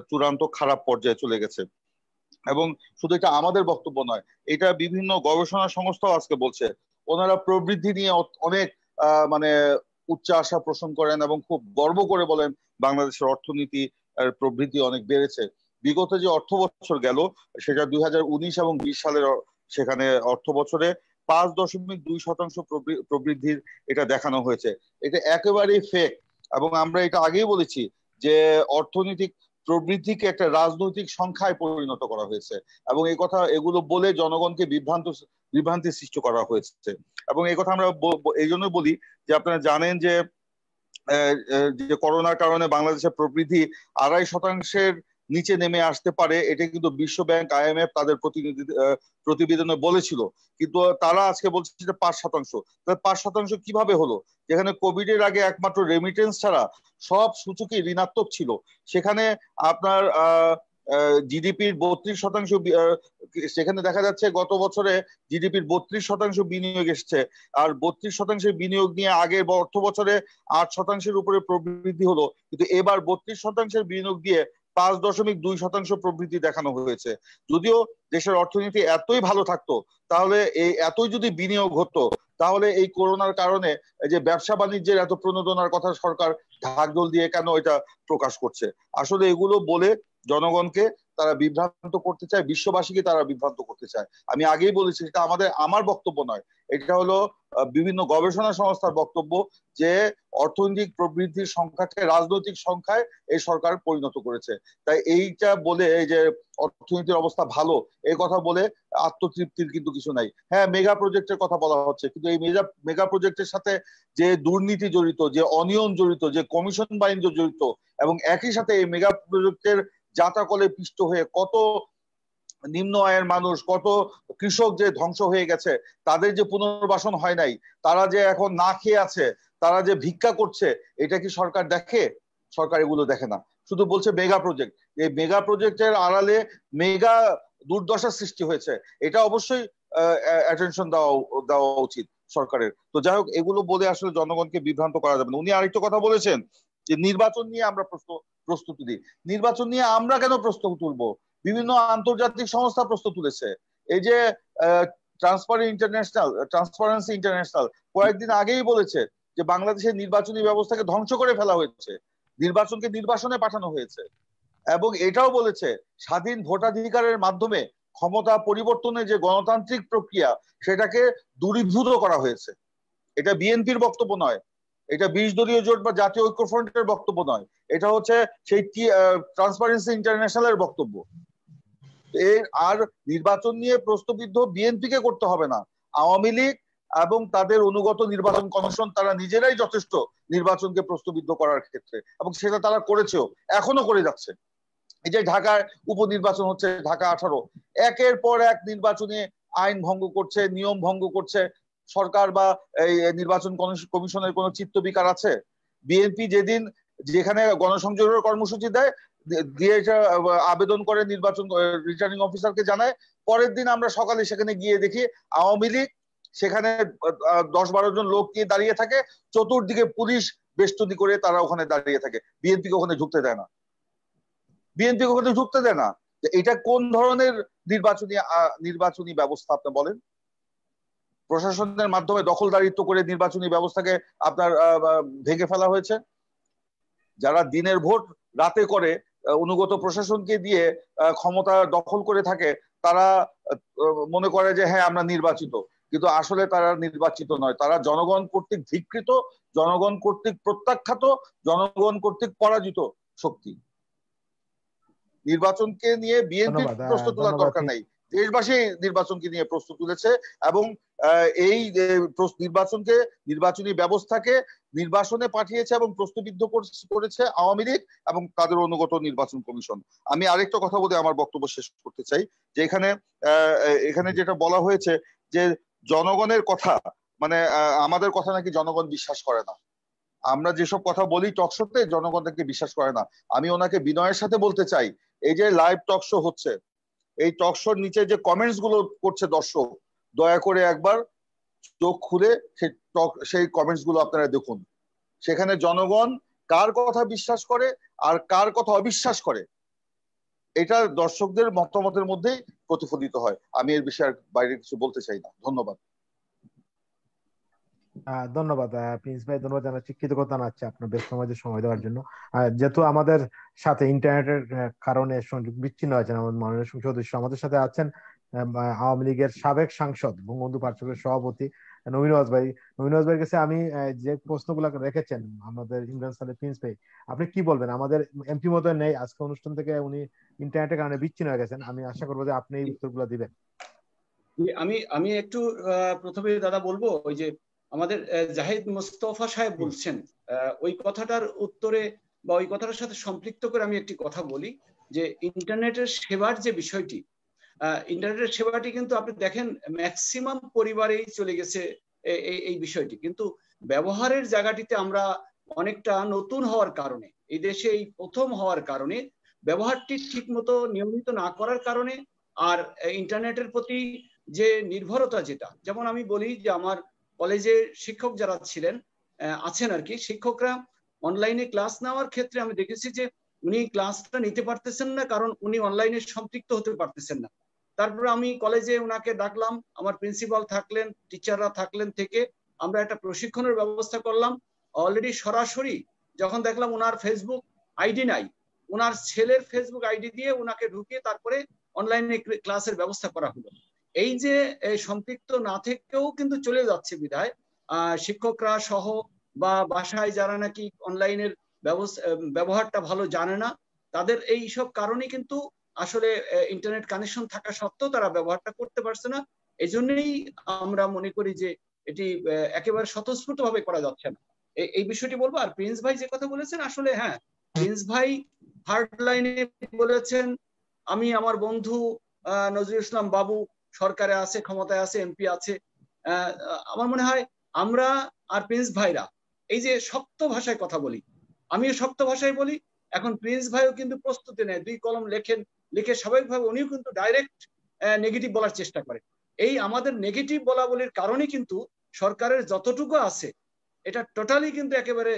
চূড়ান্ত খারাপ পর্যায়ে চলে গেছে। এবং শুধু এটা আমাদের বক্তব্য নয়, এটা বিভিন্ন গবেষণা সংস্থাও আজকে বলছে। ওনারা প্রবৃদ্ধি নিয়ে অনেক মানে উচ্চ আশা পোষণ করেন এবং খুব গর্ব করে বলেন বাংলাদেশের অর্থনীতি প্রবৃদ্ধি অনেক বেড়েছে। বিগত যে অর্থ বছর গেল সেটা 2019 এবং 20 সালের, সেখানে অর্থ বছরে 5.2% প্রবৃদ্ধির এটা দেখানো হয়েছে। এটা একেবারেই ফেক। এবং আমরা এটা আগেই বলেছি যে অর্থনৈতিক প্রবৃদ্ধিকে একটা রাজনৈতিক সংখ্যায় পরিণত করা হয়েছে এবং এই কথা এগুলো বলে জনগণকে বিভ্রান্তি সৃষ্টি করা হয়েছে। এবং এই কথা আমরা এই জন্য বলি যে আপনারা জানেন যে করোনার কারণে বাংলাদেশের প্রবৃদ্ধি 2.5%-এর নিচে নেমে আসতে পারে, এটা কিন্তু বিশ্ব ব্যাংক, IMF তাদের প্রতিবেদনে বলেছিল, কিন্তু তারা আজকে বলছে যে 5%। 5% কিভাবে হলো? যেখানে কোভিড এর আগে একমাত্র রেমিটেন্স ছাড়া সব সূচকই ঋণাত্মক ছিল, সেখানে আপনার জিডিপির 32%, সেখানে দেখা যাচ্ছে গত বছরে জিডিপির 32% বিনিয়োগ এসছে, আর 32% বিনিয়োগ নিয়ে আগের অর্থ বছরে 8%-এর উপরে প্রবৃদ্ধি হলো, কিন্তু এবার 32%-এর বিনিয়োগ দিয়ে 5.2% প্রবৃদ্ধি দেখানো হয়েছে। যদিও দেশের অর্থনীতি এতই ভালো থাকতো, তাহলে এই এতই যদি বিনিয়োগ হতো, তাহলে এই করোনার কারণে যে ব্যবসা বাণিজ্যের এত প্রণোদনার কথা সরকার ঢাকঢোল দিয়ে কেন এটা প্রকাশ করছে? আসলে এগুলো বলে জনগণকে তারা বিভ্রান্ত করতে চায়, বিশ্ববাসীকে তারা বিভ্রান্ত করতে চায়। আমি আগেই বলেছি, এটা আমার বক্তব্য নয়, এটা হলো বিভিন্ন গবেষণা সংস্থার বক্তব্য যে অর্থনৈতিক প্রবৃদ্ধির সংখ্যাকে রাজনৈতিক সংখ্যায় এই সরকার পরিণত করেছে। তাই এইটা বলে এই যে অর্থনীতির অবস্থা ভালো এই কথা বলে আত্মতৃপ্তির কিন্তু কিছু নাই। হ্যাঁ, মেগা প্রজেক্টের কথা বলা হচ্ছে, কিন্তু এই মেগা প্রজেক্টের সাথে যে দুর্নীতি জড়িত, যে অনিয়ম জড়িত, যে কমিশন বাণিজ্য জড়িত, এবং একই সাথে এই মেগা প্রজেক্টের জাতাকলে পিষ্ট হয়ে কত নিম্ন আয়ের মানুষ, কত কৃষক যে ধ্বংস হয়ে গেছে, তাদের যে পুনর্বাসন হয় নাই, তারা যে এখন না খেয়ে আছে, তারা যে ভিক্ষা করছে, এটা কি সরকার দেখে? সরকার এগুলো দেখে না, শুধু বলছে মেগা প্রজেক্ট। এই মেগা প্রজেক্টের আড়ালে মেগা দুর্দশার সৃষ্টি হয়েছে, এটা অবশ্যই অ্যাটেনশন দেওয়া উচিত সরকারের। তো যাই হোক, এগুলো বলে আসলে জনগণকে বিভ্রান্ত করা যাবে না। উনি আরেকটা কথা বলেছেন যে নির্বাচন নিয়ে আমরা প্রস্তুতি দিই। নির্বাচন নিয়ে আমরা কেন প্রস্তুতি তুলবো? বিভিন্ন আন্তর্জাতিক সংস্থা প্রস্তুত তুলেছে। এই যে ট্রান্সপারেন্সি ইন্টারন্যাশনাল কয়েকদিন আগেই বলেছে যে বাংলাদেশের নির্বাচনী ব্যবস্থাকে ধ্বংস করে ফেলা হয়েছে, নির্বাচনকে নির্বাসনে পাঠানো হয়েছে, এবং এটাও বলেছে স্বাধীন ভোটাধিকারের মাধ্যমে ক্ষমতা পরিবর্তনের যে গণতান্ত্রিক প্রক্রিয়া সেটাকে দূরীভূত করা হয়েছে। এটা বিএনপির বক্তব্য নয়, এটা 20 দলীয় জোট বা জাতীয় ঐক্যফ্রন্টের বক্তব্য নয়, এটা হচ্ছে সেই ট্রান্সপারেন্সি ইন্টারন্যাশনালের বক্তব্য। আর নির্বাচন নিয়ে প্রশ্নবিদ্ধ বিএনপিকে করতে হবে না, আওয়ামী লীগ এবং তাদের অনুগত নির্বাচন কমিশন তারা নিজেরাই যথেষ্ট নির্বাচনকে প্রশ্নবিদ্ধ করার ক্ষেত্রে, এবং সেটা তারা করেছেও, এখনো করে যাচ্ছে। এই যে ঢাকায় উপনির্বাচন হচ্ছে, ঢাকা 18, একের পর এক নির্বাচনে আইন ভঙ্গ করছে, নিয়ম ভঙ্গ করছে সরকার বা এই নির্বাচন কমিশনের কোনো চিত্তবিকার আছে? বিএনপি যেদিন যেখানে গণসংযোগের কর্মসূচি দেয়, দিয়ে আবেদন করে নির্বাচন রিটার্নিং অফিসারকে জানায়, পরের দিন আমরা সকালে সেখানে গিয়ে দেখি আওয়ামী লীগ সেখানে 10-12 জন লোক নিয়ে দাঁড়িয়ে থাকে, চতুর্দিকে পুলিশ বেষ্টনী করে তারা ওখানে দাঁড়িয়ে থাকে, বিএনপিকে ওখানে ঢুকতে দেয় না, বিএনপিকে ওখানে ঢুকতে দেয় না। এটা কোন ধরনের নির্বাচনী ব্যবস্থা আপনি বলেন? প্রশাসনের মাধ্যমে দখলদারিত্ব করে নির্বাচনী ব্যবস্থাকে আপনার ভেঙে ফেলা হয়েছে। যারা দিনের ভোট রাতে করে অনুগত প্রশাসনকে দিয়ে ক্ষমতা দখল করে থাকে, তারা মনে করে যে হ্যাঁ আমরা নির্বাচিত, কিন্তু আসলে তারা নির্বাচিত নয়, তারা জনগণ কর্তৃক ধিকৃত, জনগণ কর্তৃক প্রত্যাখ্যাত, জনগণ কর্তৃক পরাজিত শক্তি। নির্বাচনকে নিয়ে বিএনপি প্রশ্ন তোলার দরকার নাই, দেশবাসী নির্বাচনকে নিয়ে প্রশ্ন তুলেছে, এবং এই নির্বাচনকে, নির্বাচনী ব্যবস্থাকে নির্বাসনে পাঠিয়েছে এবং প্রশ্নবিদ্ধ করেছে আওয়ামী লীগ এবং তাদের অনুগত নির্বাচন কমিশন। আমি আরেকটা কথা বলে আমার বক্তব্য শেষ করতে চাই, যে এখানে যেটা বলা হয়েছে যে জনগণের কথা, মানে আমাদের কথা নাকি জনগণ বিশ্বাস করে না, আমরা যেসব কথা বলি টকশোতে জনগণ তাকে বিশ্বাস করে না। আমি ওনাকে বিনয়ের সাথে বলতে চাই, এই যে লাইভ টকশো হচ্ছে, এই টকশোর নিচে যে কমেন্টস গুলো করছে দর্শক, দয়া করে একবার চোখ খুলে সেই কমেন্টস গুলো আপনারা দেখুন। সেখানে জনগণ কার কথা বিশ্বাস করে আর কার কথা অবিশ্বাস করে এটা দর্শকদের মতামতের মধ্যেই প্রতিফলিত হয়। আমি এর বিষয়ে বাইরে কিছু বলতে চাই না। ধন্যবাদ। ধন্যবাদ প্রিন্স ভাই, ধন্যবাদ জানাচ্ছি, কৃতজ্ঞতা জানাচ্ছি আপনার ব্যস্ত সময় সময় দেওয়ার জন্য। যেহেতু আমাদের সাথে ইন্টারনেটের কারণে সংযোগ বিচ্ছিন্ন হয়েছে, আমাদের মাননীয় সংসদ সদস্য আমাদের সাথে আছেন আওয়ামী লীগের সাবেক সাংসদ বঙ্গবন্ধু পার্টির সভাপতি নবীন ওয়াজ ভাই। নবীন ওয়াজ ভাইয়ের কাছে আমি যে প্রশ্নগুলো রেখেছেন আমাদের ইমরান সালেহ প্রিন্স ভাই, আপনি কি বলবেন? আমাদের এমপি মহোদয় নেই আজকে অনুষ্ঠান থেকে, উনি ইন্টারনেটের কারণে বিচ্ছিন্ন হয়ে গেছেন। আমি আশা করবো যে আপনি এই উত্তরগুলো দিবেন। আমি একটু প্রথমে দাদা বলবো, ওই যে আমাদের জাহিদ মোস্তফা সাহেব বলছেন ওই কথাটার উত্তরে বা ওই কথাটার সাথে সম্পৃক্ত করে আমি একটি কথা বলি যে ইন্টারনেটের সেবার যে বিষয়টি, ইন্টারনেটের সেবাটি কিন্তু আপনি দেখেন ম্যাক্সিমাম পরিবারেই চলে গেছে এই বিষয়টি, কিন্তু ব্যবহারের জায়গাটিতে আমরা অনেকটা নতুন হওয়ার কারণে, এই দেশে এই প্রথম হওয়ার কারণে, ব্যবহারটি ঠিক মতো নিয়মিত না করার কারণে, আর ইন্টারনেটের প্রতি যে নির্ভরতা, যেটা যেমন আমি বলি যে আমার কলেজে শিক্ষক যারা ছিলেন আছেন আর কি, শিক্ষকরা অনলাইনে ক্লাস নেওয়ার ক্ষেত্রে আমি দেখেছি যে উনি ক্লাসটা নিতে পারতেছেন না, কারণ উনি অনলাইনে সম্পৃক্ত হতে পারতেছেন না। তারপরে আমি কলেজে ওনাকে ডাকলাম, আমার প্রিন্সিপাল থাকলেন, টিচাররা থাকলেন, থেকে আমরা একটা প্রশিক্ষণের ব্যবস্থা করলাম। অলরেডি সরাসরি যখন দেখলাম ওনার ফেসবুক আইডি নাই, ওনার ছেলের ফেসবুক আইডি দিয়ে ওনাকে ঢুকিয়ে তারপরে অনলাইনে ক্লাসের ব্যবস্থা করা হলো। এই যে সম্পৃক্ত না থেকেও কিন্তু চলে যাচ্ছে বিধায় শিক্ষকরা সহ বা বাসায় যারা নাকি অনলাইনের ব্যবহারটা ভালো জানে না, তাদের এই সব কারণে কিন্তু আসলে ইন্টারনেট কানেকশন থাকা সত্ত্বেও তারা ব্যবহারটা করতে পারছে না। এই জন্যই আমরা মনে করি যে এটি একেবারে স্বতঃস্ফূর্ত ভাবে করা যাচ্ছে না। এই বিষয়টি বলবো। আর প্রিন্স ভাই যে কথা বলেছেন, আসলে হ্যাঁ, প্রিন্স ভাই হার্ড লাইনে বলেছেন, আমি আমার বন্ধু নজরুল ইসলাম বাবু সরকারে আছে, ক্ষমতায় আছে, এমপি আছে। আমার মনে হয় আমরা আর প্রিন্স ভাইরা এই যে শক্ত ভাষায় কথা বলি, আমিও শক্ত ভাষায় বলি, এখন প্রিন্স ভাইও কিন্তু প্রস্তুতি নেয়, 2 কলম লেখেন, লিখে স্বাভাবিকভাবে উনিও কিন্তু ডাইরেক্ট নেগেটিভ বলার চেষ্টা করে। এই আমাদের নেগেটিভ বলা বলির কারণে কিন্তু সরকারের যতটুকু আছে এটা টোটালি কিন্তু একেবারে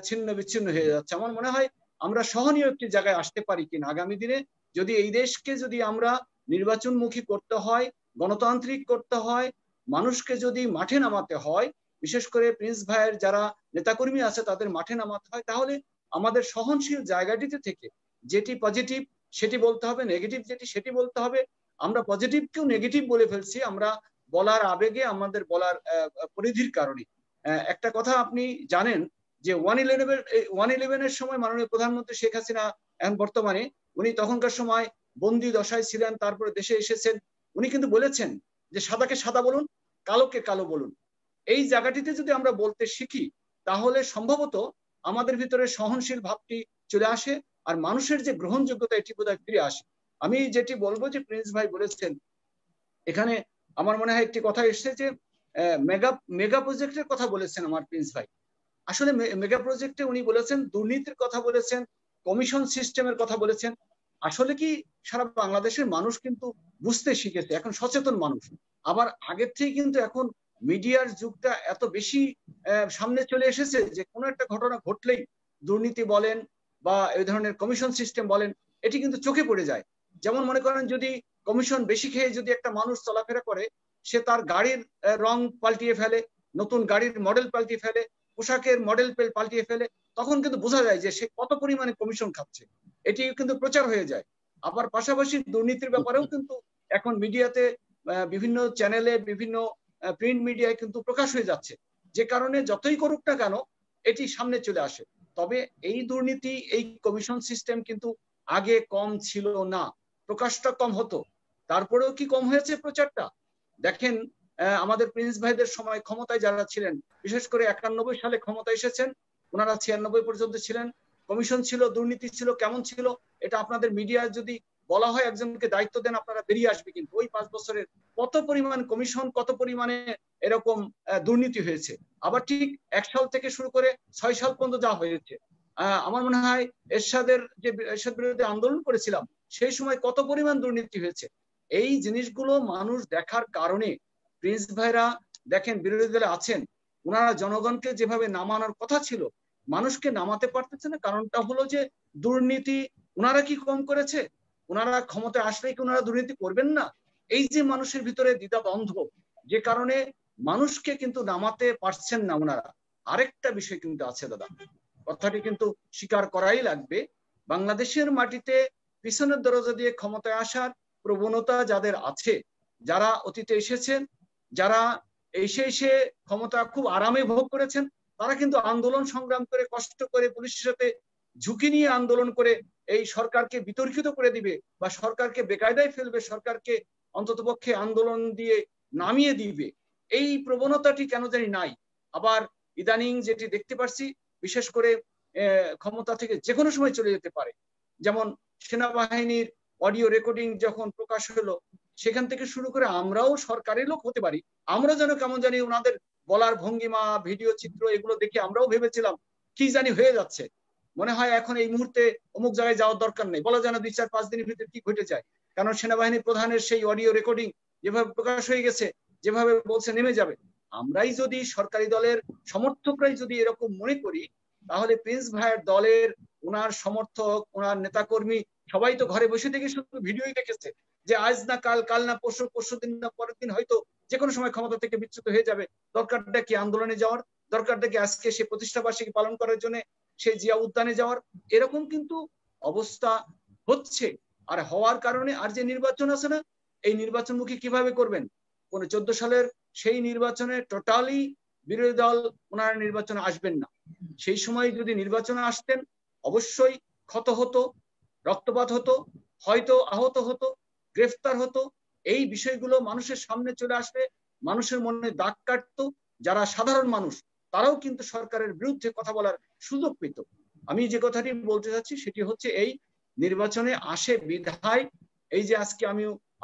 ছিন্ন বিচ্ছিন্ন হয়ে যাচ্ছে। আমার মনে হয় আমরা সহনীয় একটি জায়গায় আসতে পারি কিনা আগামী দিনে, যদি এই দেশকে যদি আমরা নির্বাচনমুখী করতে হয়, গণতান্ত্রিক করতে হয়, মানুষকে যদি মাঠে নামাতে হয়, বিশেষ করে প্রিন্স ভাইয়ের যারা নেতাকর্মী আছে তাদের মাঠে নামাতে হয়, তাহলে আমাদের সহনশীল জায়গাটিতে থেকে যেটি পজিটিভ সেটি বলতে হবে, নেগেটিভ যেটি সেটি বলতে হবে। আমরা পজিটিভকেও নেগেটিভ বলে ফেলছি, আমরা বলার আবেগে, আমাদের বলার পরিধির কারণে। একটা কথা আপনি জানেন যে 1/11 সময় মাননীয় প্রধানমন্ত্রী শেখ হাসিনা, এখন বর্তমানে, উনি তখনকার সময় বন্দি দশায় ছিলেন, তারপরে দেশে এসেছেন, উনি কিন্তু বলেছেন যে সাদাকে সাদা বলুন, কালোকে কালো বলুন। এই জায়গাটিতে যদি আমরা বলতে শিখি তাহলে সম্ভবত আমাদের ভিতরে সহনশীল ভাবটি চলে আসে, আর মানুষের যে গ্রহণযোগ্যতা এটি বোধহয় ফিরে আসে। আমি যেটি বলবো যে প্রিন্স ভাই বলেছেন, এখানে আমার মনে হয় একটি কথা এসেছে যে মেগা প্রজেক্টের কথা বলেছেন আমার প্রিন্স ভাই। আসলে মেগা প্রজেক্টে উনি বলেছেন দুর্নীতির কথা বলেছেন, কমিশন সিস্টেমের কথা বলেছেন। আসলে কি সারা বাংলাদেশের মানুষ কিন্তু বুঝতে শিখেছে, এখন সচেতন মানুষ। আবার আগের থেকে কিন্তু এখন মিডিয়ার যুগটা এত বেশি সামনে চলে এসেছে যে কোনো একটা ঘটনা ঘটলেই দুর্নীতি বলেন বা এই ধরনের কমিশন সিস্টেম বলেন, এটি কিন্তু চোখে পড়ে যায়। যেমন মনে করেন যদি কমিশন বেশি খেয়ে যদি একটা মানুষ চলাফেরা করে, সে তার গাড়ির রং পাল্টিয়ে ফেলে, নতুন গাড়ির মডেল পাল্টিয়ে ফেলে, পোশাকের মডেল পাল্টিয়ে ফেলে, তখন কিন্তু বোঝা যায় যে সে কত পরিমাণে কমিশন খাচ্ছে। এটি কিন্তু প্রচার হয়ে যায়। আবার পাশাপাশি দুর্নীতির ব্যাপারেও কিন্তু এখন মিডিয়াতে বিভিন্ন চ্যানেলে, বিভিন্ন প্রিন্ট মিডিয়ায় কিন্তু প্রকাশ হয়ে যাচ্ছে, যে কারণে যতই করুক না কেন এটি সামনে চলে আসে। তবে এই দুর্নীতি, এই কমিশন সিস্টেম কিন্তু আগে কম ছিল না, প্রকাশটা কম হতো, তারপরেও কি কম হয়েছে প্রচারটা? দেখেন আমাদের প্রিন্স ভাইদের সময় ক্ষমতায় যারা ছিলেন, বিশেষ করে 91 সালে ক্ষমতায় এসেছেন, ওনারা 96 পর্যন্ত ছিলেন, কমিশন ছিল, দুর্নীতি ছিল, কেমন ছিল এটা আপনাদের মিডিয়া যদি বলা হয়, একজনকে দায়িত্ব দেন, আপনারা বেরিয়ে আসবে কিন্তু ওই 5 বছরের কত পরিমাণ কমিশন, কত পরিমাণে এরকম দুর্নীতি হয়েছে। আবার ঠিক 1 সাল থেকে শুরু করে 6 সাল পর্যন্ত যা হয়েছে, আমার মনে হয় এরশাদ বিরোধী আন্দোলন করেছিলাম সেই সময় কত পরিমাণ দুর্নীতি হয়েছে। এই জিনিসগুলো মানুষ দেখার কারণে প্রিন্স ভাইরা দেখেন বিরোধী দলে আছেন, ওনারা জনগণকে যেভাবে নামানোর কথা ছিল মানুষকে নামাতে পারতেছে না। কারণটা হলো যে দুর্নীতি ওনারা কি কম করেছে? ওনারা ক্ষমতায় আসলে কি ওনারা দুর্নীতি করবেন না? এই যে মানুষের ভিতরে দ্বিধা দ্বন্দ্ব, যে কারণে মানুষকে কিন্তু নামাতে পারছেন না ওনারা। আরেকটা বিষয় কিন্তু আছে দাদা, কথাটি কিন্তু স্বীকার করাই লাগবে, বাংলাদেশের মাটিতে পিছনের দরজা দিয়ে ক্ষমতায় আসার প্রবণতা যাদের আছে, যারা অতীতে এসেছেন, যারা এসে ক্ষমতা খুব আরামে ভোগ করেছেন, তারা কিন্তু আন্দোলন সংগ্রাম করে কষ্ট করে পুলিশের সাথে ঝুঁকি নিয়ে আন্দোলন করে এই সরকারকে বিতর্কিত করে দিবে বা সরকারকে বেকায়দায় ফেলবে, সরকারকে অন্ততপক্ষে আন্দোলন দিয়ে নামিয়ে দিবে, এই প্রবণতাটি কেন জানি নাই। আবার ইদানিং যেটি দেখতে পাচ্ছি, বিশেষ করে ক্ষমতা থেকে যে কোনো সময় চলে যেতে পারে। যেমন সেনাবাহিনীর অডিও রেকর্ডিং যখন প্রকাশ হলো, সেখান থেকে শুরু করে আমরাও সরকারের লোক হতে পারি, আমরা যেন কেমন জানি ওনাদের বলার ভঙ্গিমা, ভিডিও চিত্র এগুলো দেখে আমরাও ভেবেছিলাম কি জানি হয়ে যাচ্ছে, মনে হয় এখন এই মুহূর্তে অমুক জায়গায় যাওয়ার দরকার নেই, বলা যায় না 2-4-5 দিনের ভিতরে কি ঘটে যায়। কারণ সেনাবাহিনী প্রধানের সেই অডিও রেকর্ডিং যেভাবে প্রকাশ হয়ে গেছে, যেভাবে বলছে নেমে যাবে, আমরাই যদি সরকারি দলের সমর্থকরাই যদি এরকম মনে করি, তাহলে প্রিন্স ভাইয়ের দলের ওনার সমর্থক, ওনার নেতাকর্মী সবাই তো ঘরে বসে থেকে শুধু ভিডিওই দেখেছে যে আজ না কাল, কাল না পরশু, পরশু দিন না পরের দিন হয়তো যে কোনো সময় ক্ষমতা থেকে বিচ্যুত হয়ে যাবে। দরকারটা কি আন্দোলনে যাওয়ার? দরকারটা কি আজকে সে প্রতিষ্ঠাবার্ষিকী পালন করার জন্য সেই জিয়া উদ্যানে যাওয়ার? এরকম কিন্তু অবস্থা হচ্ছে। আর হওয়ার কারণে আর যে নির্বাচন আছে না, এই নির্বাচনমুখী কিভাবে করবেন? 14 সালের সেই নির্বাচনে টোটালি বিরোধী দল ওনারা নির্বাচনে আসবেন না। সেই সময় যদি নির্বাচনে আসতেন অবশ্যই ক্ষত হতো, রক্তপাত হতো, হয়তো আহত হতো, গ্রেফতার হতো। এই বিষয়গুলো মানুষের সামনে চলে আসলে মানুষের মনে দাগ কাটতো। যারা সাধারণ মানুষ তারাও কিন্তু সরকারের বিরুদ্ধে কথা বলার সুযোগ পেত। আমি যে কথাটি বলতে চাচ্ছি সেটি হচ্ছে এই নির্বাচনে আসে বিধায় এই যে আজকে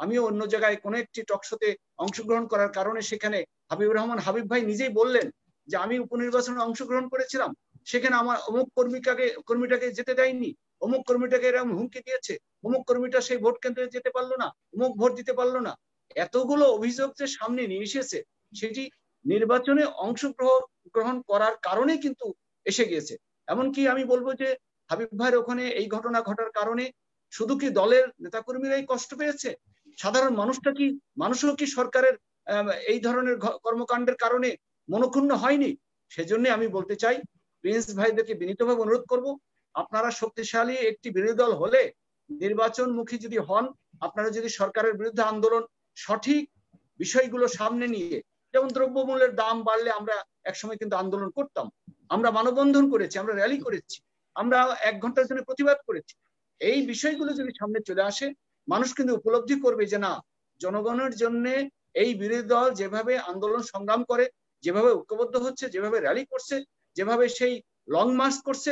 আমিও অন্য জায়গায় কোনো একটি টকশোতে অংশগ্রহণ করার কারণে সেখানে হাবিবুর রহমান হাবিব ভাই নিজেই বললেন যে আমি উপনির্বাচনে অংশগ্রহণ করেছিলাম, সেখানে আমার অমুক কর্মীটাকে যেতে দেয়নি, অমুক কর্মীটাকে এরকম হুমকি দিয়েছে, অমুক কর্মীটা সেই ভোট কেন্দ্রে যেতে পারলো না, অমুক ভোট দিতে পারলো না। এতগুলো অভিযোগ যে সামনে নিয়ে এসেছে সেটি নির্বাচনে অংশগ্রহণ করার কারণে কিন্তু এসে গিয়েছে। এমনকি আমি বলবো যে হাবিব ভাইয়ের ওখানে এই ঘটনা ঘটার কারণে শুধু কি দলের নেতাকর্মীরাই কষ্ট পেয়েছে, সাধারণ মানুষও কি সরকারের এই ধরনের কর্মকাণ্ডের কারণে মনক্ষুণ্ণ হয়নি? সেজন্য আমি বলতে চাই প্রিন্স ভাইদেরকে বিনীতভাবে অনুরোধ করব, আপনারা শক্তিশালী একটি বিরোধী দল হলে নির্বাচনমুখী যদি হন, আপনারা যদি সরকারের বিরুদ্ধে আন্দোলন সঠিক বিষয়গুলো সামনে নিয়ে, যেমন দ্রব্যমূল্যের দাম বাড়লে আমরা একসময় কিন্তু আন্দোলন করতাম, আমরা মানববন্ধন করেছি, আমরা র্যালি করেছি, আমরা 1 ঘন্টার জন্য প্রতিবাদ করেছি। এই বিষয়গুলো যদি সামনে চলে আসে মানুষ কিন্তু উপলব্ধি করবে যে না, জনগণের জন্য এই বিরোধী দল যেভাবে আন্দোলন সংগ্রাম করে, যেভাবে ঐক্যবদ্ধ হচ্ছে, যেভাবে র্যালি করছে, যেভাবে সেই লং মার্চ করছে,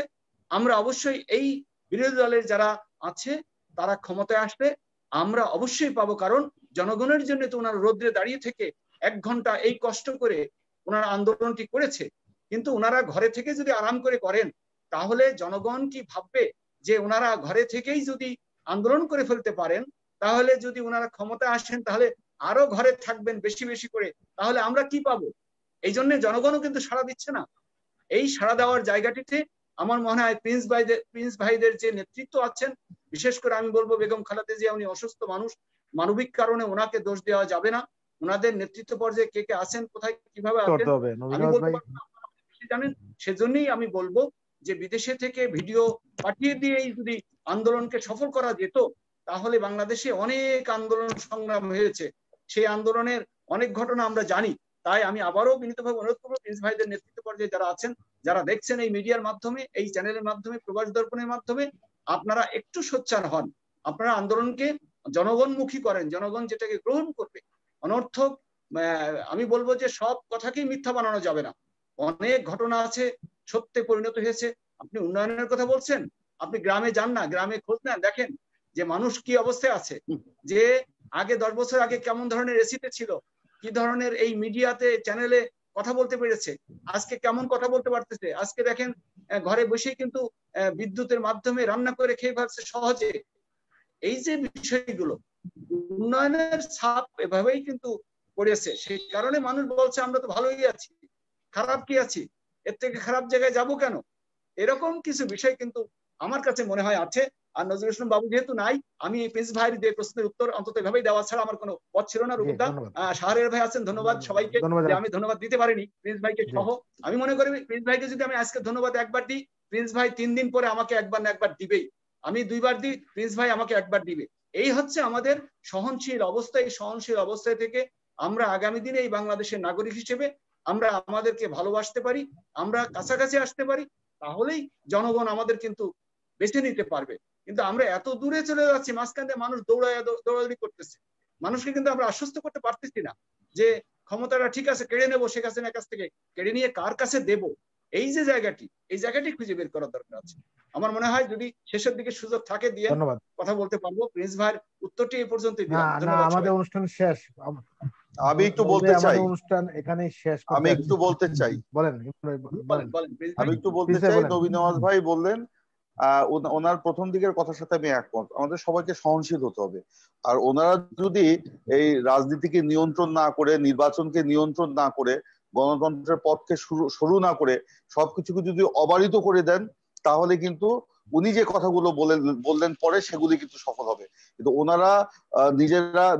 আমরা অবশ্যই এই বিরোধী দলের যারা আছে তারা ক্ষমতায় আসলে আমরা অবশ্যই পাবো। কারণ জনগণের জন্য তো ওনারা রোদ্রে দাঁড়িয়ে থেকে 1 ঘন্টা এই কষ্ট করে ওনারা আন্দোলনটি করেছে, কিন্তু ওনারা ঘরে থেকে যদি আরাম করে করেন তাহলে জনগণ কি ভাববে যে ওনারা ঘরে থেকেই যদি আন্দোলন করে ফেলতে পারেন, তাহলে যদি ওনারা ক্ষমতায় আসেন তাহলে আরো ঘরে থাকবেন বেশি বেশি করে, তাহলে আমরা কি পাবো? এই জন্য জনগণও কিন্তু সাড়া দিচ্ছে না। এই সাড়া দেওয়ার জায়গাটিতে আমার মনে হয় প্রিন্স ভাইদের যে নেতৃত্ব আছেন, বিশেষ করে আমি বলবো বেগম খালেদা জিয়া, উনি অসুস্থ মানুষ, মানবিক কারণে ওনাকে দোষ দেওয়া যাবে না। ওনাদের নেতৃত্ব পর্যায়ে কে কে আছেন, কোথায় কিভাবে আছেন আমি বলবো জানেন। সেজন্যই আমি বলবো যে বিদেশে থেকে ভিডিও পাঠিয়ে দিয়েই যদি আন্দোলনকে সফল করা যেত তাহলে বাংলাদেশে অনেক আন্দোলন সংগ্রাম হয়েছে, সেই আন্দোলনের অনেক ঘটনা আমরা জানি। তাই আমি আবারও বিনীতভাবে অনুরোধ করবো প্রিন্স ভাইদের নেতৃত্ব পর্যায়ে যারা আছেন, যারা দেখছেন এই মিডিয়ার মাধ্যমে, এই চ্যানেলের মাধ্যমে, প্রবাস দর্পণের মাধ্যমে, আপনারা একটু সোচ্চার হন, আপনারা আন্দোলনকে জনগণমুখী করেন, জনগণ যেটাকে গ্রহণ করবে। অনর্থক আমি বলবো যে সব কথাকেই মিথ্যা বানানো যাবে না, অনেক ঘটনা আছে সত্যে পরিণত হয়েছে। আপনি উন্নয়নের কথা বলছেন, আপনি গ্রামে যান না, গ্রামে খোঁজ নেন, দেখেন যে মানুষ কি অবস্থায় আছে, যে আগে 10 বছর আগে কেমন ধরনের এসিতে ছিল, কি ধরনের এই মিডিয়াতে চ্যানেলে কথা বলতে পেরেছে, আজকে কেমন কথা বলতে পারতেছে। আজকে দেখেন ঘরে বসেই কিন্তু বিদ্যুতের মাধ্যমে রান্না করে খেয়ে পাচ্ছে সহজে। এই যে বিষয়গুলো, উন্নয়নের ছাপ এভাবেই কিন্তু পড়েছে, সেই কারণে মানুষ বলছে আমরা তো ভালোই আছি, খারাপ কি আছি, এর থেকে খারাপ জায়গায় যাব কেন, এরকম কিছু বিষয় কিন্তু আমার কাছে মনে হয় আছে। আর নজরুল ইসলাম বাবু যেহেতু নাই, আমি এই প্রিন্স ভাইয়ের যে প্রশ্নের উত্তর অন্তত এভাবেই দেওয়া ছাড়া আমার কোনো পথ ছিল না। রূপদা, শাহরিয়ার ভাই আছেন, ধন্যবাদ সবাইকে যে আমি ধন্যবাদ দিতে পারিনি প্রিন্স ভাইকে সহ। আমি মনে করি প্রিন্স ভাইকে যদি আমি আজকে ধন্যবাদ একবার দিই, প্রিন্স ভাই 3 দিন পরে আমাকে একবার না একবার দিবেই। আমি 2 বার দিই, প্রিন্স ভাই আমাকে একবার দিবে। এই হচ্ছে আমাদের সহনশীল অবস্থা। এই সহনশীল অবস্থায় থেকে আমরা আগামী দিনে এই বাংলাদেশের নাগরিক হিসেবে আমরা আমাদেরকে ভালোবাসতে পারি, আমরা কাছাকাছি আসতে পারি, তাহলেই জনগণ আমাদের কিন্তু বেছে নিতে পারবে। কিন্তু আমরা এত দূরে চলে যাচ্ছি, মাঝখানে মানুষ দৌড়াদৌড়ি করতেছে, মানুষকে কিন্তু আমরা আশ্বস্ত করতে পারতেছি না যে ক্ষমতাটা ঠিক আছে কেড়ে নেবো শেখ হাসিনার কাছ থেকে, কেড়ে নিয়ে কার কাছে দেব, এই যে জায়গাটি, এই জায়গাটি খুঁজে বের করার দরকার আছে। আমার মনে হয় যদি শেষের দিকে সুযোগ থাকে দিয়ে কথা বলতে পারবো। প্রিন্স ভাইয়ের উত্তরটি এই পর্যন্তই দিলাম। ধন্যবাদ। আমাদের অনুষ্ঠান শেষ, আমি একটু বলতে চাই, অনুষ্ঠান এখানেই শেষ। আমি একটু বলতে চাই, বলেন। আমি একটু বলতে চাই, নবী নওয়াজ ভাই বললেন, ওনার প্রথম দিকের কথার সাথে আমি একমত। আমাদের সবাইকে সহনশীল হতে হবে। আর ওনারা যদি এই রাজনীতিকে নিয়ন্ত্রণ না করে, নির্বাচনকে নিয়ন্ত্রণ না করে, গণতন্ত্রের পথকে শুরু না করে সবকিছুকে যদি অবারিত করে দেন, তাহলে কিন্তু উনি যে কথাগুলো বললেন পরে সেগুলি কিন্তু সফল হবে। কিন্তু ওনারা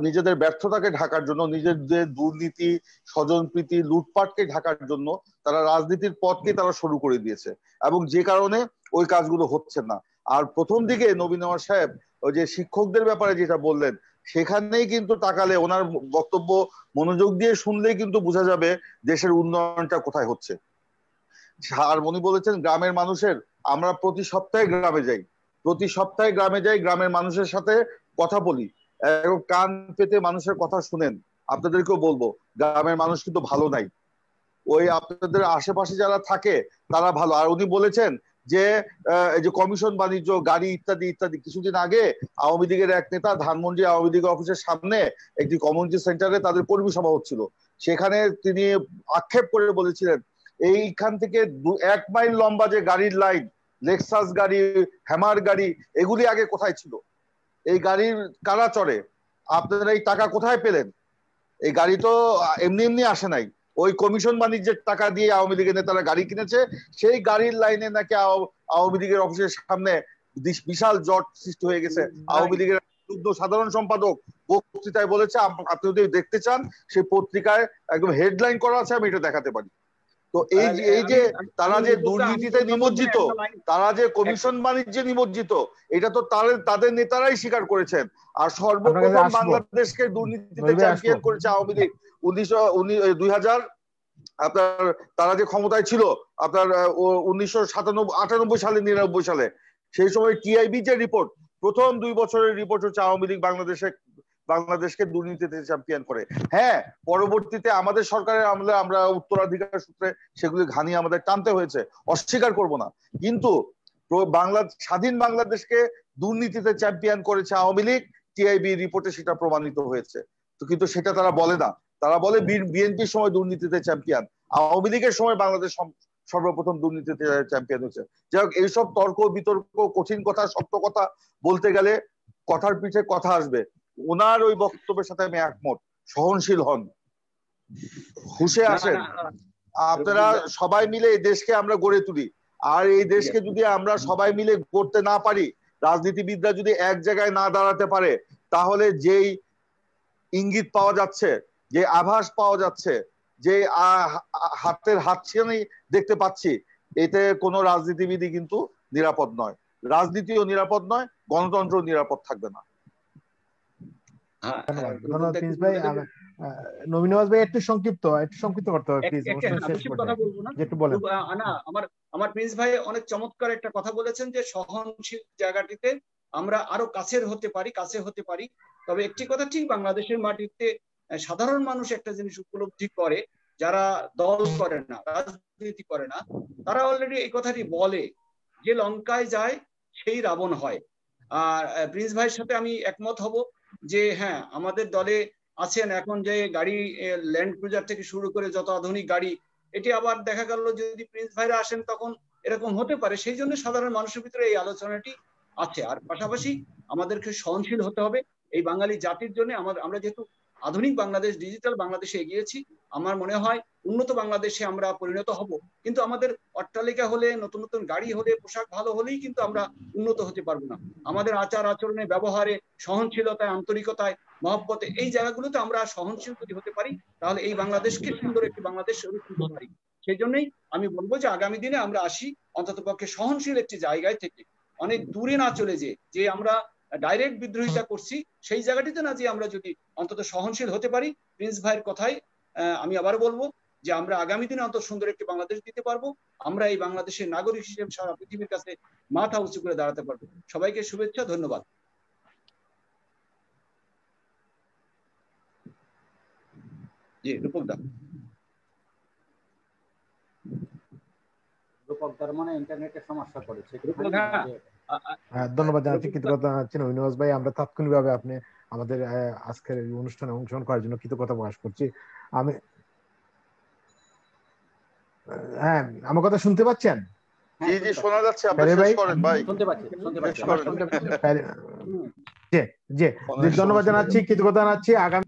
নিজেদের ব্যর্থতাকে ঢাকার জন্য, নিজেদের দুর্নীতি, স্বজনপ্রীতি, লুটপাটকে ঢাকার জন্য তারা রাজনীতির পথকে তারা শুরু করে দিয়েছে, এবং যে কারণে ওই কাজগুলো হচ্ছে না। আর প্রথম দিকে নবী নওয়াজ সাহেব ওই যে শিক্ষকদের ব্যাপারে যেটা বললেন, সেখানেই কিন্তু তাকালে, ওনার বক্তব্য মনোযোগ দিয়ে শুনলেই কিন্তু বোঝা যাবে দেশের উন্নয়নটা কোথায় হচ্ছে। আর উনি বলেছেন গ্রামের মানুষের, আমরা প্রতি সপ্তাহে গ্রামে যাই, গ্রামের মানুষের সাথে কথা বলি, কান পেতে মানুষের কথা শুনেন। আপনাদেরকেও বলবো, গ্রামের মানুষ কিন্তু ভালো নাই, ওই আপনাদের আশেপাশে যারা থাকে তারা ভালো। আর উনি বলেছেন যে এই যে কমিশন বাণিজ্য, গাড়ি ইত্যাদি ইত্যাদি, কিছুদিন আগে আওয়ামী লীগের এক নেতা ধানমন্ডি আওয়ামী লীগ অফিসের সামনে একটি কমিউনিটি সেন্টারে তাদের কর্মী সভা হচ্ছিল, সেখানে তিনি আক্ষেপ করে বলেছিলেন এইখান থেকে 1 মাইল লম্বা যে গাড়ির লাইন, লেক্সাস গাড়ি, হ্যামার গাড়ি, এগুলি আগে কোথায় ছিল? এই গাড়ির কারা চড়ে? আপনারা এই টাকা কোথায় পেলেন? এই গাড়ি তো এমনি এমনি আসে নাই, ওই কমিশন বাণিজ্যের টাকা দিয়ে আওয়ামী লীগের নেতারা গাড়ি কিনেছে। সেই গাড়ির লাইনে নাকি আওয়ামী লীগের অফিসের সামনে বিশাল জট সৃষ্টি হয়ে গেছে। আওয়ামী লীগের যুগ্ম সাধারণ সম্পাদক বক্তৃতায় বলেছে, আপনি যদি দেখতে চান সেই পত্রিকায় একদম হেডলাইন করা আছে, আমি এটা দেখাতে পারি। তো এই যে তারা যে দুর্নীতিতে নিমজ্জিত, তারা যে কমিশন বাণিজ্যে নিমজ্জিত, এটা তো তাদের নেতারাই স্বীকার করেছেন। আর সর্বপ্রথম বাংলাদেশকে দুর্নীতিতে চ্যাম্পিয়ন করেছে আওয়ামী লীগ 2000 আপনার, তারা যে ক্ষমতায় ছিল আপনার 1998 সালে 99 সালে, সেই সময় টিআইবি যে রিপোর্ট, প্রথম 2 বছরের রিপোর্ট হচ্ছে আওয়ামী লীগ বাংলাদেশকে দুর্নীতিতে চ্যাম্পিয়ন করে। হ্যাঁ, পরবর্তীতে আমাদের সরকারের আমলে আমরা উত্তরাধিকার সূত্রে সেগুলি ঘানি আমাদের টানতে হয়েছে, অস্বীকার করব না, কিন্তু স্বাধীন বাংলাদেশকে দুর্নীতিতে চ্যাম্পিয়ন করেছে আওয়ামী লীগ, টিআইবি রিপোর্টে সেটা প্রমাণিত হয়েছে। তো কিন্তু সেটা তারা বলে না, তারা বলে বিএনপির সময় দুর্নীতিতে চ্যাম্পিয়ন, আওয়ামী লীগের সময় বাংলাদেশ সর্বপ্রথম দুর্নীতিতে চ্যাম্পিয়ন হয়েছে। যাই হোক, এইসব তর্ক বিতর্ক, কঠিন কথা, শক্ত কথা বলতে গেলে কথার পিঠে কথা আসবে। ওনার ওই বক্তব্যের সাথে আমি একমত, সহনশীল হন, হুঁশে আসেন। আপনারা সবাই মিলে এই দেশকে আমরা গড়ে তুলি। আর এই দেশকে যদি আমরা সবাই মিলে গড়তে না পারি, রাজনীতিবিদরা যদি এক জায়গায় না দাঁড়াতে পারে, তাহলে যেই ইঙ্গিত পাওয়া যাচ্ছে, যে আভাস পাওয়া যাচ্ছে, যে হাতের হাতছানি দেখতে পাচ্ছি, এতে কোনো রাজনীতিবিদই কিন্তু নিরাপদ নয়, রাজনীতিও নিরাপদ নয়, গণতন্ত্র নিরাপদ থাকবে না। ধন্যবাদ প্রিন্স ভাই। নবী নওয়াজ ভাই একটু সংক্ষিপ্ত করতে হবে প্লিজ, একটু বলেন। আমার প্রিন্স ভাই অনেক চমৎকার একটা কথা বলেছেন যে সহনশীল জায়গাটিতে আমরা আরো কাছে হতে পারি। তবে একটি কথা ঠিক, বাংলাদেশের মাটিতে সাধারণ মানুষ একটা জিনিস উপলব্ধি করে, যারা দল করে না, রাজনীতি করে না, তারা অলরেডি এই কথাটি বলে যে লঙ্কায় যায় সেই রাবণ হয়। আর প্রিন্স ভাইয়ের সাথে আমি একমত হব যে হ্যাঁ, আমাদের দলে আছেন এখন যে গাড়ি, ল্যান্ড ক্রুজার থেকে শুরু করে যত আধুনিক গাড়ি, এটি আবার দেখা গেল যদি প্রিন্স ভাইরা আসেন তখন এরকম হতে পারে। সেই জন্য সাধারণ মানুষের ভিতরে এই আলোচনাটি আছে। আর পাশাপাশি আমাদেরকে সহনশীল হতে হবে এই বাঙালি জাতির জন্য। আমরা যেহেতু আধুনিক বাংলাদেশ, ডিজিটাল বাংলাদেশে এগিয়েছি। আমার মনে হয় উন্নত বাংলাদেশে আমরা পরিণত হব, কিন্তু আমাদের অট্টালিকা হলে, নতুন নতুন গাড়ি হলে, পোশাক ভালো হলেই কিন্তু আমরা উন্নত হতে পারবো না। আমাদের আচার আচরণে, ব্যবহারে, সহনশীলতায়, আন্তরিকতায়, মহব্বতে, এই জায়গাগুলোতে আমরা সহনশীল যদি হতে পারি, তাহলে এই বাংলাদেশকে সুন্দর একটি বাংলাদেশ গড়ে তুলতে পারি। সেই জন্যই আমি বলবো যে আগামী দিনে আমরা আসি অন্ততপক্ষে সহনশীল একটি জায়গায় থেকে, অনেক দূরে না চলে যে আমরা ডাইরেক্ট বিদ্রোহিতা করছি সেই জায়গাটিতে না, যে আমরা যদি অন্তত সহনশীল হতে পারি। প্রিন্স ভাইয়ের কথাই আমি আবার বলবো যে আমরা আগামী দিনে অন্তত সুন্দর একটি বাংলাদেশ দিতে পারবো। আমরা এই বাংলাদেশের নাগরিক হিসেবে সারা পৃথিবীর কাছে মাথা উঁচু করে দাঁড়াতে পারবো। সবাইকে শুভেচ্ছা, ধন্যবাদ। জি রূপক দা। রূপক তার মানে ইন্টারনেটের সমস্যা করেছে। ধন্যবাদ জানাচ্ছি, কৃতজ্ঞতা জানাচ্ছি নবীনওয়াজ ভাই। আমরা তাৎক্ষণিকভাবে আপনি আমাদের আজকের এই অনুষ্ঠানে অংশগ্রহণ করার জন্য কৃতজ্ঞতা প্রকাশ করছি। আমি হ্যাঁ, আমার কথা শুনতে পাচ্ছেন? জি জি শোনা যাচ্ছে, আপনি শেষ করেন ভাই। শুনতে পাচ্ছি। জি, ধন্যবাদ জানাচ্ছি, কৃতজ্ঞতা জানাচ্ছি। আগামী